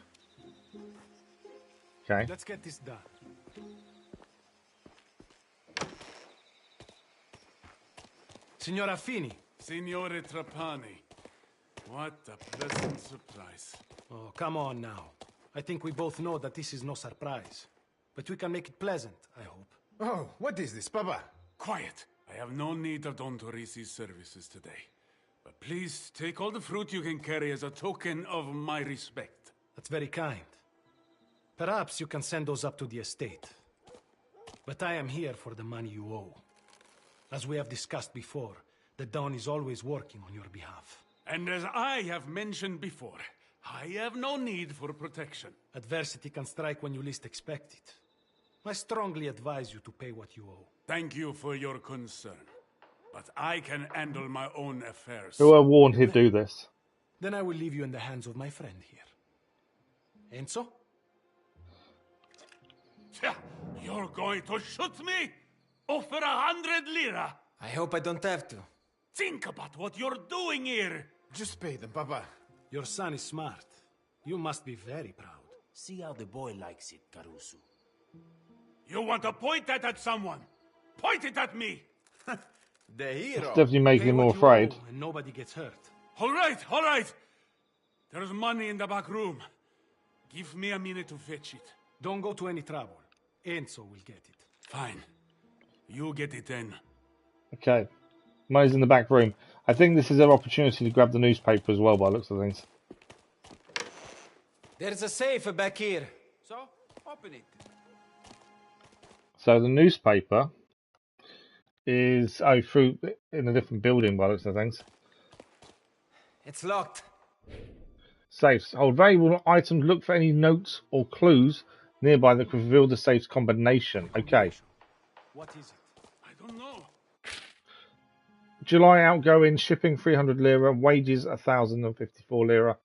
Okay. Let's get this done. Signora Fini. Signore Trapani. What a pleasant surprise. Oh, come on now. I think we both know that this is no surprise. But we can make it pleasant, I hope. Oh, what is this, Papa? Quiet. I have no need of Don Torrisi's services today. But please take all the fruit you can carry as a token of my respect. That's very kind. Perhaps you can send those up to the estate. But I am here for the money you owe. As we have discussed before, the Don is always working on your behalf. And as I have mentioned before, I have no need for protection. Adversity can strike when you least expect it. I strongly advise you to pay what you owe. Thank you for your concern. But I can handle my own affairs. Who I warned he'd do this. Then I will leave you in the hands of my friend here. Enzo? You're going to shoot me? Offer 100 lira. I hope I don't have to. Think about what you're doing here. Just pay them, Papa. Your son is smart. You must be very proud. See how the boy likes it, Carusu. You want to point that at someone? Point it at me. The hero. It's definitely making him more afraid. And nobody gets hurt. All right, all right. There's money in the back room. Give me a minute to fetch it. Don't go to any trouble. Enzo will get it. Fine. You get it then. Okay. Money's in the back room. I think this is their opportunity to grab the newspaper as well, by the looks of things. There's a safe back here. So, open it. So the newspaper is through in a different building, by the looks of things. It's locked. Safes. Hold valuable items. Look for any notes or clues nearby that could reveal the safe's combination. Okay. What is it? I don't know. July outgoing, shipping 300 lira, wages 1,054 lira,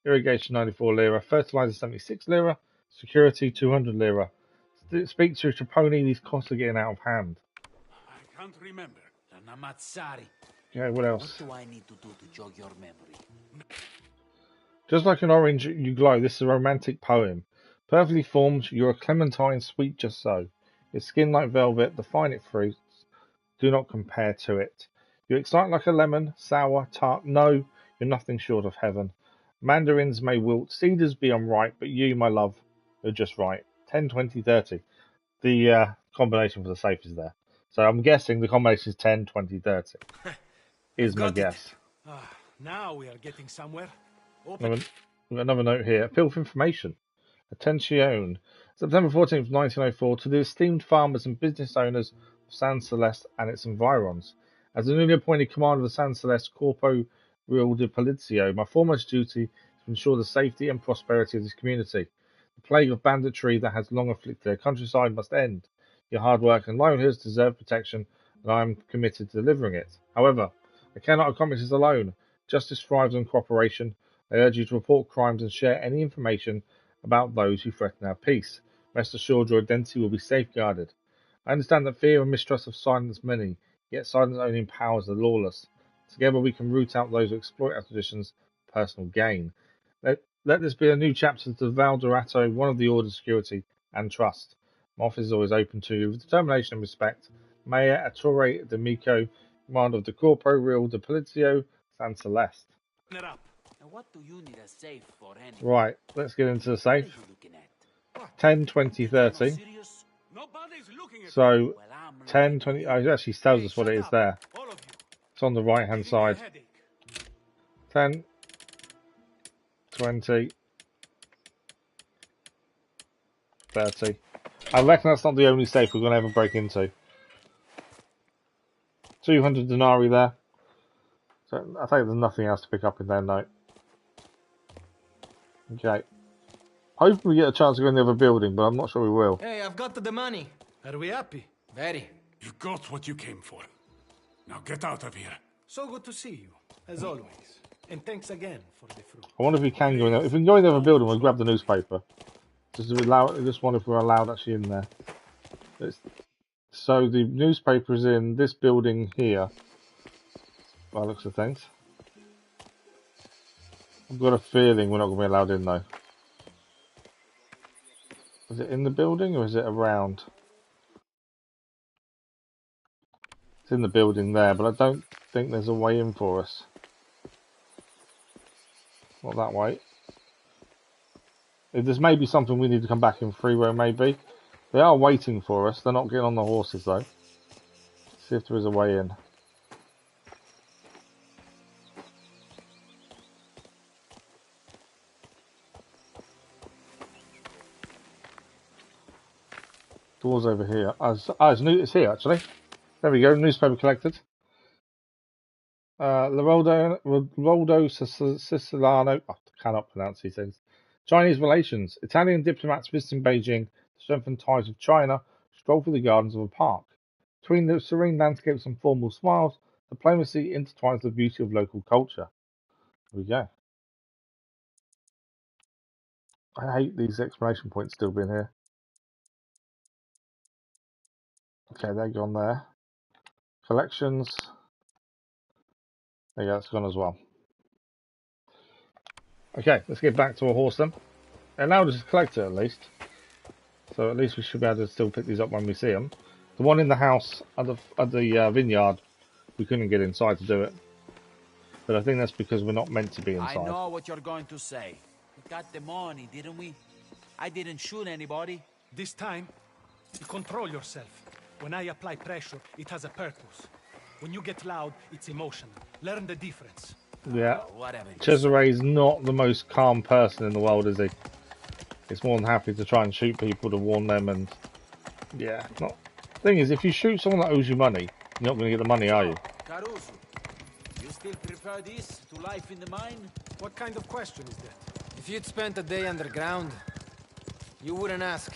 irrigation 94 lira, fertilizer 76 lira, security 200 lira. Speak to Trapani, these costs are getting out of hand. I can't remember. Namazzari. Okay, what else? What do I need to do to jog your memory? Just like an orange you glow, this is a romantic poem. Perfectly formed, you're a clementine sweet just so. Your skin like velvet, the finest fruits do not compare to it. You excite like a lemon, sour, tart, no, you're nothing short of heaven. Mandarins may wilt, cedars be unripe, but you, my love, are just right. 10, 20, 30. The combination for the safe is there. So I'm guessing the combination is 10, 20, 30. Is my guess. Now we are getting somewhere. We've got another note here. Appeal for information. Attention. September 14th, 1904, to the esteemed farmers and business owners of San Celeste and its environs. As the newly appointed commander of the San Celeste Corpo Real de Polizio, my foremost duty is to ensure the safety and prosperity of this community. The plague of banditry that has long afflicted their countryside must end. Your hard work and livelihoods deserve protection, and I am committed to delivering it. However, I cannot accomplish this alone. Justice thrives on cooperation. I urge you to report crimes and share any information about those who threaten our peace. Rest assured your identity will be safeguarded. I understand that fear and mistrust have silenced many, yet silence only empowers the lawless. Together we can root out those who exploit our traditions for personal gain. Let this be a new chapter to Valdorato, one of the Order's security and trust. My office is always open to you with determination and respect. Mayor Ettore D'Amico, commander of the Corpo Real de Polizio, San Celeste. And what do you need a safe for anyway? Right, let's get into the safe. 10, 20, 30. So, 10, 20, it actually tells us what it is there. It's on the right hand side. 10, 20, 30. I reckon that's not the only safe we're going to ever break into. 200 denarii there. So I think there's nothing else to pick up in there, no. Okay. Hopefully we get a chance to go in the other building, but I'm not sure we will. Hey, I've got the money. Are we happy? Very. You got what you came for. Now get out of here. So good to see you, as always. And thanks again for the fruit. I wonder if we can go in there. If we can go in the other building, we'll grab the newspaper. Just wonder if we're allowed actually in there. So the newspaper is in this building here. By the looks of things. I've got a feeling we're not going to be allowed in though. Is it in the building or is it around? It's in the building there, but I don't think there's a way in for us. Not that way. There's maybe something we need to come back in freeway, maybe. They are waiting for us. They're not getting on the horses though. Let's see if there is a way in. Doors over here. It's here actually. There we go. Newspaper collected. Roldo Siciliano. I cannot pronounce these things. Chinese relations. Italian diplomats visiting Beijing to strengthen ties with China stroll through the gardens of a park. Between the serene landscapes and formal smiles, diplomacy intertwines the beauty of local culture. There we go. I hate these exclamation points still being here. Okay, they're gone there. Collections. There you go, that's gone as well. Okay, let's get back to a horse then. It allowed us to collect it at least. So at least we should be able to still pick these up when we see them. The one in the house at the vineyard, we couldn't get inside to do it. But I think that's because we're not meant to be inside. I know what you're going to say. We got the money, didn't we? I didn't shoot anybody. This time, you control yourself. When I apply pressure, it has a purpose. When you get loud, it's emotional. Learn the difference. Yeah. Cesare's not the most calm person in the world, is he? He's more than happy to try and shoot people to warn them and... Yeah, not... Thing is, if you shoot someone that owes you money, you're not going to get the money, are you? Carusu, you still prefer this to life in the mine? What kind of question is that? If you'd spent a day underground, you wouldn't ask.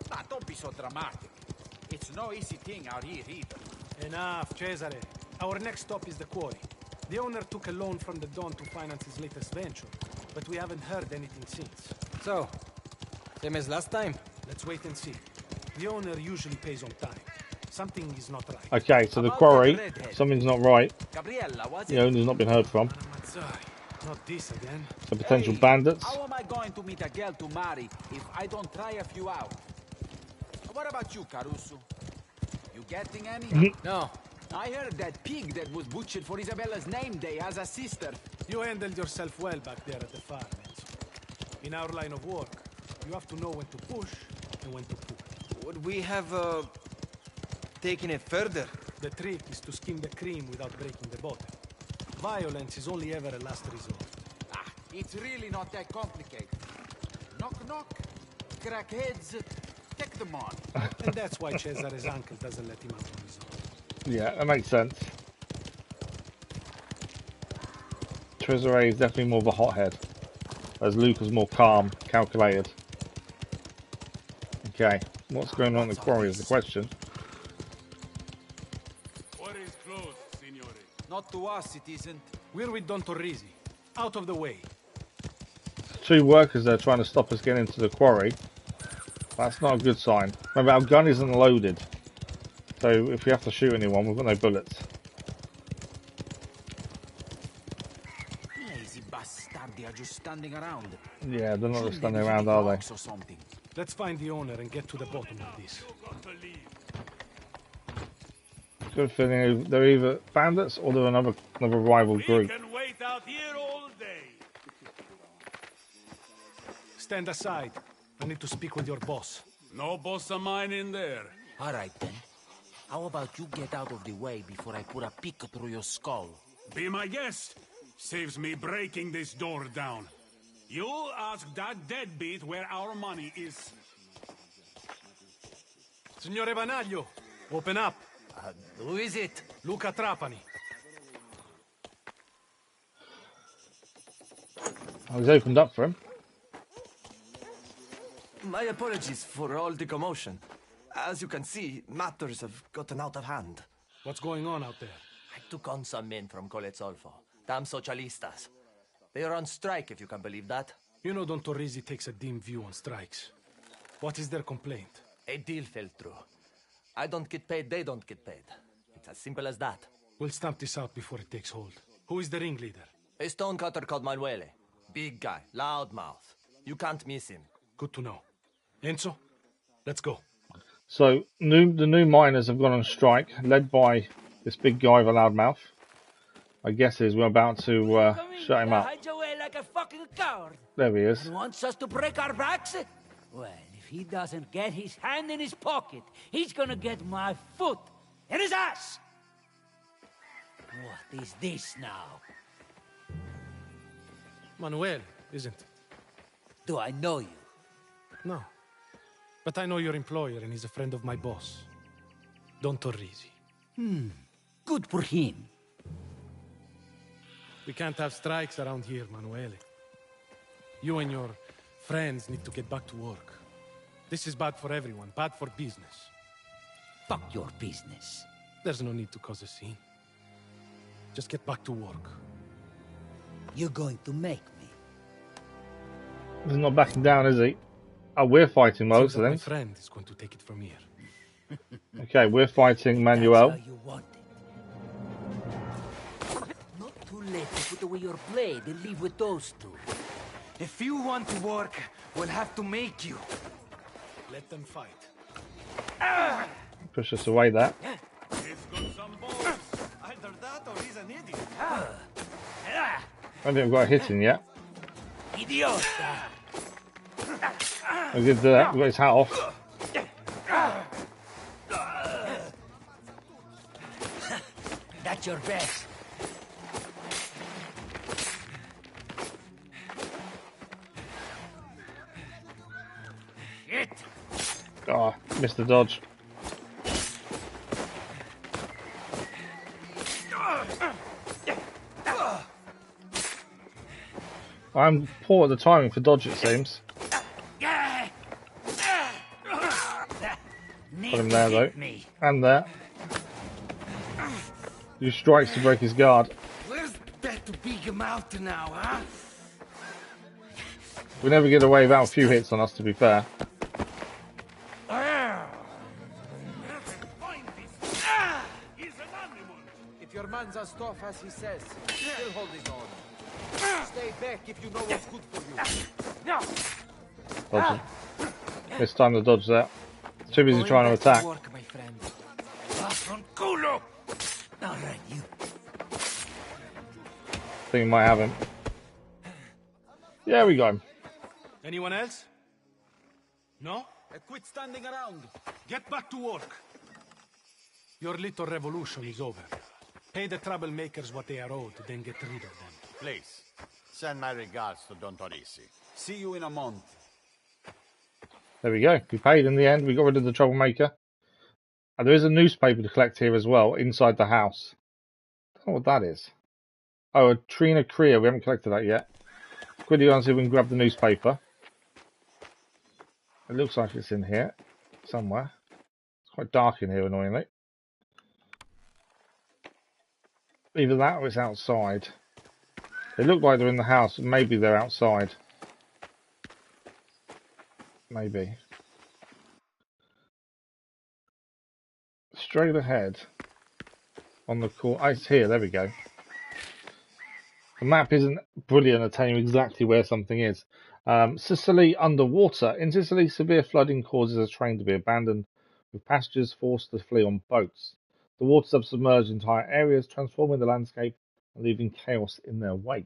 Nah, don't be so dramatic. It's no easy thing out here either. Enough, Cesare. Our next stop is the quarry. The owner took a loan from the Don to finance his latest venture, but we haven't heard anything since. So, same as last time? Let's wait and see. The owner usually pays on time. Something is not right. Okay, so the quarry, something's not right. The owner's not been heard from. Not this again. So potential bandits. How am I going to meet a girl to marry if I don't try a few out? What about you, Carusu? You getting any? No. I heard that pig that was butchered for Isabella's name day has a sister. You handled yourself well back there at the farm, Enzo. In our line of work, you have to know when to push and when to pull. Would we have, taken it further? The trick is to skim the cream without breaking the bottom. Violence is only ever a last resort. Ah, it's really not that complicated. Knock, knock. Crackheads, take them on. And that's why Cesare's uncle doesn't let him out on his own. Yeah, that makes sense. Cesare is definitely more of a hothead, whereas Luca's more calm, calculated. Okay, what's going on in the quarry is the question. Quarry is closed, signore. Not to us, it isn't. We're with Don Torrisi. Out of the way. 2 workers there trying to stop us getting into the quarry. That's not a good sign. Remember, our gun isn't loaded, so if we have to shoot anyone, we've got no bullets. Lazy bastard, they are just standing around. Yeah, they're not just standing around, are they? Let's find the owner and get to the bottom of this. Good feeling they're either bandits or they're another rival group. We can wait out here all day. Stand aside. I need to speak with your boss. No boss of mine in there. All right, then. How about you get out of the way before I put a pick through your skull? Be my guest. Saves me breaking this door down. You ask that deadbeat where our money is. Signore Banaglio, open up. Who is it? Luca Trapani. I was opened up for him. My apologies for all the commotion. As you can see, matters have gotten out of hand. What's going on out there? I took on some men from Colezzolfo. Damn socialistas. They are on strike, if you can believe that. You know Don Torrisi takes a dim view on strikes. What is their complaint? A deal fell through. I don't get paid, they don't get paid. It's as simple as that. We'll stamp this out before it takes hold. Who is the ringleader? A stonecutter called Manuele. Big guy, loud mouth. You can't miss him. Good to know. Enzo, let's go. So, the new miners have gone on strike, led by this big guy with a loud mouth. My guess is we're about to shut him up. Hide away like a fucking coward. There he is. And wants us to break our backs? Well, if he doesn't get his hand in his pocket, he's gonna get my foot in his ass. What is this now? Manuel, isn't it? Do I know you? No. But I know your employer and he's a friend of my boss. Don Torrisi. Good for him. We can't have strikes around here, Manuele. You and your friends need to get back to work. This is bad for everyone, bad for business. Fuck your business. There's no need to cause a scene. Just get back to work. You're going to make me. He's not backing down, is he? Oh, we're fighting most of them. My friend is going to take it from here. Okay, we're fighting Manuel. That's how you want it. Not too late to put away your blade and leave with those two. If you want to work, we'll have to make you. Let them fight. Push us away, that. He's got some balls. Either that or he's an idiot. I don't think we've got a hit in yet. Idiota. We did that. We got his hat off. That's your best. Shit. Oh, missed the dodge. I'm poor at the timing for dodge, it seems. Got him there, though. And there. Use strikes to break his guard. Where's that to big him out now, huh? We never get away without a few hits on us, to be fair. If your man's as tough as he says, still hold his own. Stay back if you know what's good for you. Dodge. This time the dodge there. Too busy trying to attack. Work, my friend. All right, you. Think we might have him. Yeah, we got him. Anyone else? No? Quit standing around. Get back to work. Your little revolution is over. Pay the troublemakers what they are owed, then get rid of them. Please, send my regards to Don Torrisi. See you in a month. There we go. We paid in the end. We got rid of the troublemaker. And there is a newspaper to collect here as well, inside the house. I don't know what that is. Oh, a Trinacria. We haven't collected that yet. Quickly go and see if we can grab the newspaper. It looks like it's in here somewhere. It's quite dark in here, annoyingly. Either that or it's outside. They look like they're in the house. Maybe they're outside. Maybe. Straight ahead. On the corner. Oh, it's here. There we go. The map isn't brilliant at telling you exactly where something is. Sicily underwater. In Sicily, severe flooding causes a train to be abandoned, with passengers forced to flee on boats. The water submerged entire areas, transforming the landscape and leaving chaos in their wake.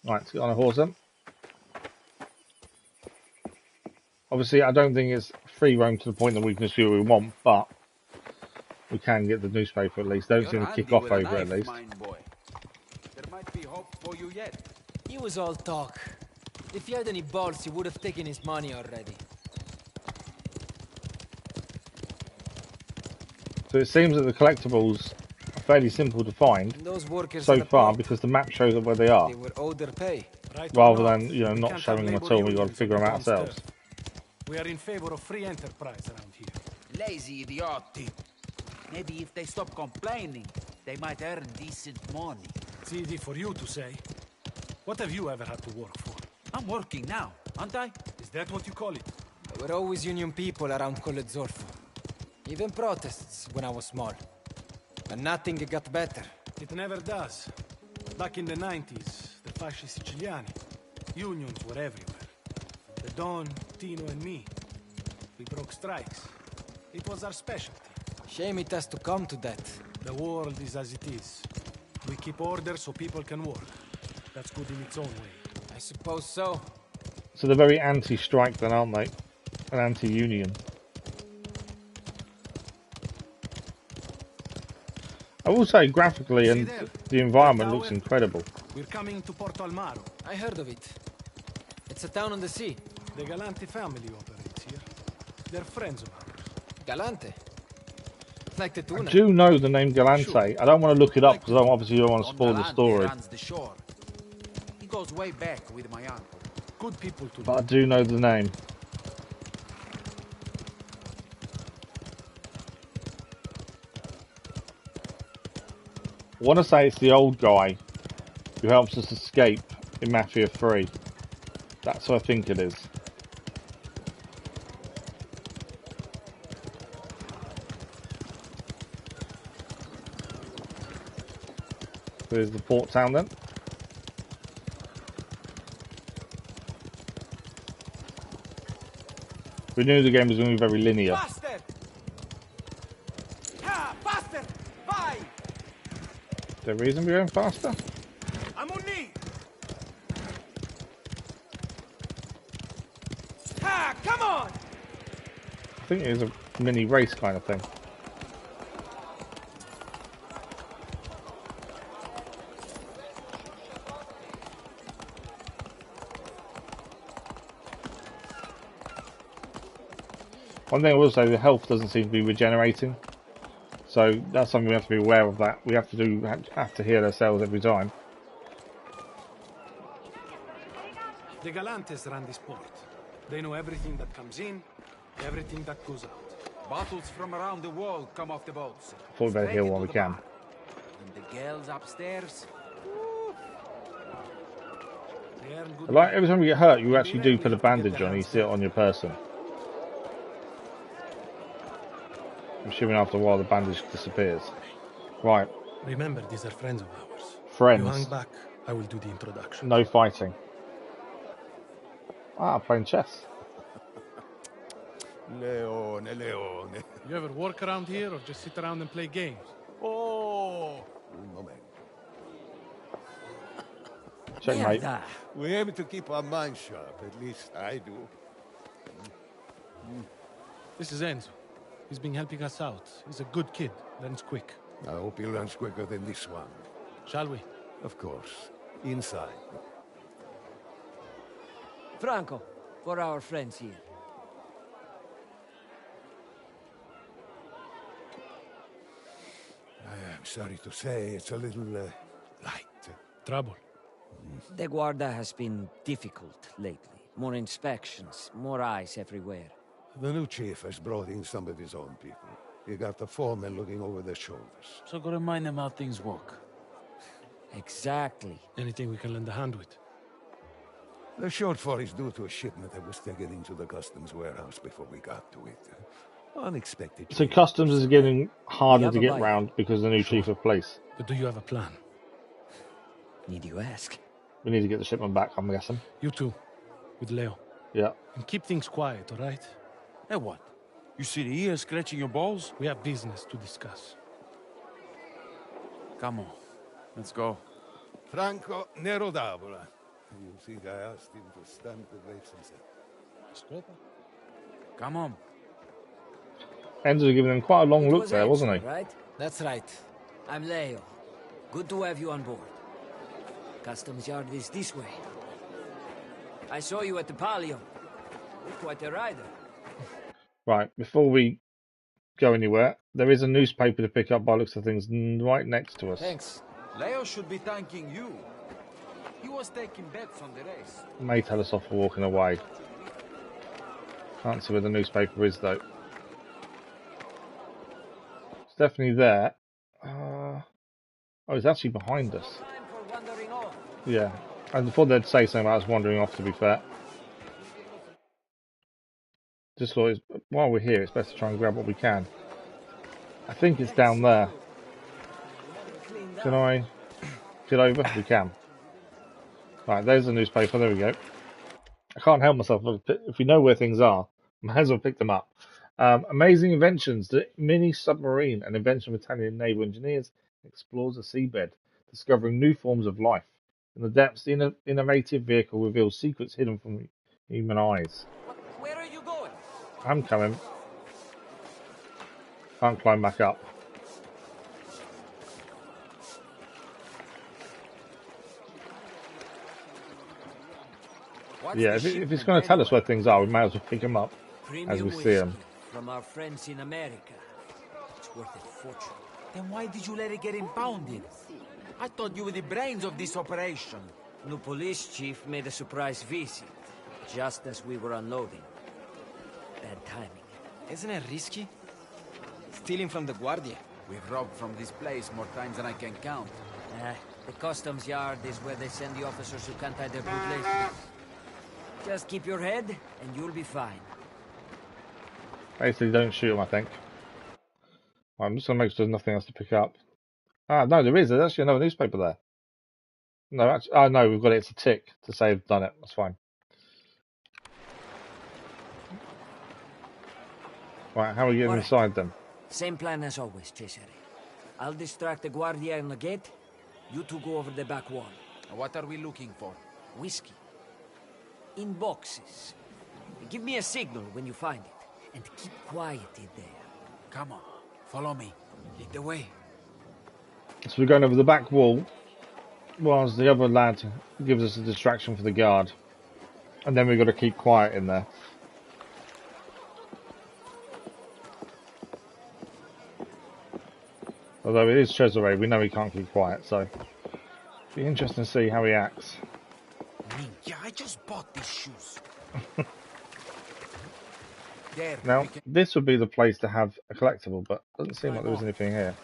Right, let's get on a horse then. Obviously, I don't think it's free roam to the point that we can see what we want, but we can get the newspaper at least. Don't seem to kick off over it at least. There might be hope for you yet. He was all talk. If he had any balls, he would have taken his money already. So it seems that the collectibles are fairly simple to find so far because the map shows up where they are. They were owed their pay. Rather than, you know, not showing them at all, we've got to figure them out ourselves. We are in favor of free enterprise around here. Lazy idiotti. Maybe if they stop complaining, they might earn decent money. It's easy for you to say. What have you ever had to work for? I'm working now, aren't I? Is that what you call it? There were always union people around Colle Zolfo. Even protests when I was small. But nothing got better. It never does. Back in the 90s, the fascist Siciliani, unions were everywhere. The Don, Tino and me, we broke strikes. It was our specialty. Shame it has to come to that. The world is as it is. We keep order so people can work. That's good in its own way. I suppose so. So they're very anti-strike then, aren't they? And anti-union. I will say graphically and the environment looks incredible. We're coming to Porto Almaro. I heard of it. It's a town on the sea. The Galante family operates here. They're friends of ours. Galante? Like the tuna. I do know the name Galante. I don't want to look it up because I obviously don't want to spoil the story. He goes way back with my uncle. Good people to know. But I do know the name. I want to say it's the old guy who helps us escape in Mafia 3. That's what I think it is. There's the port town then. We knew the game was going to be very linear. Faster! Ha! Faster! Vai! Is there a reason we're going faster? I'm on knee! Ha! Come on! I think it is a mini race kind of thing. One thing I will say, the health doesn't seem to be regenerating, so that's something we have to be aware of. That we have to heal ourselves every time. The Galantes run this port. They know everything that comes in, everything that goes out. Bottles from around the world come off the boats. I thought we better heal while we can. And the girls upstairs. Like every time you get hurt, you actually do put a bandage on. You see it on your person. I'm assuming after a while the bandage disappears. Right. Remember, these are friends of ours. Friends. You hang back, I will do the introduction. No fighting. Ah, playing chess. Leone, Leone. You ever work around here or just sit around and play games? Oh, un momento. Checkmate. We aim to keep our minds sharp, at least I do. This is Enzo. He's been helping us out. He's a good kid. Learns quick. I hope he learns quicker than this one. Shall we? Of course. Inside. Franco, for our friends here. I'm sorry to say, it's a little Trouble? The Guarda has been difficult lately. More inspections, more eyes everywhere. The new chief has brought in some of his own people. He got the foremen looking over their shoulders. So go remind them how things work. Exactly. Anything we can lend a hand with? The shortfall is due to a shipment that was taken into the customs warehouse before we got to it. Unexpected. So customs is getting harder to get round because of the new chief of police. But do you have a plan? Need you ask? We need to get the shipment back, I'm guessing. You too. With Leo. Yeah. And keep things quiet, all right? Hey, what? You sit here scratching your balls? We have business to discuss. Come on. Let's go. Franco Nero d'Avola. You think I asked him to stamp the grapes himself? Come on. Enzo giving him quite a long look there, wasn't he? Right? That's right. I'm Leo. Good to have you on board. Customs yard is this way. I saw you at the Palio. You're quite a rider. Right, before we go anywhere, there is a newspaper to pick up by looks of things right next to us. Thanks. Leo should be thanking you. He was taking bets on the race. May tell us off for walking away. Can't see where the newspaper is though. It's definitely there. Oh, it's actually behind us. Yeah, and before they'd say something, I was wandering off, to be fair. Just thought, while we're here, it's best to try and grab what we can. I think it's down there. Can I get over? We can. Right, there's the newspaper, there we go. I can't help myself. If we know where things are, I might as well pick them up. Amazing inventions. The mini submarine, an invention of Italian naval engineers, explores the seabed, discovering new forms of life. In the depths, the innovative vehicle reveals secrets hidden from human eyes. Where are you going? I'm coming. Can't climb back up. Yeah, if it's going to tell us where things are, we might as well pick them up as we see them. From our friends in America. It's worth a fortune. Then why did you let it get impounded? I thought you were the brains of this operation. New police chief made a surprise visit, just as we were unloading. Bad timing. Isn't it risky? Stealing from the Guardia. We've robbed from this place more times than I can count. The customs yard is where they send the officers who can't tie their bootlaces. Just keep your head, and you'll be fine. Basically, don't shoot them, I think. I'm just going to make sure there's nothing else to pick up. Ah, no, there is. There's actually another newspaper there. No, actually, oh, no, we've got it. It's a tick to say we've done it. That's fine. Right, how are we getting inside them? Same plan as always, Cesare. I'll distract the Guardia on the gate. You two go over the back wall. What are we looking for? Whiskey. In boxes. Give me a signal when you find it. And keep quiet in there. Come on, follow me. Lead the way. So we're going over the back wall, whilst the other lad gives us a distraction for the guard. And then we've got to keep quiet in there. Although it is Cesare, we know he can't keep quiet, so it'll be interesting to see how he acts. Yeah, I just bought these shoes. There, now, this would be the place to have a collectible, but it doesn't seem like there was anything here.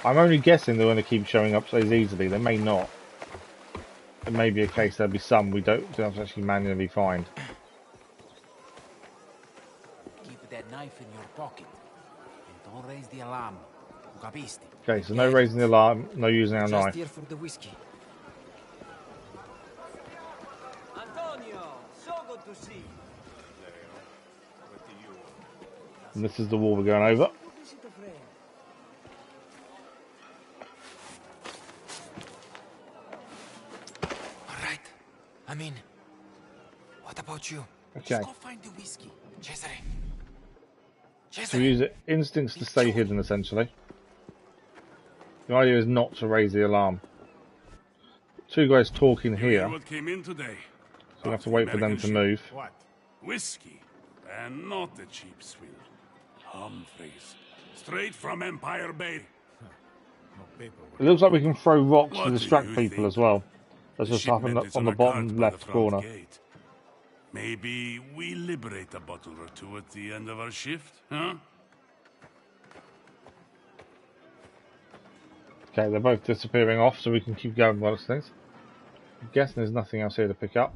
I'm only guessing they're going to keep showing up so easily. They may not. It may be a case there'll be some we don't have to actually manually find. Keep that knife in your pocket. And don't raise the alarm. Capisti? Okay, so no raising the alarm, no using our knife. Just here for the whiskey. To see. And this is the wall we're going over. Alright. I mean, what about you? Okay. Just go find the whiskey. Cesare. So we use it instincts to stay hidden, essentially. The idea is not to raise the alarm. Two guys talking here. What came in today? So we have to wait for them to move. What? Whiskey, and not the cheap swill. Humphreys, straight from Empire Bay. It looks like we can throw rocks What to do distract you people think? as well. That's The just up shipment is on the a bottom cart by the left front corner. gate. Maybe we liberate a bottle or two at the end of our shift, huh? Okay, they're both disappearing off, so we can keep going by those things. I'm guessing there's nothing else here to pick up.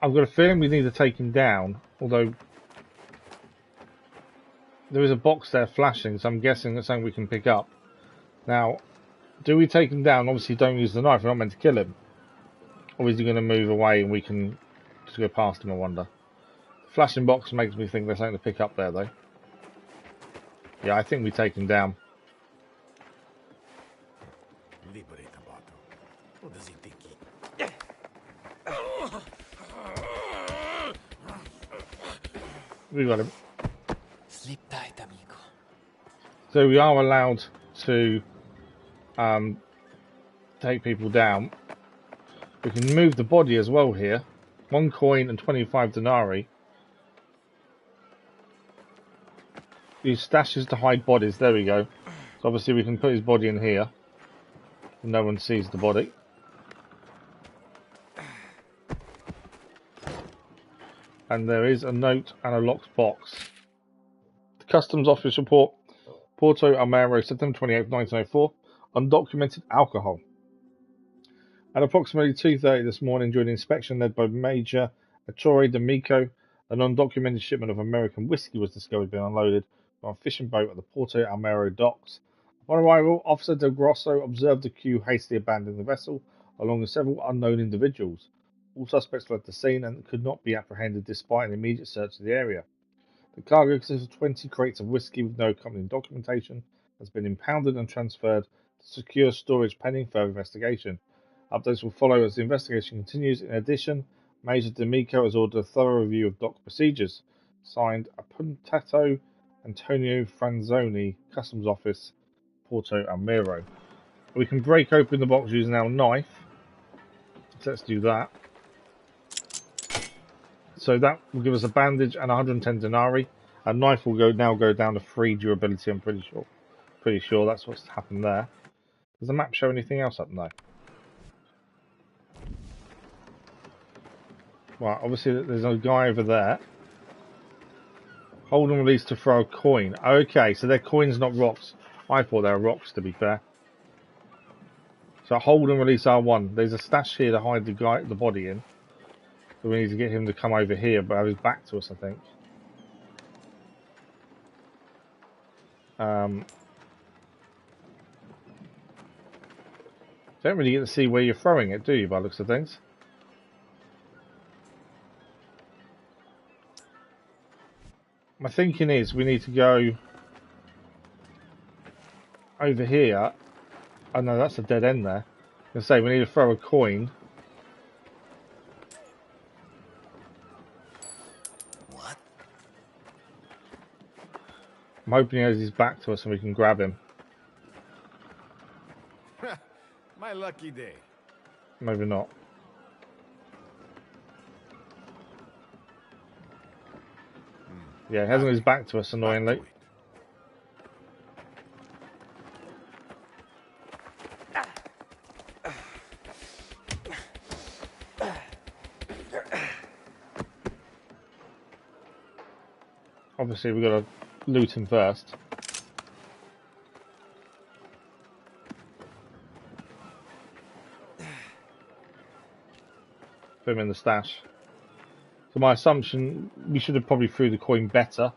I've got a feeling we need to take him down, although there is a box there flashing, so I'm guessing that's something we can pick up. Now, do we take him down? Obviously, don't use the knife. We're not meant to kill him. Or is he going to move away and we can just go past him, I wonder? The flashing box makes me think there's something to pick up there, though. Yeah, I think we take him down. Liberate the bottle. What does he think he... We got him. Sleep tight, amigo. So we are allowed to take people down. We can move the body as well here. 1 coin and 25 denarii. Use stashes to hide bodies. There we go. So obviously we can put his body in here. And no one sees the body. And there is a note and a locked box. The Customs Office report. Porto Almero, September 28, 1904. Undocumented alcohol. At approximately 2:30 this morning, during an inspection led by Major Ettore D'Amico, an undocumented shipment of American whiskey was discovered being unloaded from a fishing boat at the Porto Almero docks. Upon arrival, Officer Del Grosso observed the crew hastily abandoning the vessel, along with several unknown individuals. All suspects fled the scene and could not be apprehended despite an immediate search of the area. The cargo consists of 20 crates of whiskey with no accompanying documentation, has been impounded and transferred to secure storage pending further investigation. Updates will follow as the investigation continues. In addition, Major D'Amico has ordered a thorough review of dock procedures. Signed, Appuntato Antonio Franzoni, Customs Office, Porto Almero. We can break open the box using our knife. So let's do that. So that will give us a bandage and 110 denarii. A knife will now go down to 3 durability, I'm pretty sure. Pretty sure that's what's happened there. Does the map show anything else up there? Right, obviously there's a guy over there. Hold and release to throw a coin. Okay, so they're coins, not rocks. I thought they were rocks, to be fair. So hold and release R1. There's a stash here to hide the body in. So we need to get him to come over here, but have his back to us, I think. Don't really get to see where you're throwing it, do you, by the looks of things? My thinking is we need to go over here. Oh no, that's a dead end there. I was gonna say we need to throw a coin. What? I'm hoping he has his back to us and we can grab him. My lucky day. Maybe not. Yeah, he hasn't his back to us, annoyingly. Obviously, we've got to loot him first. Put him in the stash. So my assumption, we should have probably threw the coin better.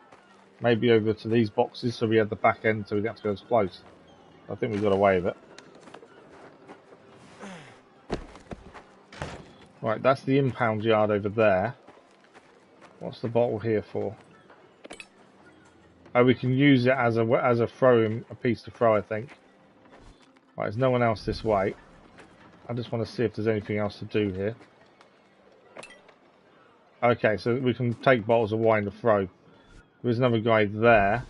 Maybe over to these boxes so we had the back end so we didn't have to go as close. I think we got away with it. Right, that's the impound yard over there. What's the bottle here for? Oh, we can use it as a throw, a piece to throw, I think. Right, there's no one else this way. I just want to see if there's anything else to do here. Okay, so we can take bottles of wine to throw. There's another guy there.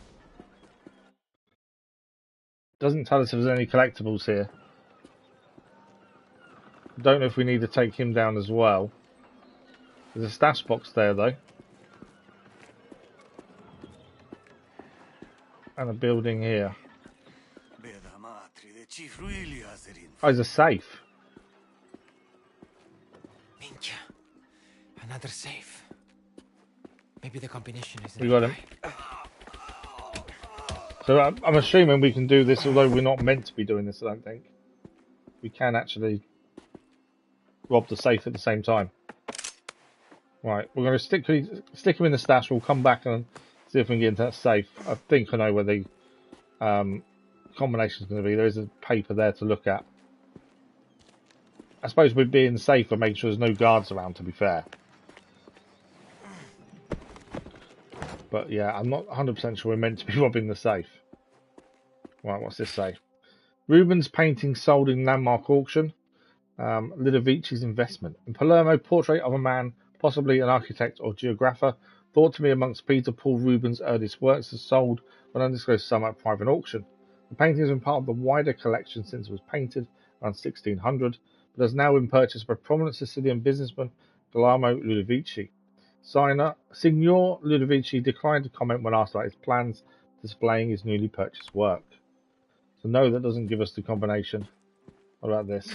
Doesn't tell us if there's any collectibles here. Don't know if we need to take him down as well. There's a stash box there though. And a building here. Oh, there's a safe. Minchia. Another safe. Maybe the combination is We got him. So I'm assuming we can do this, although we're not meant to be doing this, I don't think. We can actually rob the safe at the same time. Right, we're going to stick him in the stash. We'll come back and see if we can get into that safe. I think I know where the combination is going to be. There is a paper there to look at. I suppose we're being safe and making sure there's no guards around, to be fair. But yeah, I'm not 100% sure we're meant to be robbing the safe. Right, what's this say? Rubens painting sold in landmark auction. Ludovici's investment. In Palermo, portrait of a man, possibly an architect or geographer, thought to be amongst Peter Paul Rubens' earliest works, is sold on an undisclosed sum at private auction. The painting has been part of the wider collection since it was painted around 1600, but has now been purchased by prominent Sicilian businessman Guglielmo Ludovici. Signor Ludovici declined to comment when asked about his plans displaying his newly purchased work. So no, that doesn't give us the combination. What about this?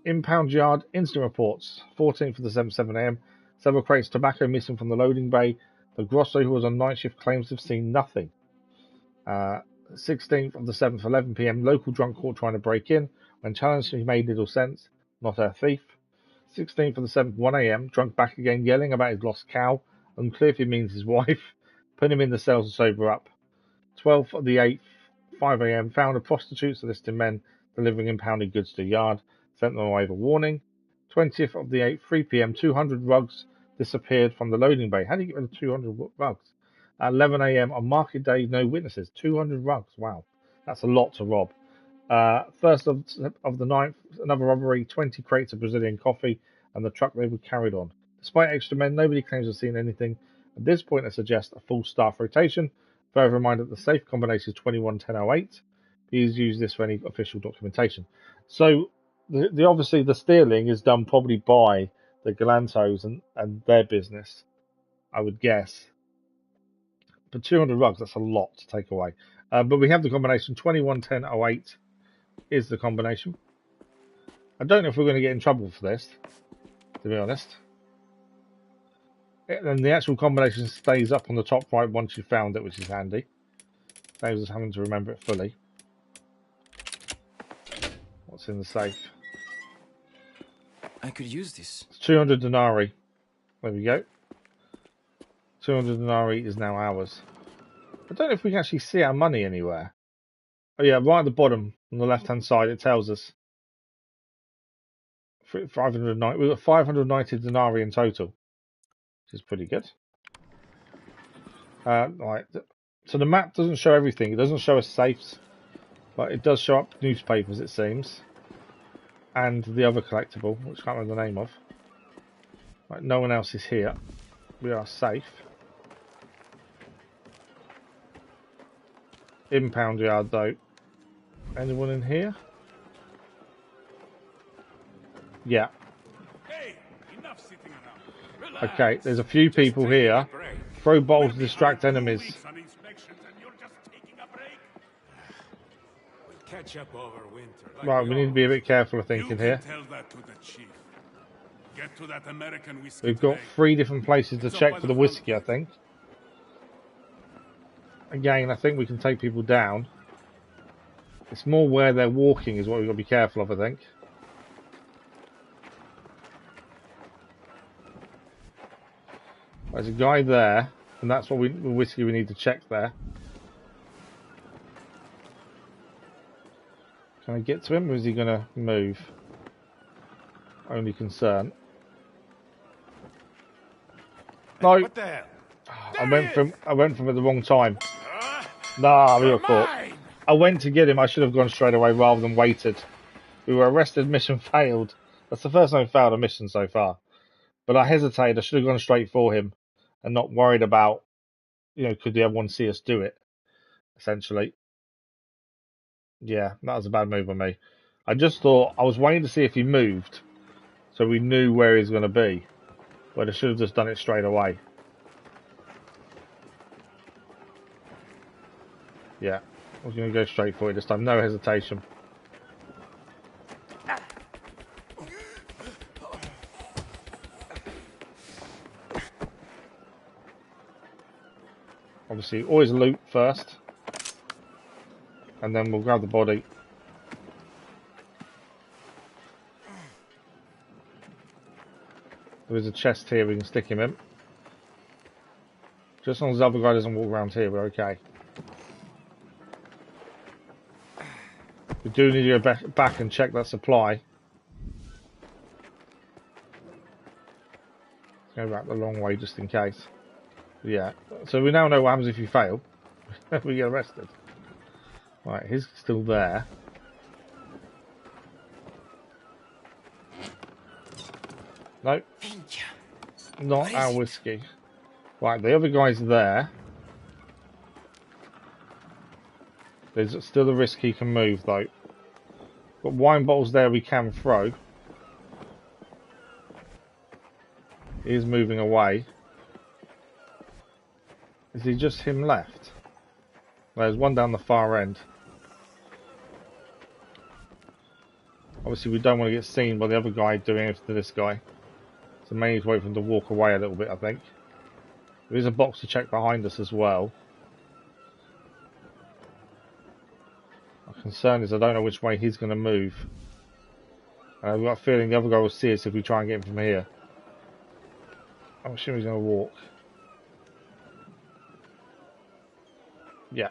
Impound Yard instant reports. 14th of the 7th, 7 a.m. Several crates of tobacco missing from the loading bay. The grosso, who was on night shift, claims to have seen nothing. 16th of the 7th, 11 p.m. Local drunk caught trying to break in. When challenged, he made little sense. Not a thief. 16th of the 7th, 1 a.m. Drunk back again, yelling about his lost cow. Unclear if he means his wife. Put him in the cells to sober up. 12th of the 8th, 5 a.m. Found a prostitute soliciting men delivering impounded goods to the yard. Sent them away with a warning. 20th of the 8th, 3 p.m. 200 rugs disappeared from the loading bay. How do you get rid of 200 rugs? At 11 a.m. on market day, no witnesses. 200 rugs. Wow, that's a lot to rob. 1st of the 9th, another robbery, 20 crates of Brazilian coffee and the truck they were carried on. Despite extra men, nobody claims to have seen anything. At this point, I suggest a full staff rotation. Further reminder that the safe combination is 211008. Please use this for any official documentation. So, obviously, the stealing is done probably by the Galantos and their business, I would guess. But 200 rugs, that's a lot to take away. But we have the combination 211008. Is the combination. I don't know if we're going to get in trouble for this, to be honest. And the actual combination stays up on the top right once you've found it, which is handy. Saves us having to remember it fully. What's in the safe? I could use this. It's 200 denarii. There we go. 200 denarii is now ours. I don't know if we can actually see our money anywhere. Oh yeah, right at the bottom on the left-hand side, it tells us 590. We've got 590 denarii in total, which is pretty good. Right. So the map doesn't show everything. It doesn't show us safes, but it does show up newspapers, it seems, and the other collectible, which I can't remember the name of. Right, no one else is here. We are safe. Impound Yard, though. Anyone in here? Yeah. Okay, there's a few people here. Throw bottles to distract enemies. Right, we need to be a bit careful, I think, in here. We've got 3 different places to check for the whiskey, I think. Again, I think we can take people down. It's more where they're walking is what we've got to be careful of, I think. There's a guy there, and that's what the whiskey we need to check there. Can I get to him, or is he going to move? Only concern. No! What the hell? I went from at the wrong time. Nah, we were caught. I went to get him. I should have gone straight away rather than waited. We were arrested. Mission failed. That's the first time we failed a mission so far. But I hesitated. I should have gone straight for him and not worried about, could everyone see us do it? Essentially. Yeah, that was a bad move on me. I just thought I was waiting to see if he moved, so we knew where he was going to be. But I should have just done it straight away. Yeah, we're going to go straight for it this time. No hesitation. Obviously, always loot first. And then we'll grab the body. There is a chest here we can stick him in. Just as long as the other guy doesn't walk around here, we're okay. We do need to go back and check that supply. Go back the long way just in case. Yeah, so we now know what happens if you fail. We get arrested. Right, he's still there. Nope. Not our whiskey. Right, the other guy's there. There's still a risk he can move though. Got wine bottles there we can throw. He is moving away. Is he just him left? There's one down the far end. Obviously we don't want to get seen by the other guy doing it to this guy. So maybe need to wait for him to walk away a little bit, I think. There is a box to check behind us as well. My concern is I don't know which way he's going to move. I've got a feeling the other guy will see us if we try and get him from here. I'm assuming he's going to walk. Yeah.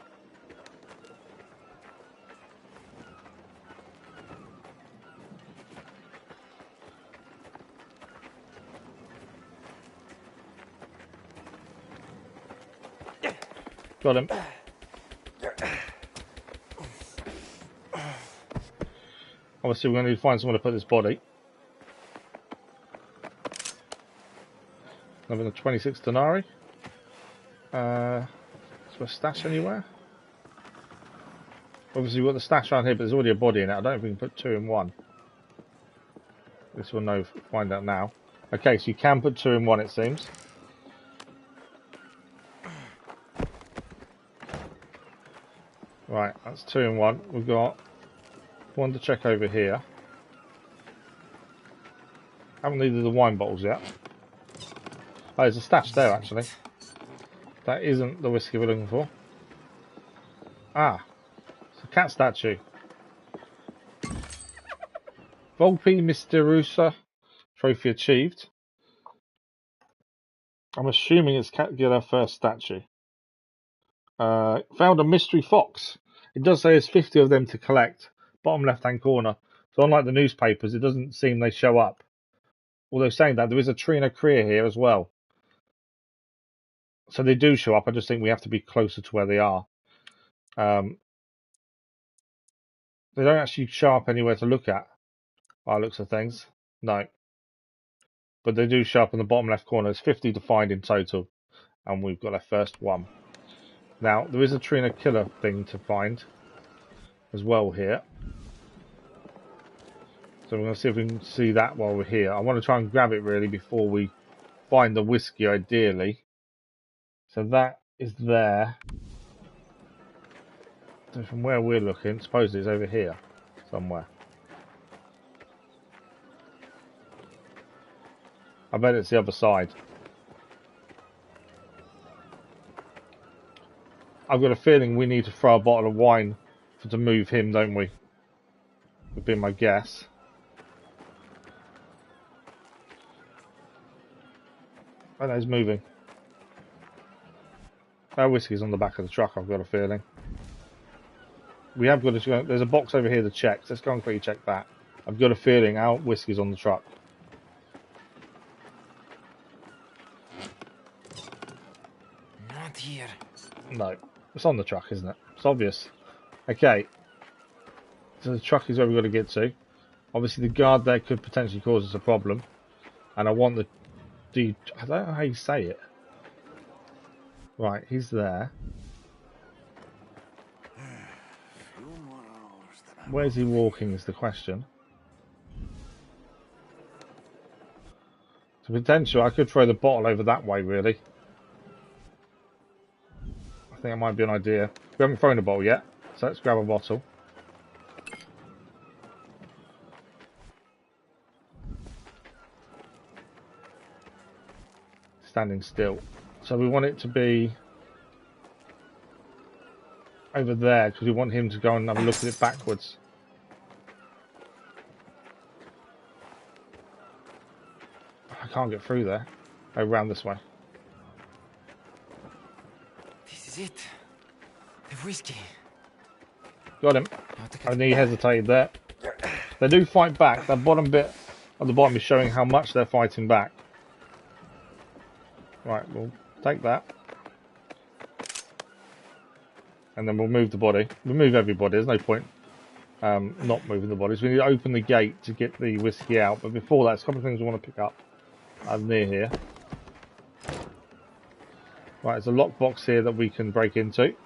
Got him. Obviously, we're going to need to find somewhere to put this body. Another 26 denarii. Is there a stash anywhere? Obviously, we've got the stash around here, but there's already a body in it. I don't know if we can put two in one. This we'll know, find out now. Okay, so you can put two in one, it seems. Right, that's two in one. We've got one to check over here. Haven't needed the wine bottles yet. Oh, there's a stash there actually. That isn't the whiskey we're looking for. Ah, it's a cat statue. Vulpi Misteriusa. Trophy achieved. I'm assuming it's get our first statue. Found a mystery fox. It does say there's 50 of them to collect. Bottom left hand corner. So unlike the newspapers, it doesn't seem they show up. Although saying that, there is a Trinacria here as well. So they do show up. I just think we have to be closer to where they are. They don't actually show up anywhere to look at. By the looks of things. No. But they do show up in the bottom left corner. There's 50 to find in total. And we've got our first one. Now, there is a Trina killer thing to find as well here. So we're going to see if we can see that while we're here. I want to try and grab it really before we find the whiskey, ideally. So that is there. So from where we're looking, supposedly it's over here somewhere. I bet it's the other side. I've got a feeling we need to throw a bottle of wine to move him, don't we? Would be my guess. Oh, no, he's moving. Our whiskey's on the back of the truck, I've got a feeling. We have got to... There's a box over here to check. Let's go and quickly check that. I've got a feeling our whiskey's on the truck. Not here. No. It's on the truck, isn't it? It's obvious. Okay. So the truck is where we've got to get to. Obviously the guard there could potentially cause us a problem. And I want the... I don't know how you say it. Right, he's there. Where's he walking is the question. So potentially I could throw the bottle over that way, really. I think it might be an idea. We haven't thrown a bottle yet, so let's grab a bottle. Standing still. So we want it to be over there because we want him to go and have a look at it backwards. I can't get through there. Oh, round this way. This is it. The whiskey. Got him. And he hesitated there. They do fight back. That bottom bit at the bottom is showing how much they're fighting back. Right, we'll take that. And then we'll move the body. We'll move everybody. There's no point not moving the bodies. We need to open the gate to get the whiskey out. But before that, there's a couple of things we want to pick up near here. Right, there's a lockbox here that we can break into.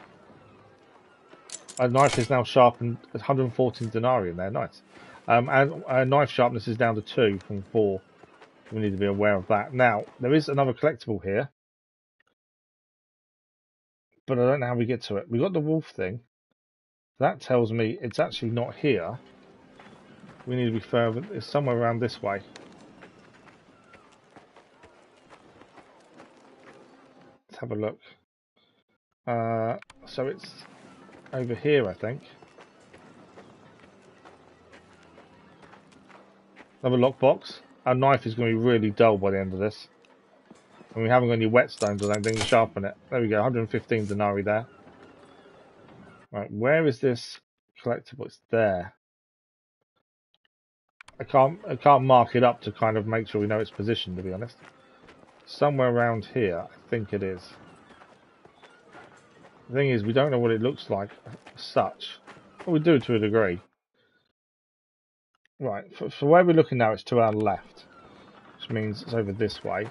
A knife is now sharpened. 114 denarii in there. Nice. And knife sharpness is down to 2 from 4. We need to be aware of that. Now, there is another collectible here. But I don't know how we get to it. We got the wolf thing. That tells me it's actually not here. We need to be further. It's somewhere around this way. Let's have a look. So it's over here, I think. Another lockbox. Our knife is going to be really dull by the end of this. And we haven't got any whetstones or anything to sharpen it. There we go, 115 denarii there. Right, where is this collectible? It's there. I can't mark it up to kind of make sure we know its position, to be honest. Somewhere around here, I think it is. The thing is, we don't know what it looks like as such. Well, we do to a degree. Right, for where we're looking now, it's to our left. Which means it's over this way.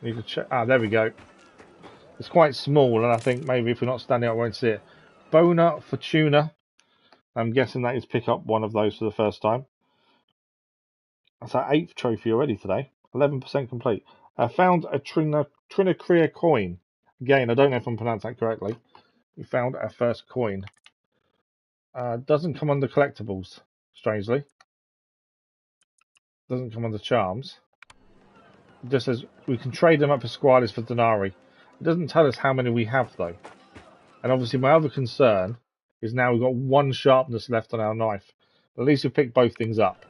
You can check. Ah, there we go. It's quite small, and I think maybe if we're not standing up, we won't see it. Bona, Furtuna. I'm guessing that is pick up one of those for the first time. That's our 8th trophy already today. 11% complete. I found a Trinacria coin. Again, I don't know if I'm pronouncing that correctly. We found our first coin. Doesn't come under collectibles, strangely. Doesn't come under charms. It just says we can trade them up for squires for denarii. It doesn't tell us how many we have, though. And obviously my other concern is now we've got 1 sharpness left on our knife. But at least we've picked both things up.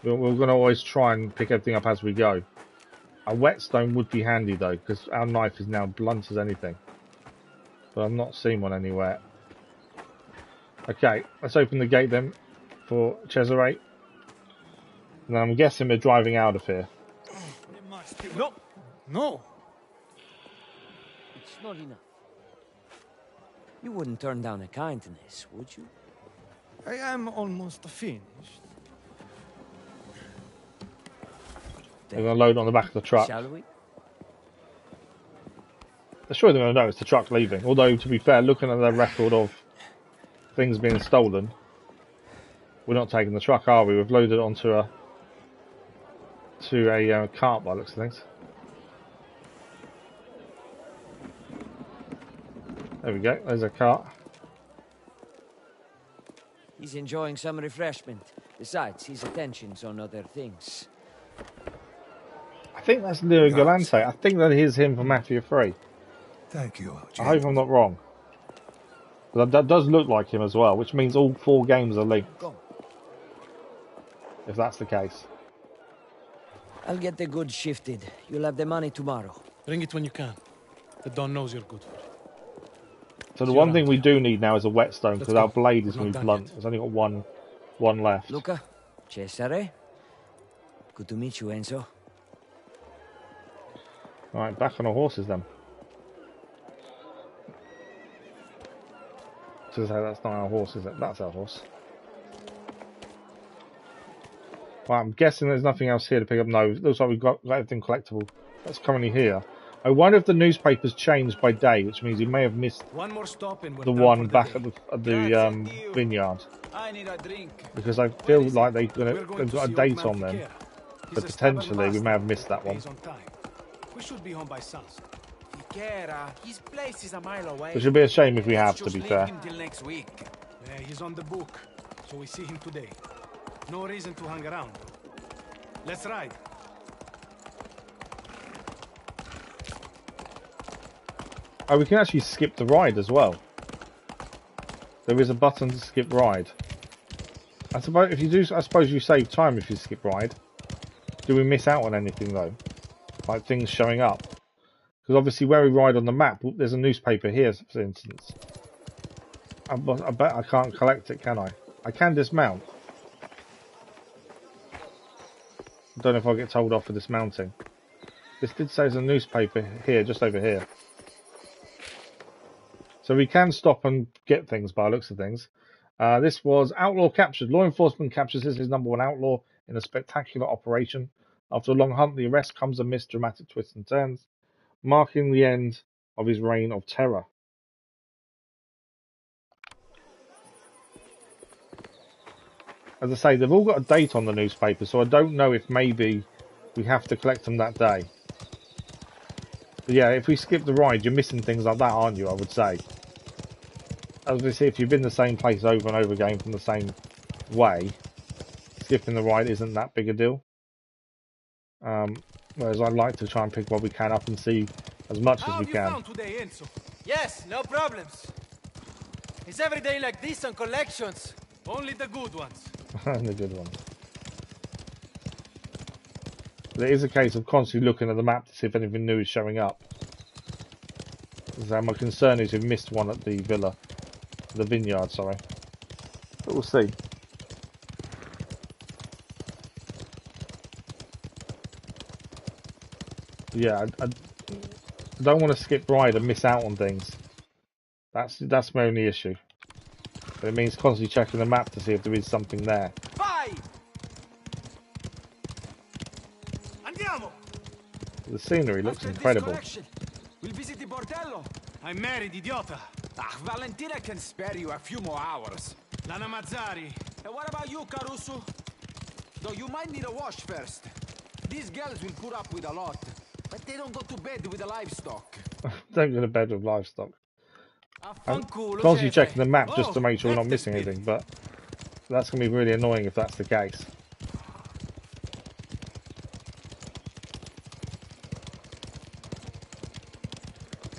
We're going to always try and pick everything up as we go. A whetstone would be handy, though, because our knife is now blunt as anything. But I've not seen one anywhere. Okay, let's open the gate then for Cesare. And I'm guessing we're driving out of here. No, no. It's not enough. You wouldn't turn down a kindness, would you? I am almost finished. They're going to load on the back of the truck. Shall we? I'm sure they're going to know it's the truck leaving. Although, to be fair, looking at their record of things being stolen, we're not taking the truck, are we? We've loaded it onto a cart by the looks of things. There we go. There's a cart. He's enjoying some refreshment. Besides, his attention's on other things. I think that's Leo Galante. I think that is him from Mafia 3. Thank you. I hope I'm not wrong. But that does look like him as well, which means all 4 games are linked. If that's the case. I'll get the goods shifted. You'll have the money tomorrow. Bring it when you can. The Don knows you're good for it. So the one thing we do need now is a whetstone, because our blade is going to be blunt. It's only got one left. Luca, Cesare. Good to meet you, Enzo. Alright, back on our horses then. To say that's not our horse, is it? That's our horse. Right, I'm guessing there's nothing else here to pick up. No, it looks like we've got everything collectible that's currently here. I wonder if the newspaper's changed by day, which means you may have missed the one back at the vineyard. I need a drink. Because I feel like they've got a date on them. So potentially we may have missed that one. We should be home by sunset. Fichera, his place is a mile away. It should be a shame if we have, to Just be leave fair. him till next week. Yeah, he's on the book, so we see him today. No reason to hang around. Let's ride. Oh, we can actually skip the ride as well. There is a button to skip ride. I suppose if you do, I suppose you save time if you skip ride. Do we miss out on anything though? Like things showing up? Because obviously where we ride on the map, there's a newspaper here, for instance. I bet I can't collect it, can I? I can dismount. I don't know if I'll get told off for dismounting. This did say there's a newspaper here, just over here. So we can stop and get things by the looks of things. This was Outlaw captured. Law enforcement captures his #1 outlaw in a spectacular operation. After a long hunt, the arrest comes amidst dramatic twists and turns, marking the end of his reign of terror. As I say, they've all got a date on the newspaper, so I don't know if maybe we have to collect them that day. But yeah, if we skip the ride, you're missing things like that, aren't you, I would say. Obviously, if you've been the same place over and over again from the same way, skipping the ride isn't that big a deal. Whereas I'd like to try and pick what we can up and see as much as we can. Found today, Enzo? Yes, no problems. It's every day like this on collections. Only the good ones. The good ones. There is a case of constantly looking at the map to see if anything new is showing up. So my concern is we've missed one at the villa. The vineyard, sorry. But we'll see. Yeah, I don't want to skip ride and miss out on things. That's my only issue. But it means constantly checking the map to see if there is something there. Bye. Andiamo. The scenery looks incredible. We'll visit the bordello. I'm married, idiota. Ah, Valentina can spare you a few more hours. Lana Mazzari. And what about you, Carusu? Though you might need a wash first. These girls will put up with a lot, but they don't go to bed with the livestock. Don't go to bed with livestock. I'm constantly checking the map just to make sure we're not missing anything, but that's going to be really annoying if that's the case.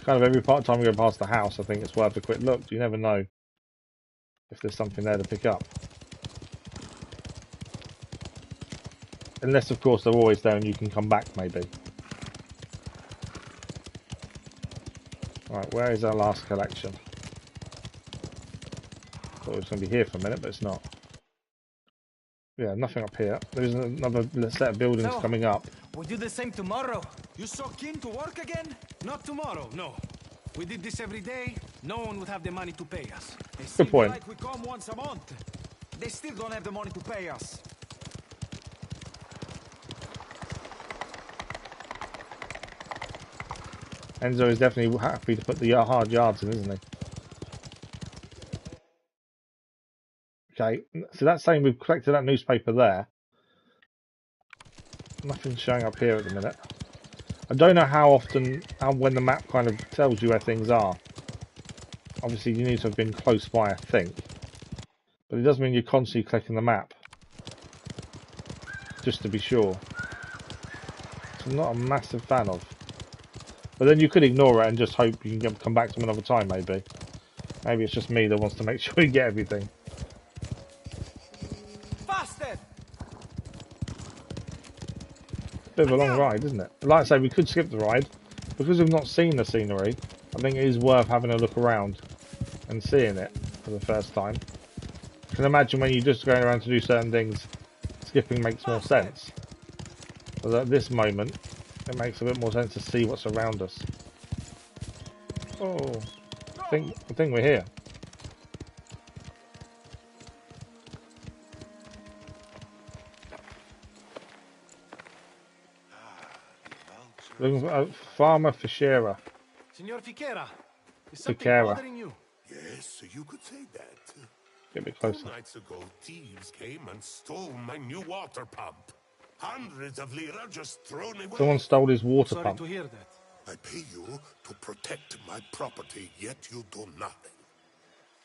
Kind of every time we go past the house, I think it's worth a quick look. You never know if there's something there to pick up. Unless, of course, they're always there and you can come back, maybe. Right, where is our last collection? Thought it was going to be here for a minute, but it's not. Yeah, nothing up here. There's another set of buildings coming up. We'll do the same tomorrow. You so keen to work again? Not tomorrow, no. We did this every day, no one would have the money to pay us. Good point. Like we come once a month. They still don't have the money to pay us. Enzo is definitely happy to put the hard yards in, isn't he? Okay, so that's saying we've collected that newspaper there. Nothing's showing up here at the minute. I don't know how often, when the map kind of tells you where things are. Obviously you need to have been close by, I think. But it does mean you're constantly clicking the map. Just to be sure. Which I'm not a massive fan of. But then you could ignore it and just hope you can come back to them another time, maybe. Maybe it's just me that wants to make sure you get everything. Faster! Bit of a long ride, isn't it? Like I say, we could skip the ride. Because we've not seen the scenery, I think it is worth having a look around and seeing it for the first time. I can imagine when you're just going around to do certain things, skipping makes more sense. But at this moment, it makes a bit more sense to see what's around us. Oh, I think we're here. Looking for Farmer Fichera. Signor Fichera, is something Fichera. bothering you? Yes, you could say that. Get a bit closer. 2 nights ago, thieves came and stole my new water pump. Hundreds of lira just thrown away. Someone stole his water Sorry pump. to hear that. I pay you to protect my property, yet you do nothing.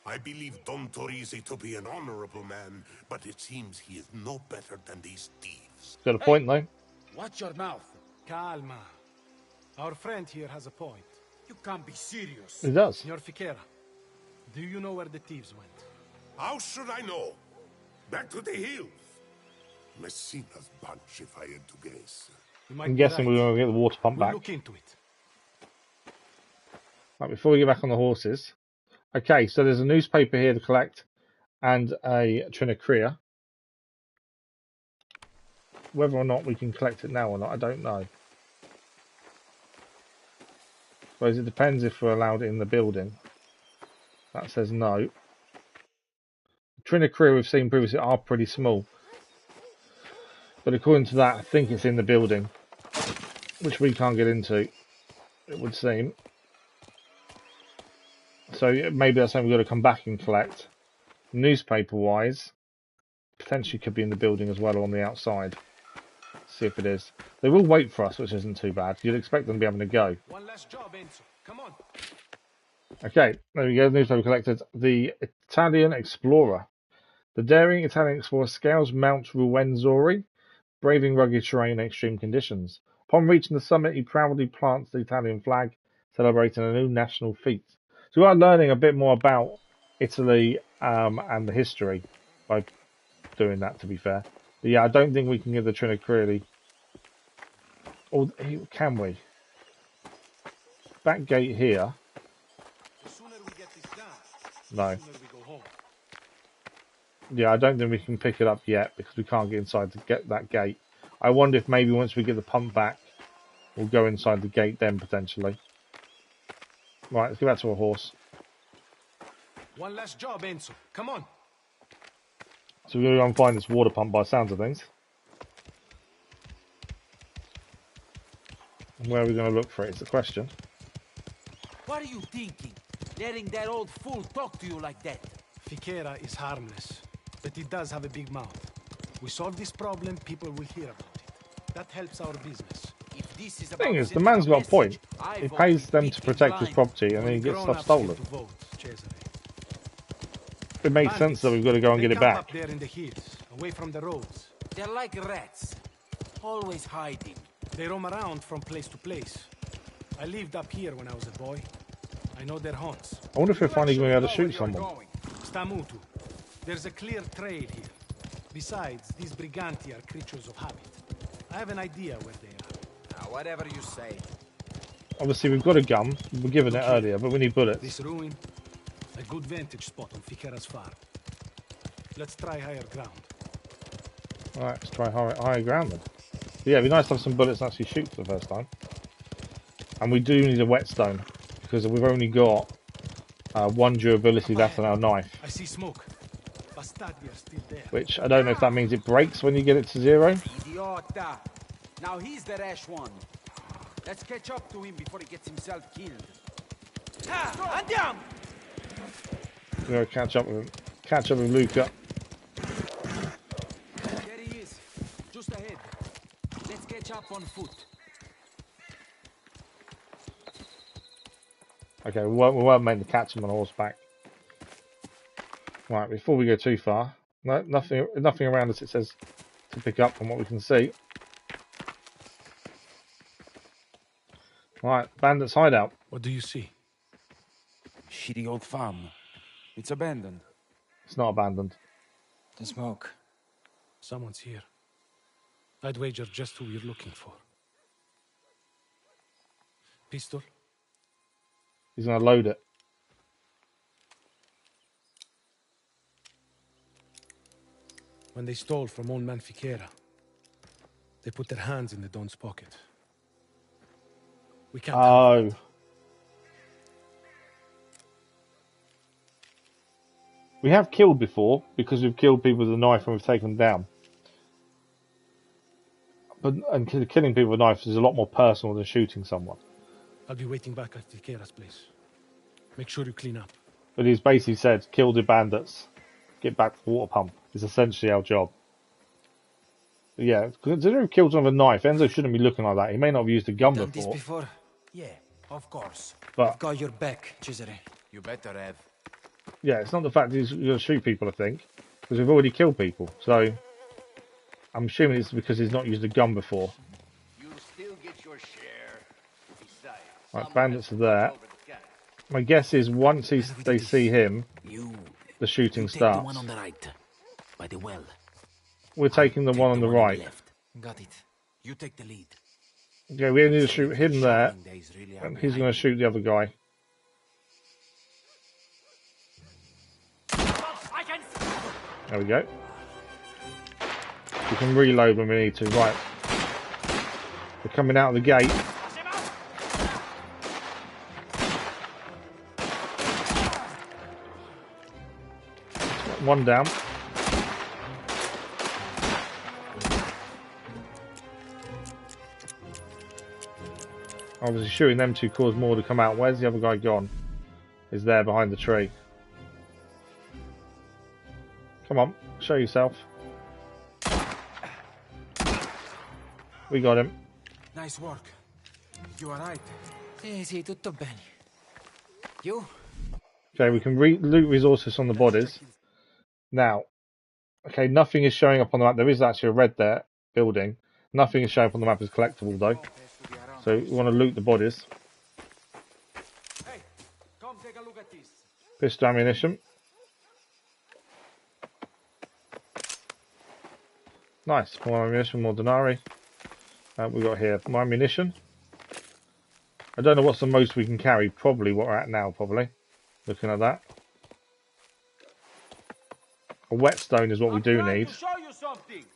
I believe Don Torrisi to be an honorable man, but it seems he is no better than these thieves. Got a point, though. Watch your mouth. Calma. Our friend here has a point. You can't be serious. He does. Signor Fichera, do you know where the thieves went? How should I know? Back to the hills. Messina's bunch, if I had to guess. I'm guessing we're going to get the water pump back. Look into it. Right, before we get back on the horses. Okay, so there's a newspaper here to collect and a Trinacria. Whether or not we can collect it now or not, I don't know. I suppose it depends if we're allowed in the building. That says no. Trinacria we've seen previously are pretty small. But according to that, I think it's in the building. Which we can't get into, it would seem. So maybe that's something we've got to come back and collect. Newspaper-wise, potentially could be in the building as well or on the outside. See if it is. They will wait for us, which isn't too bad. You'd expect them to be having a go. One last job, Enzo. Come on. Okay, there we go. Newspaper collected. The Italian explorer. The daring Italian explorer scales Mount Ruwenzori, braving rugged terrain and extreme conditions. Upon reaching the summit, he proudly plants the Italian flag, celebrating a new national feat. So we are learning a bit more about Italy and the history by doing that, to be fair. But yeah, I don't think we can give the Trinacria. Or can we? Back gate here. No. Yeah, I don't think we can pick it up yet because we can't get inside to get that gate. I wonder if maybe once we get the pump back, we'll go inside the gate then potentially. Right, let's go back to a horse. One last job, Enzo. Come on. So we're going to go and find this water pump by the sounds of things. And where are we going to look for it is the question. What are you thinking? Letting that old fool talk to you like that? Fichera is harmless, but he does have a big mouth. We solve this problem, people will hear about it. That helps our business. If this is The thing is, the man's got a point. He pays them to protect his property and then he gets stuff stolen. It makes sense that we've got to go and get it back. Up there in the hills, away from the roads. They're like rats, always hiding. They roam around from place to place. I lived up here when I was a boy. I know their haunts. I wonder if we're finally going to be able to shoot someone. Stamutu. There's a clear trail here. Besides, these briganti are creatures of habit. I have an idea where they are. Whatever you say. Obviously, we've got a gun. We were given it earlier, but we need bullets. This ruin, a good vantage spot on Fichera's farm. Let's try higher ground. Alright, let's try higher ground then. But yeah, it'd be nice to have some bullets and actually shoot for the first time. And we do need a whetstone, because we've only got one durability left on our knife. I see smoke. Bastardi's still there. Which, I don't know if that means it breaks when you get it to 0. Idiota! Now he's the rash one. Let's catch up to him before he gets himself killed. Andiamo! We're going to catch up with him. Catch up with Luca. There he is. Just ahead. Let's catch up on foot. Okay, we won't make the catch him on horseback. Right, before we go too far, no, nothing around us it says to pick up from what we can see. Right, bandits hideout. What do you see? Shitty old farm. It's abandoned. It's not abandoned. The smoke. Someone's here. I'd wager just who you're looking for. Pistol? He's going to load it. When they stole from old man Fichera, they put their hands in the Don's pocket. We can't. Oh. We have killed before, because we've killed people with a knife and we've taken them down. And killing people with knives is a lot more personal than shooting someone. I'll be waiting back at Fichera's place. Make sure you clean up. But he's basically said, kill the bandits, get back to the water pump. It's essentially our job. Yeah, considering he killed someone with a knife, Enzo shouldn't be looking like that. He may not have used a gun Done before. this before? Yeah, of course. But I've got your back, Cesare. You better have. yeah, it's not the fact that he's going to shoot people, I think, because we've already killed people. So I'm assuming it's because he's not used a gun before. You still get your share. Besides, Right, bandits are there. My guess is once they see him, the shooting starts. The one on the right, by the well. We're taking the one on the right. Got it. You take the lead. Okay, we only need to shoot him there, and he's going to shoot the other guy. There we go. We can reload when we need to. Right. We're coming out of the gate. One down. Obviously shooting them two caused more to come out. Where's the other guy gone? He's there behind the tree. Come on, show yourself. We got him. Nice work. You alright? Sì, tutto bene. You? Okay, we can loot resources on the bodies. Now, okay, nothing is showing up on the map. There is actually a red there building. Nothing is showing up on the map as collectible though. So we want to loot the bodies. Hey, come take a look at this. Pistol ammunition. Nice. More ammunition, more denari. We got here more ammunition. I don't know what's the most we can carry. Probably what we're at now. Probably looking at that. A whetstone is what we do need.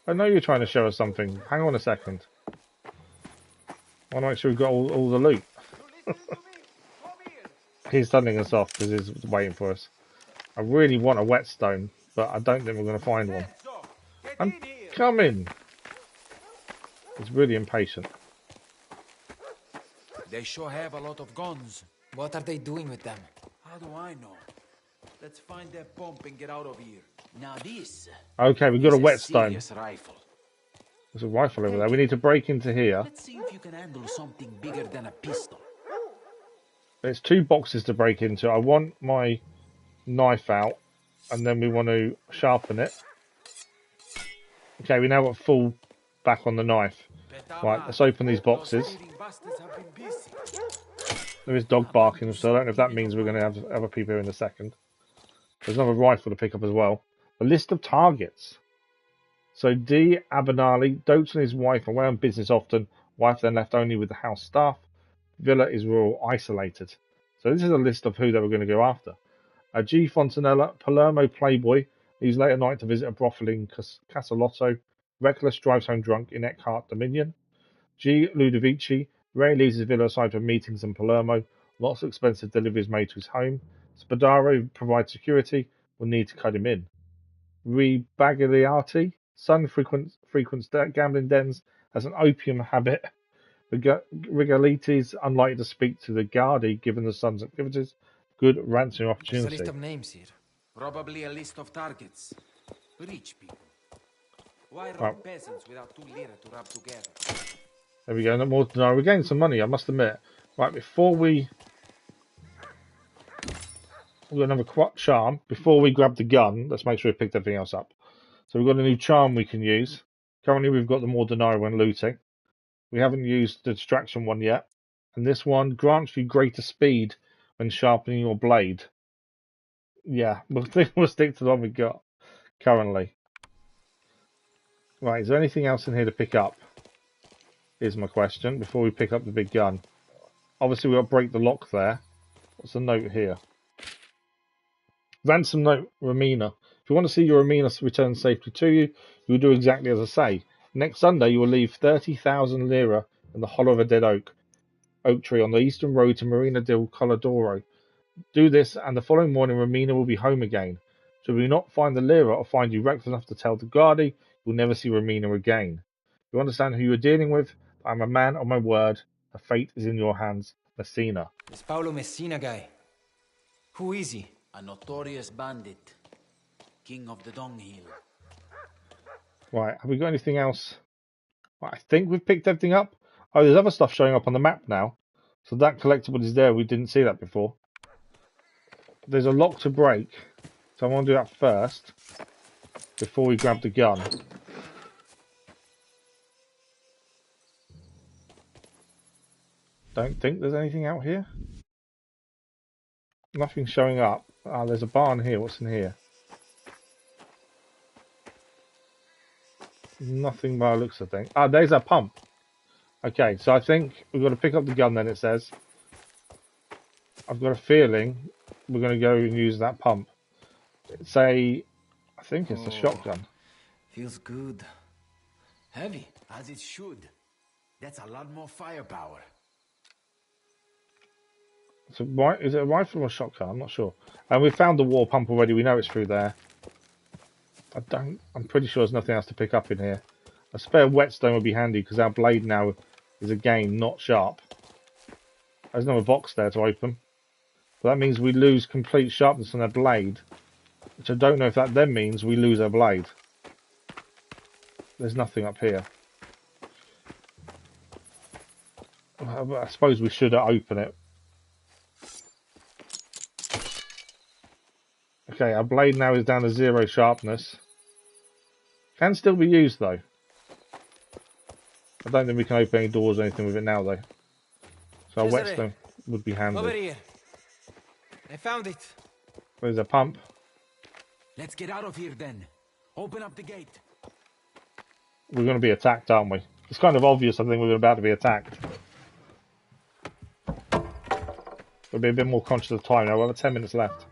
I know you're trying to show us something. Hang on a second. I want to make sure we've got all the loot. He's stunning us off because he's waiting for us. I really want a whetstone, but I don't think we're going to find one. I'm coming. He's really impatient. They sure have a lot of guns. What are they doing with them? How do I know? Let's find that pump and get out of here. Now this. Okay, we've got a whetstone. Rifle. There's a rifle over there. We need to break into here. Let's see if you can handle something bigger than a pistol. There's 2 boxes to break into. I want my knife out, and then we want to sharpen it. Okay, we now got full back on the knife. Right, let's open these boxes. There is dog barking, so I don't know if that means we're going to have other people here in a second. There's another rifle to pick up as well. A list of targets. So D. Abanali dotes on his wife, away on business often. Wife then left only with the house staff. Villa is rural, isolated. So this is a list of who they were going to go after. G. Fontanella, Palermo playboy, leaves late at night to visit a brothel in Casalotto. Reckless drives home drunk in Eckhart Dominion. G. Ludovici, rarely leaves his villa aside for meetings in Palermo. Lots of expensive deliveries made to his home. Spadaro provides security, will need to cut him in. Re Bagliati, son frequents gambling dens, has an opium habit. Rigalites unlikely to speak to the Guardi given the son's activities. Good ransom opportunity. There's a list of names here. Probably a list of targets. Rich people. Why rob peasants without 2 lira to rub together? There we go. No more. No, we're getting some money, I must admit. Right, before we've got another charm. Before we grab the gun, let's make sure we picked everything else up. So we've got a new charm we can use. Currently, we've got the more denari when looting. We haven't used the distraction one yet. And this one grants you greater speed when sharpening your blade. Yeah, we'll stick to the one we've got currently. Right, is there anything else in here to pick up? Is my question, before we pick up the big gun. Obviously, we've got to break the lock there. What's the note here? Ransom note, Romina. If you want to see your Romina return safely to you, you will do exactly as I say. Next Sunday, you will leave 30,000 lira in the hollow of a dead oak tree on the eastern road to Marina del Colladoro. Do this, and the following morning, Romina will be home again. Should we not find the lira or find you reckless enough to tell the Guardi, you'll never see Romina again. You understand who you're dealing with? I'm a man of my word. Her fate is in your hands. Messina. This Paolo Messina guy. Who is he? A notorious bandit. King of the dunghill. Right, have we got anything else I think we've picked everything up. Oh, there's other stuff showing up on the map now. So that collectible is there. We didn't see that before. There's a lock to break. So I want to do that first. Before we grab the gun. Don't think there's anything out here. Nothing showing up. Ah, there's a barn here. What's in here? Nothing by the looks of things. Ah, there's a pump. Okay, so I think we've got to pick up the gun then, it says. I've got a feeling we're going to go and use that pump. It's a... I think it's a shotgun. Feels good. Heavy. As it should. That's a lot more firepower. So, is it a rifle or a shotgun? I'm not sure. And we found the war pump already. We know it's through there. I'm pretty sure there's nothing else to pick up in here. A spare whetstone would be handy because our blade now is again not sharp. There's another box there to open. But that means we lose complete sharpness on our blade. Which I don't know if that then means we lose our blade. There's nothing up here. I suppose we should open it. Okay, our blade now is down to 0 sharpness. Can still be used though. I don't think we can open any doors or anything with it now though. So our whetstone would be handy. Over here. I found it. There's a pump. Let's get out of here then. Open up the gate. We're going to be attacked, aren't we? It's kind of obvious, I think, we're about to be attacked. We'll be a bit more conscious of time now. We have 10 minutes left.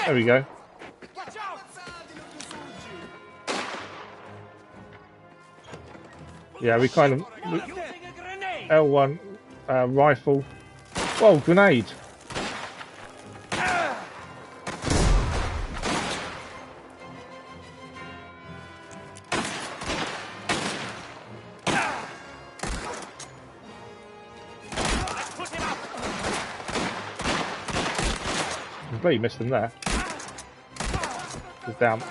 There we go. Yeah, we kind of... L1 rifle. Whoa, grenade. Completely missed him there. He's down.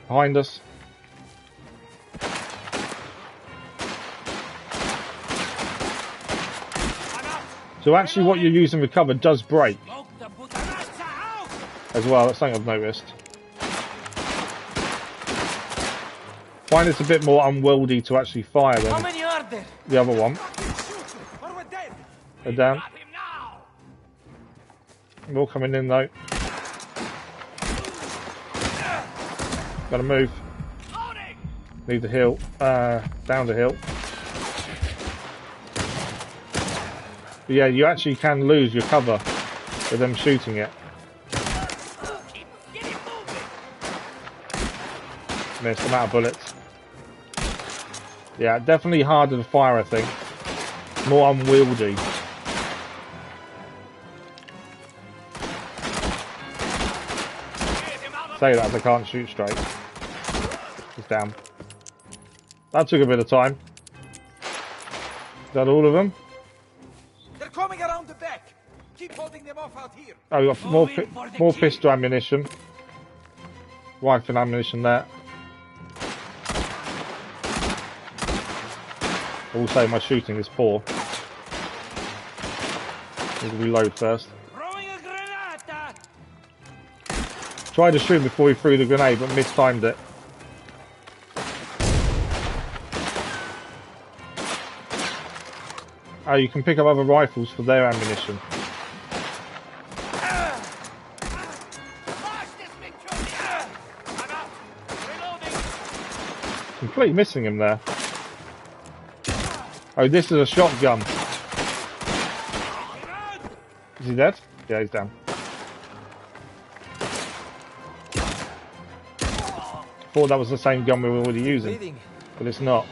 Behind us. So actually what you're using with cover does break. As well, that's something I've noticed. Find it's a bit more unwieldy to actually fire than the other one. They're down. More coming in though. Gotta move. Need the hill. Down the hill. But yeah, you actually can lose your cover with them shooting it. Missed, I'm out of bullets. Yeah, definitely harder to fire, I think. More unwieldy. Say that as I can't shoot straight. He's down. That took a bit of time. Is that all of them? They're coming around the back. Keep holding them off out here. Oh, we got more pistol ammunition. Rifle ammunition there. Also, my shooting is poor. Need to reload first. Tried to shoot before he threw the grenade, but mistimed it. Oh, you can pick up other rifles for their ammunition. Completely missing him there. Oh, this is a shotgun. Is he dead? Yeah, he's down. Thought that was the same gun we were already using, but it's not.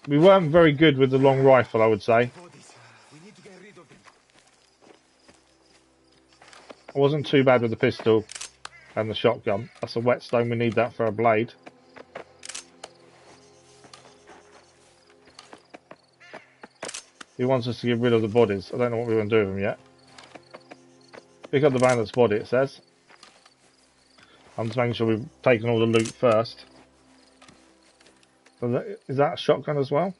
We weren't very good with the long rifle, I would say. I wasn't too bad with the pistol and the shotgun. That's a whetstone, we need that for a blade. He wants us to get rid of the bodies. I don't know what we're going to do with them yet. Pick up the bandit's body, it says. I'm just making sure we've taken all the loot first. So is that a shotgun as well?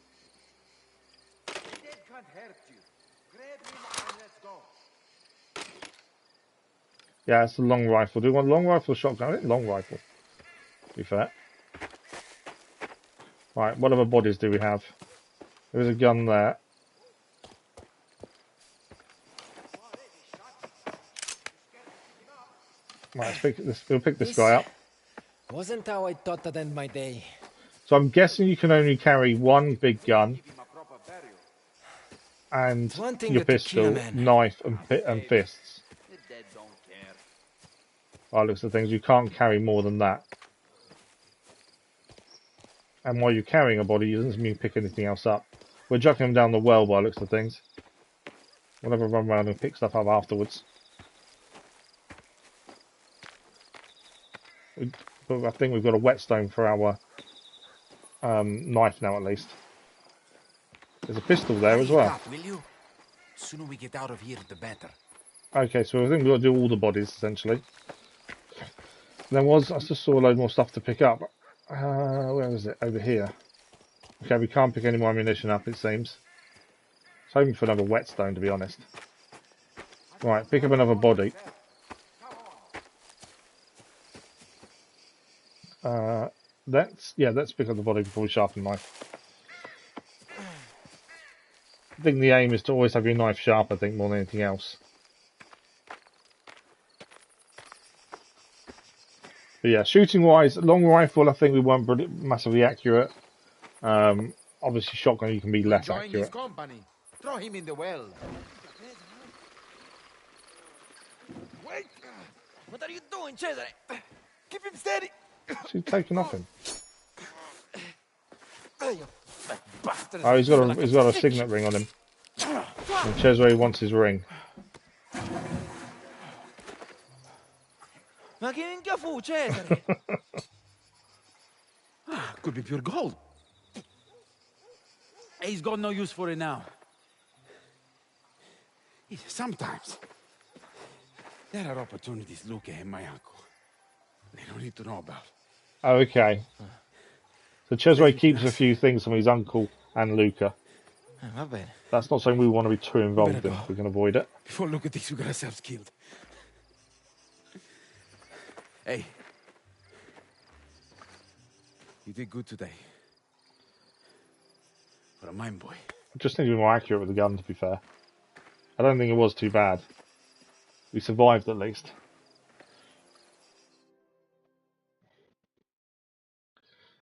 Yeah, it's a long rifle. Do you want long rifle or shotgun? I think long rifle, to be fair. Right, what other bodies do we have? There is a gun there. Right, we'll pick this guy up. Wasn't how I thought I'd end my day. So I'm guessing you can only carry one big gun and your pistol, knife, and fists. By the looks of things, you can't carry more than that. And while you're carrying a body, it doesn't mean you pick anything else up. We're chucking them down the well by the looks of things. We'll never run around and pick stuff up afterwards. But I think we've got a whetstone for our knife now, at least. There's a pistol there as well. Will you? Sooner we get out of here, the better. Okay, so I think we've got to do all the bodies, essentially. I just saw a load more stuff to pick up. Where is it? Over here. Okay, we can't pick any more ammunition up, it seems. I was hoping for another whetstone, to be honest. Right, pick up another body. Let's pick up the body before we sharpen the knife. I think the aim is to always have your knife sharp, I think, more than anything else. But yeah, shooting-wise, long rifle, I think we weren't massively accurate. Obviously, shotgun, you can be less accurate. His company. Throw him in the well. Wait! What are you doing, Cesare? Keep him steady! She's taking off him. Oh, he's got a signet ring on him. And Cesare wants his ring. Ma che minchia fu, Cesare? Could be pure gold. He's got no use for it now. Sometimes there are opportunities Luca and my uncle they don't need to know about. Oh, okay. So Cesare keeps a few things from his uncle and Luca. That's not something we want to be too involved in. We can avoid it. Before Luca thinks we got ourselves killed. Hey. You did good today. For a mine boy. I just need to be more accurate with the gun, to be fair. I don't think it was too bad. We survived at least.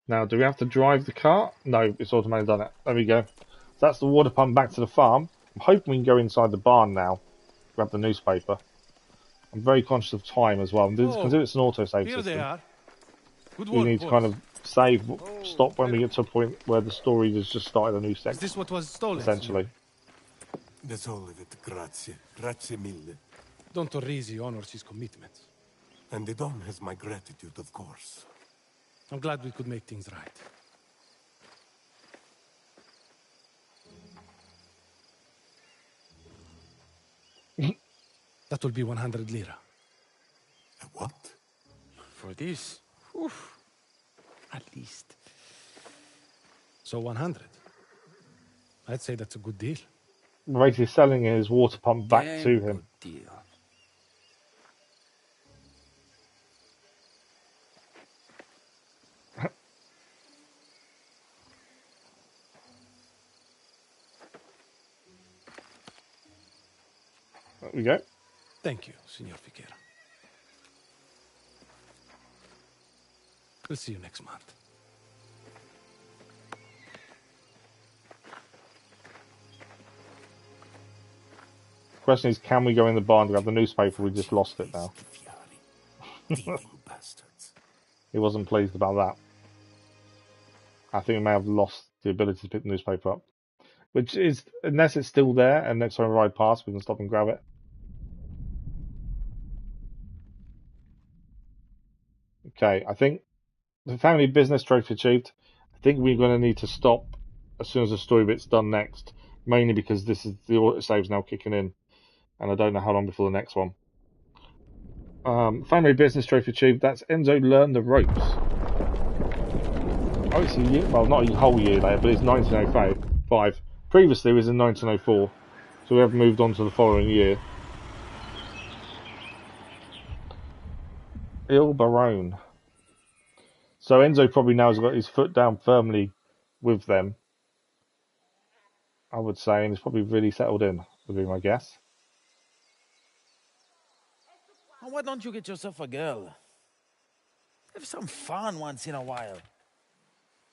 Now, do we have to drive the car? No, it's automatically done it. There we go. So that's the water pump back to the farm. I'm hoping we can go inside the barn now. Grab the newspaper. I'm very conscious of time as well. Because it's an autosave system. They are. Good we work, need to kind of stop when we get to a point where the story has just started a new section. Is this what was stolen? Essentially. That's all of it. Grazie. Grazie mille. Don Torrisi honors his commitments. And the Don has my gratitude, of course. I'm glad we could make things right. That will be 100 lira. What? For this? Oof. At least. So 100. I'd say that's a good deal. Basically selling his water pump back to him. Deal. There we go. Thank you, Signor Fiquera. We'll see you next month. The question is, can we go in the barn to grab the newspaper? We just lost it now. He wasn't pleased about that. I think we may have lost the ability to pick the newspaper up. Which is, unless it's still there, and next time we ride past, we can stop and grab it. Okay, I think the family business trophy achieved. I think we're going to need to stop as soon as the story bit's done next. Mainly because this is the autosave's now kicking in. And I don't know how long before the next one. Family business trophy achieved. That's Enzo learned the ropes. Oh, it's a year, well, not a whole year later, but it's 1905. Previously, it was in 1904, so we have moved on to the following year. Il Barone. So Enzo probably now has got his foot down firmly with them, I would say, and he's probably really settled in, would be my guess. Why don't you get yourself a girl? Have some fun once in a while.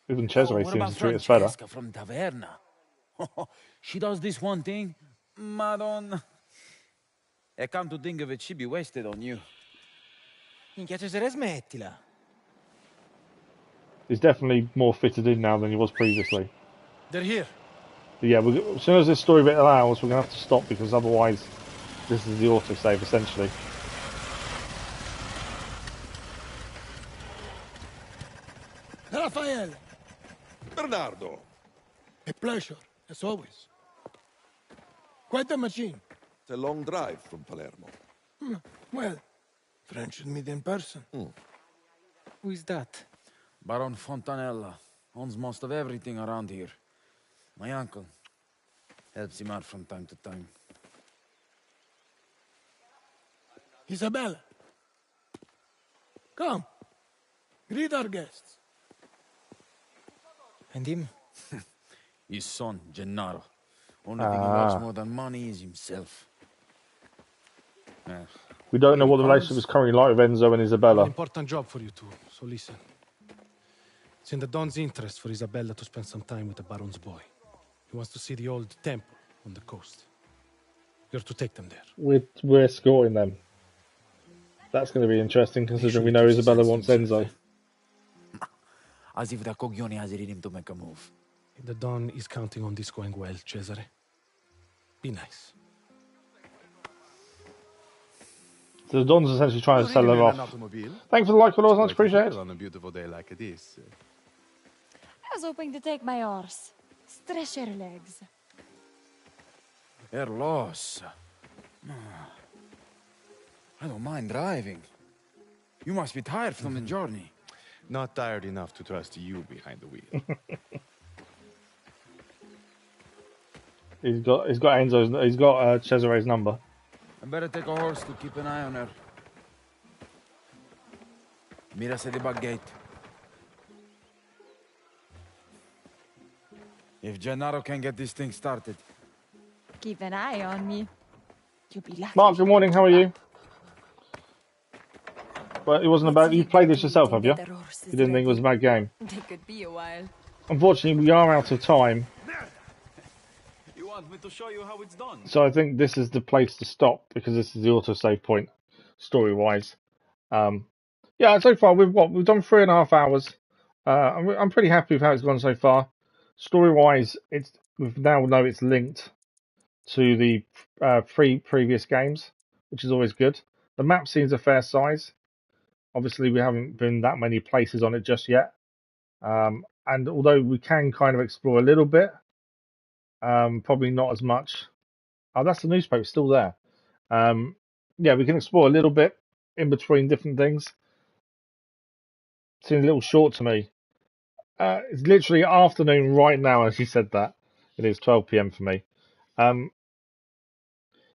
Even Cesare seems to treat us better. From Taverna. She does this one thing, Madonna. I come to think of it, she'd be wasted on you. Minchia Cesare, smettila. He's definitely more fitted in now than he was previously. They're here. But yeah, as soon as this story bit allows, we're going to have to stop because otherwise this is the autosave essentially. Raphael. Bernardo. A pleasure, as always. Quite a machine. It's a long drive from Palermo. Well, friends should meet in person. Who is that? Baron Fontanella. Owns most of everything around here. My uncle helps him out from time to time. Isabella. Come. Greet our guests. And him? His son, Gennaro. Only thing he loves more than money is himself. We don't know what the relationship is currently like with Enzo and Isabella. An important job for you two, so listen. It's in the Don's interest for Isabella to spend some time with the Baron's boy. He wants to see the old temple on the coast. You're to take them there. We're escorting them. That's going to be interesting, considering we know Isabella wants Enzo. As if the coglione has it in him to make a move. The Don is counting on this going well, Cesare. Be nice. So the Don's essentially trying to sell them off. Thanks for the like, followers, much appreciated. On a beautiful day like this. I was hoping to take my horse. Stretch your legs. Erlos. I don't mind driving. You must be tired from the journey. Not tired enough to trust you behind the wheel. He's got Enzo's. He's got Cesare's number. I better take a horse to keep an eye on her. Meet us at the back gate. If Gennaro can get this thing started. Keep an eye on me. You'll be lucky. Mark, good morning. How are you? But it wasn't about. You played this yourself, have you? You didn't think it was a bad game. It could be a while. Unfortunately, we are out of time. You want me to show you how it's done? So I think this is the place to stop because this is the autosave point, story-wise. Yeah, so far we've done 3.5 hours. I'm pretty happy with how it's gone so far. Story-wise, we now know it's linked to the previous games, which is always good. The map seems a fair size. Obviously, we haven't been that many places on it just yet. And although we can kind of explore a little bit, probably not as much. Oh, that's the newspaper, it's still there. Yeah, we can explore a little bit in between different things. Seems a little short to me. It's literally afternoon right now, as you said that. It is 12 p.m. for me.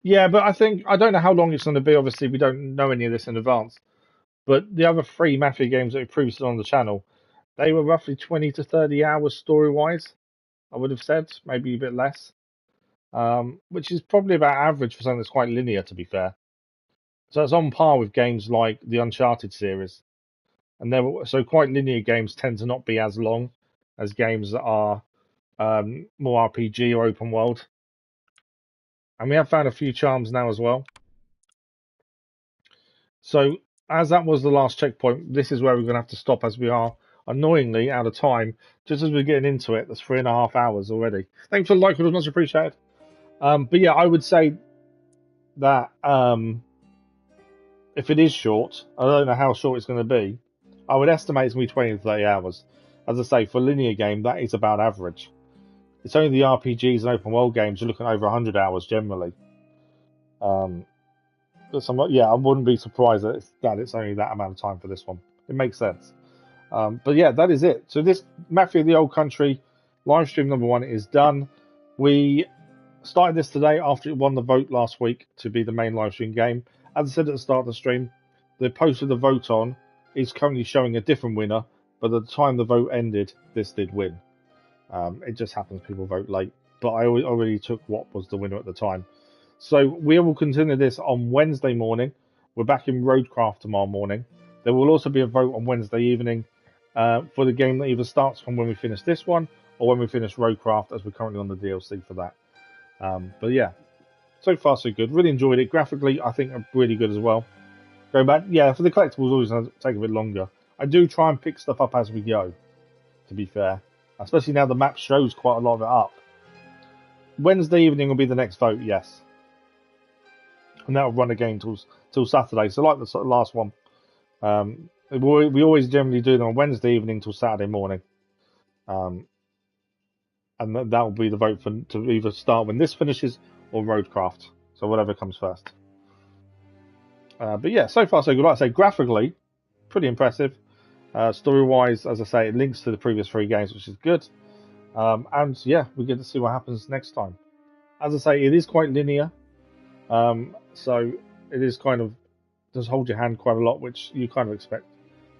Yeah, but I don't know how long it's going to be. Obviously, we don't know any of this in advance. But the other 3 Mafia games that we previously done on the channel, they were roughly 20 to 30 hours story-wise, I would have said. Maybe a bit less. Which is probably about average for something that's quite linear, to be fair. So it's on par with games like the Uncharted series. And so quite linear games tend to not be as long as games that are more RPG or open world. And we have found a few charms now as well. So as that was the last checkpoint, this is where we're going to have to stop as we are annoyingly out of time. Just as we're getting into it, that's 3.5 hours already. Thanks for the like, it was much appreciated. But yeah, I would say that if it is short, I don't know how short it's going to be. I would estimate it's going to be 20 to 30 hours. As I say, for a linear game, that is about average. It's only the RPGs and open world games you're looking at over 100 hours generally. Yeah, I wouldn't be surprised that it's only that amount of time for this one. It makes sense. But yeah, that is it. So this Mafia the Old Country live stream number 1 is done. We started this today after it won the vote last week to be the main live stream game. As I said at the start of the stream, the post with the vote on is currently showing a different winner, but at the time the vote ended, this did win. It just happens people vote late, but I already took what was the winner at the time. So we will continue this on Wednesday morning. We're back in Roadcraft tomorrow morning. There will also be a vote on Wednesday evening for the game that either starts from when we finish this one or when we finish Roadcraft, as we're currently on the DLC for that. But yeah, so far so good. Really enjoyed it. Graphically, I think really good as well. Going back, yeah, for the collectibles, always going to take a bit longer. I do try and pick stuff up as we go, to be fair. Especially now the map shows quite a lot of it up. Wednesday evening will be the next vote, yes. And that will run again till Saturday. So like the last one, we always generally do them on Wednesday evening till Saturday morning. And that will be the vote to either start when this finishes or Roadcraft. So whatever comes first. But yeah, so far so good. Like I say, graphically, pretty impressive. Story-wise, as I say, it links to the previous 3 games, which is good. And yeah, we get to see what happens next time. As I say, it is quite linear. So it is kind of does hold your hand quite a lot, which you kind of expect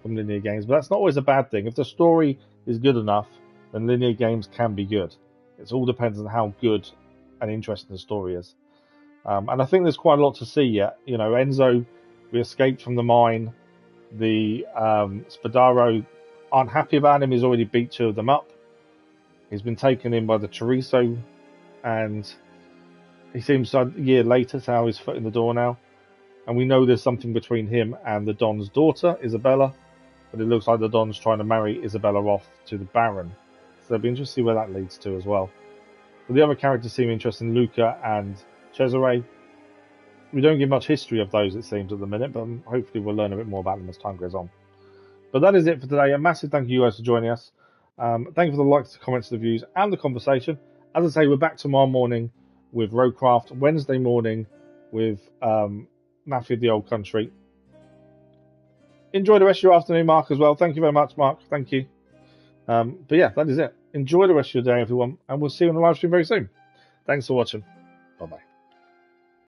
from linear games. But that's not always a bad thing. If the story is good enough, then linear games can be good. It all depends on how good and interesting the story is. And I think there's quite a lot to see yet. You know, Enzo, we escaped from the mine. The Spadaro aren't happy about him. He's already beat 2 of them up. He's been taken in by the Torrisi, and he seems a year later to have his foot in the door now. And we know there's something between him and the Don's daughter, Isabella. But it looks like the Don's trying to marry Isabella off to the Baron. So it'll be interesting to see where that leads to as well. But the other characters seem interesting, Luca and Cesare. We don't get much history of those, it seems, at the minute, but hopefully we'll learn a bit more about them as time goes on. But that is it for today. A massive thank you guys for joining us. Thank you for the likes, the comments, the views, and the conversation. As I say, we're back tomorrow morning with Roadcraft, Wednesday morning with Mafia the Old Country. Enjoy the rest of your afternoon, Mark, as well. Thank you very much, Mark. Thank you. But yeah, that is it. Enjoy the rest of your day, everyone, and we'll see you on the live stream very soon. Thanks for watching. Bye-bye.